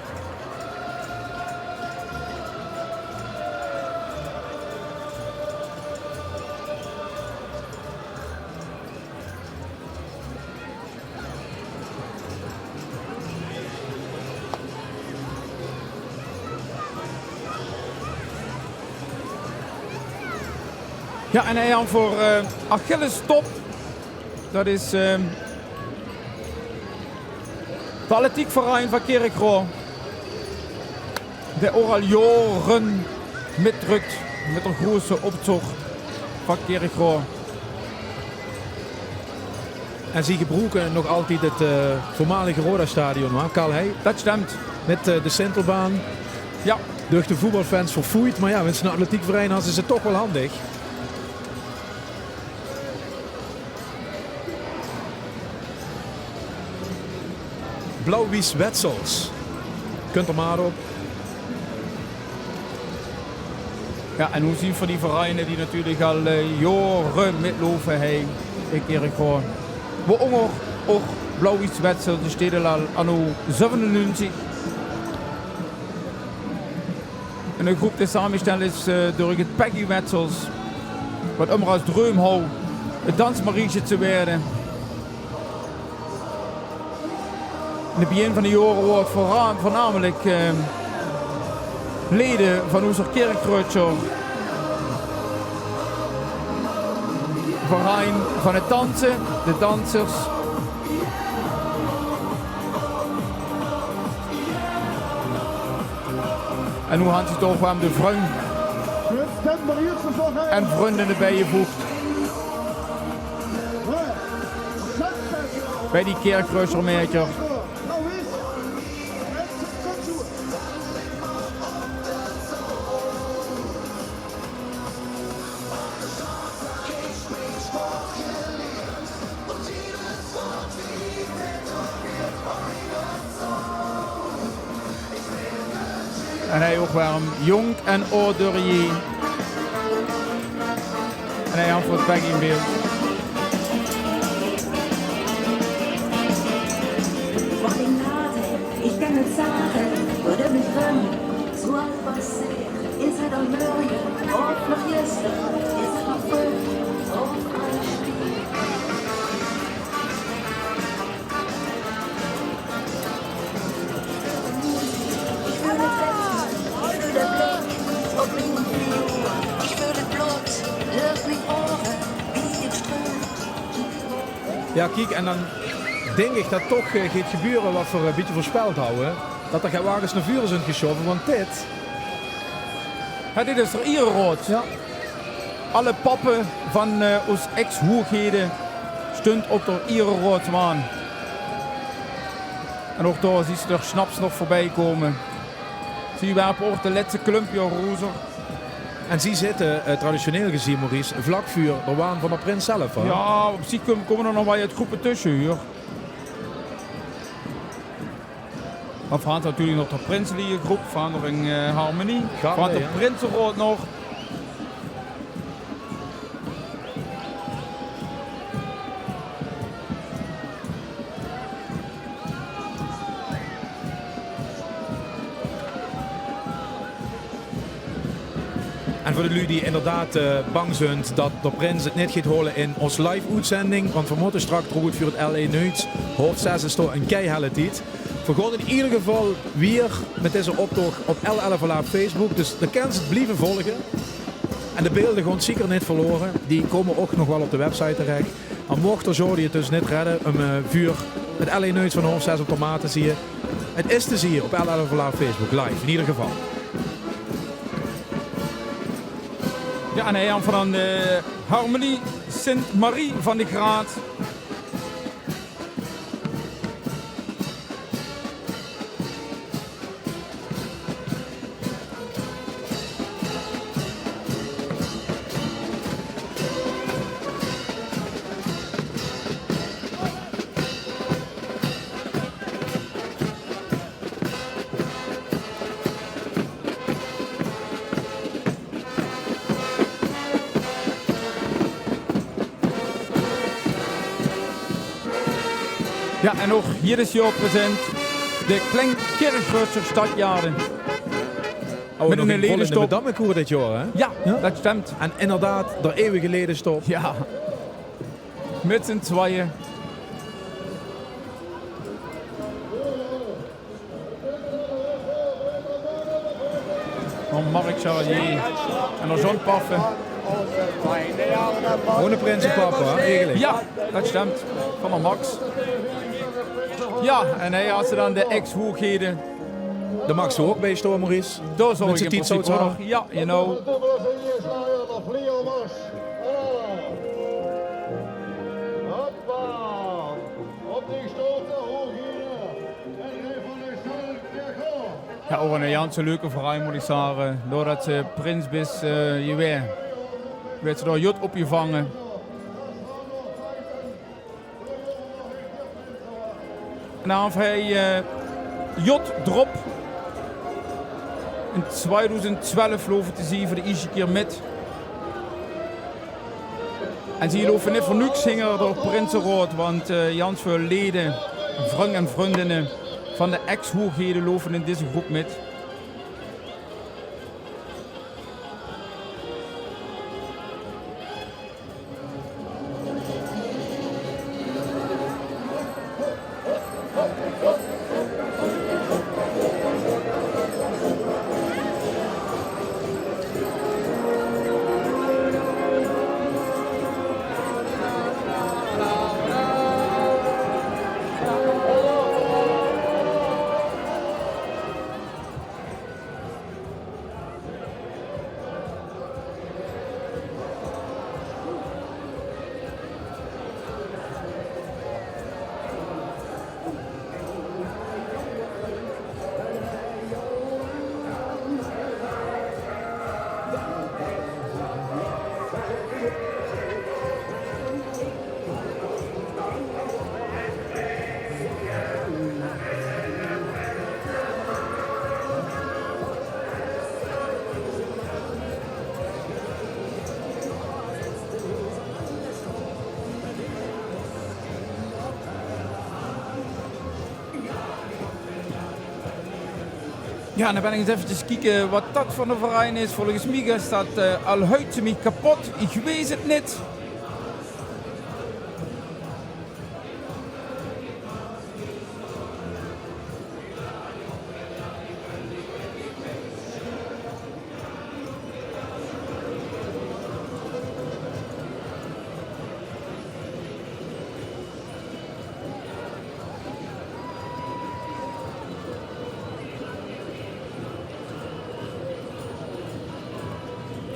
C: Ja, en hij had voor Achilles Top. Dat is de atletiekverein van Kerkrade. De al jaren mitdrukt met een grote optocht van Kerkrade.
B: En ze gebruiken nog altijd het voormalige Roda-stadion, hè, Karl Heij?
C: Dat stemt.
B: Met de Sintelbaan.
C: Ja.
B: Door de voetbalfans verfoeid, maar ja, met zijn atletiekverein is het toch wel handig. Blauw-Wies Wetzels. Kunt er maar op.
C: Ja, en hoe zien we die vereinen die natuurlijk al jaren mitlopen hebben in Kerkrade. Waaronder ook Blauw-Wies Wetzels, die steden al anno 97. En een groep die samengesteld is door het Peggy Wetzels, wat immer als droom houdt het dansmarietje te worden. In het begin van de jaren wordt voornamelijk leden van onze Kerkrade verein van het dansen, de dansers. En hoe had hij toch aan de vriend en vrienden erbij gevoegd. Bij die Kerkrade-meertje. En hij ook waarom jong en ouder. En hij had voor het Peggy in beeld.
G: Wat ik nadenk, ik kan het zeggen, wat heb ik drum? Zoals passeer, is het al morgen, of nog gisteren, is het al vroeg, of alles spiel. Ik wil het weten, ik wil het blik, op mijn vloer. Ik wil het bloed, lucht mijn oren, wie ik stroom.
B: Ja, kijk, en dan denk ik dat toch gaat gebeuren wat we een beetje voorspeld houden. Dat er geen wagens naar vuren zijn geschoven, want dit...
C: Ja, dit is er Ierenrood. Ja. Alle pappen van ons ex-hoogheden stond op de Ierenrood maan. En ook daar zie je er snaps nog voorbij komen. Zie je waar ook de laatste klumpje rozer.
B: En die zitten, traditioneel gezien, Maurice, vlak voor de waan van de prins zelf. Hè?
C: Ja, op zich komen er nog wel uit groepen tussen hier. Maar van natuurlijk nog de prinselijke groep, Verandering Harmonie. Van de Prinsenrood nog.
B: En voor de jullie die inderdaad bang zijn dat de prins het niet gaat horen in ons live-uitzending, want we moeten straks goed voor het LA Nuits. Hoofd 6 is toch een keihelle tijd. We gaan in ieder geval weer met deze optocht op L11 op Facebook. Dus de kans het blijven volgen. En de beelden gaan zeker niet verloren. Die komen ook nog wel op de website terecht. Maar mocht er zo die het dus niet redden, een vuur met LA Nuits van half 6 op Tomaten zie je. Het is te zien op L11 op Facebook live in ieder geval.
C: Ja, en hij van de Harmonie Sint-Marie van de Graat. Ja, en ook hier is jou present de Kleinkirchhöfer Stadjaren.
B: Oh,
C: met
B: nog
C: een ledenstop.
B: Met Dammenkoer dit jaar, hè?
C: Ja, dat stemt.
B: En inderdaad, de eeuwige ledenstop.
C: Ja. Met z'n tweeën. Van Mark Charlier. En dan John Paffen.
B: Gewoon een prinsenpapa, eigenlijk.
C: Ja, dat stemt. Van de Max. Ja, en hij had ze dan de ex-hoogheden.
B: De Max er ook bij staan, Maurice.
C: Daar zou
B: Met
C: ik in
B: zijn
C: principe
B: titel
C: nog. Ja, you know. Ja, ook een Janse leuke verhaal moet ik zeggen. Doordat ze prins is, je weer. Werd ze door Jut opgevangen. En dan heeft hij Jut drop. In 2012 lopen te zien voor de eerste keer met. En ze lopen niet voor niks zingen door Prinsenrood, want Jans veel leden, vrienden en vriendinnen van de ex-hoogheden lopen in deze groep met. Ja, dan ben ik eens eventjes kijken wat dat voor een verein is. Volgens mij is dat al huid me kapot. Ik weet het niet.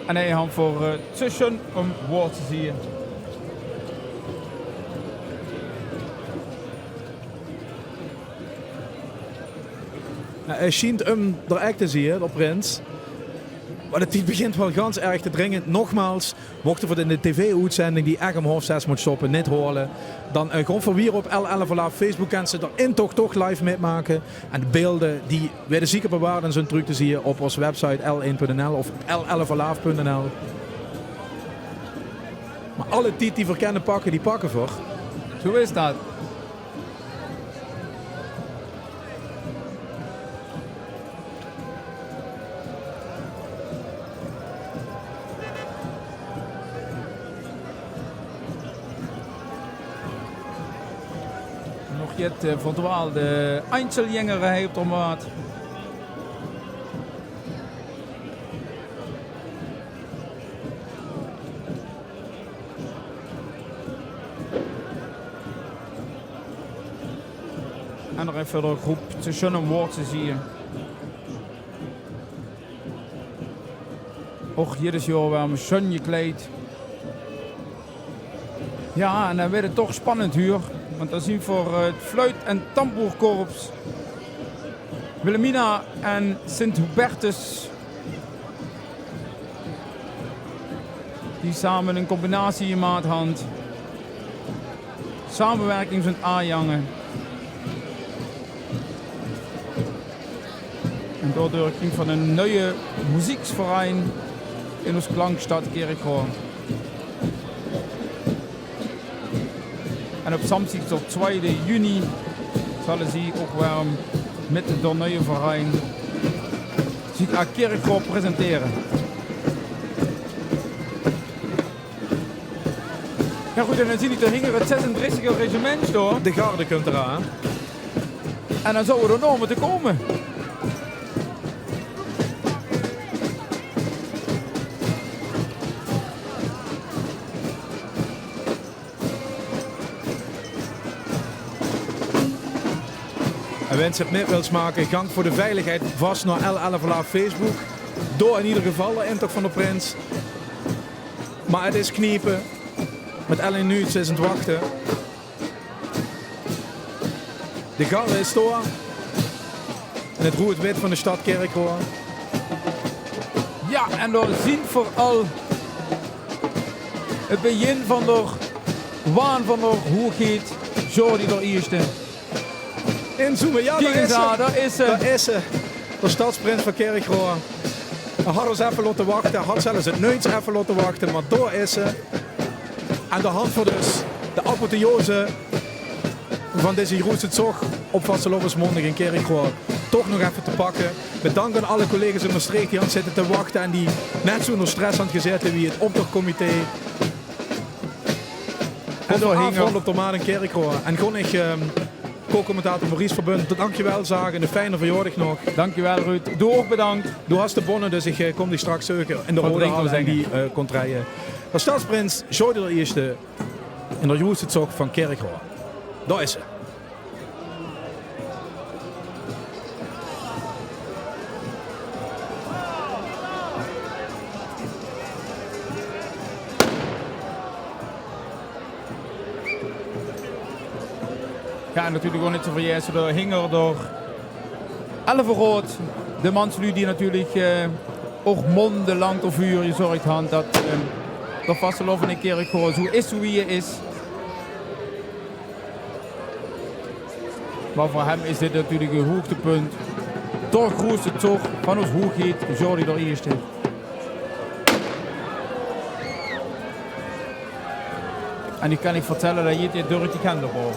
C: En hij gaat voor tussen een woord te zien.
B: Hij schijnt hem er echt te zien, de prins. Maar het begint wel ganz erg te dringen. Nogmaals, mochten we in de tv-uitzending die echt om 5:30 moet stoppen, niet horen, dan gewoon voor wie op L11 Live Facebook kan ze erin toch live metmaken. En de beelden die werden zeker bewaard en zijn terug te zien op onze website l1.nl of l11live.nl. Maar alle die verkennen pakken, die pakken voor.
C: Zo is dat. Het verdwaalde Einzeljängerij op de maat. En er even een groep tussen een woord te zien. Och, hier is jou wel een schön gekleed. Ja, en dan werd het toch spannend hier. Want dan zien we voor het fluit- en tamboerkorps Wilhelmina en Sint-Hubertus. Die samen een combinatie in maathand. Samenwerking zijn aanjangen. En daardoor ging van een nieuwe muzieksverein in ons klankstad Kerkrade. En op samstag, op 2 juni, zullen ze ook weer met de toernooiverein zich aan Kerkroo presenteren. Ja goed, en dan zie je er hingen het 36e regiment door.
B: De garde komt eraan.
C: En dan zouden we er nog moeten komen.
B: En wensen het mee wilt maken, gang voor de veiligheid vast naar L11 Alaaf Facebook. Door in ieder geval de intocht van de prins. Maar het is kniepen. Met 11 minuten is het wachten. De garde is door. En het roert wit van de stad Kerkroo.
C: Ja, en door zien vooral het begin van de waan van de hoogheid. Jordi de eerste.
B: Inzoomen, ja,
C: daar is ze.
B: Daar is ze. De stadsprins van Kerkroo. Hij had ons even laten wachten. Hij had zelfs het neuts even laten wachten. Maar daar is ze. Aan de hand van dus de apotheose van deze Jeroense Zog op Vastelovensmondig in Kerkroo toch nog even te pakken. Bedankt aan alle collega's in Maastricht die aan het zitten te wachten en die net zo onder stress aan het gezeten wie het optochtcomité. En door afrond op de maand in Kerkroo. En kon ik co-commentator Maurice Verbund, dankjewel zagen. Een fijne verjaardag nog.
C: Dankjewel Ruud. Doe ook bedankt.
B: Doe hast de bonnen, dus ik kom die straks zoeken in de rode hal en die kon rijden. De stadsprins Jordi de eerste in de Jeroense Zog van Kerkroo. Daar is ze.
C: Ja, en natuurlijk ook niet zo vergeten, de hinger door Elverrood. De manslu die natuurlijk ook mondenlang tot vuur gezorgd had dat de Vasteloven in Kerkroo zo is hoe hij is. Maar voor hem is dit natuurlijk een hoogtepunt. Door grootste toch van ons hoogheid, Jordi de eerste. En ik kan niet vertellen dat je dit door die kant op hoort.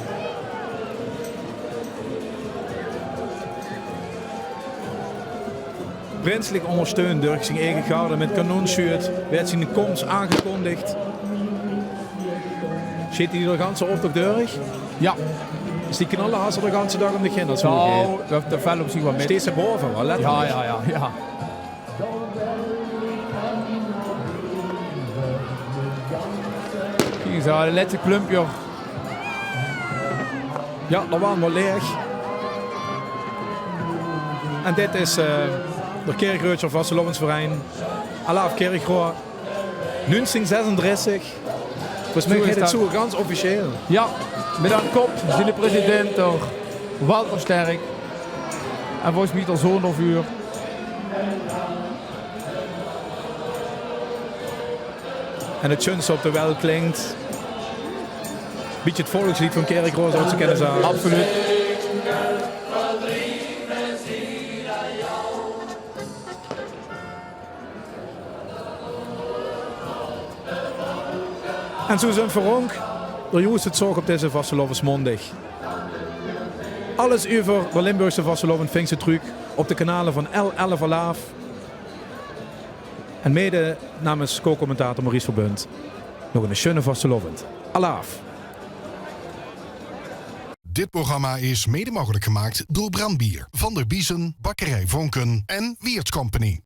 B: Prinselijk ondersteund door zijn eigen garde met kanonschuurt. Werd zijn komst aangekondigd. Zit hij de ganse optocht door?
C: Ja.
B: Is die knallen haast de ganse dag om de kinderen?
C: Nou, dat valt op zich wel mee.
B: Steeds erboven, wel letterlijk.
C: Ja. Kijk eens, de laatste klumpje.
B: Ja, dat waren we leeg. En dit is de Kerkroodse Vastelovensverein. Alaaf Kerkroo. 1936. Volgens mij is het zo ganz officieel.
C: Ja, met aan kop zijn de president door Walter Sterk. En volgens mij al zo'n uur.
B: En het schönste op de wel klinkt. Beetje het volkslied van Kerkroo zou ze kennen zijn.
C: Absoluut.
B: En zo zijn Veronk, door Jeroense Zog op deze Vastelovensmondig. Alles over de Limburgse Vasteloven Vinkse truc op de kanalen van L11 Alaaf. En mede namens co-commentator Maurice Verbund. Nog een schöne Vastelovend. Alaaf.
H: Dit programma is mede mogelijk gemaakt door Brandbier, Van der Biesen, Bakkerij Vonken en Weerts Company.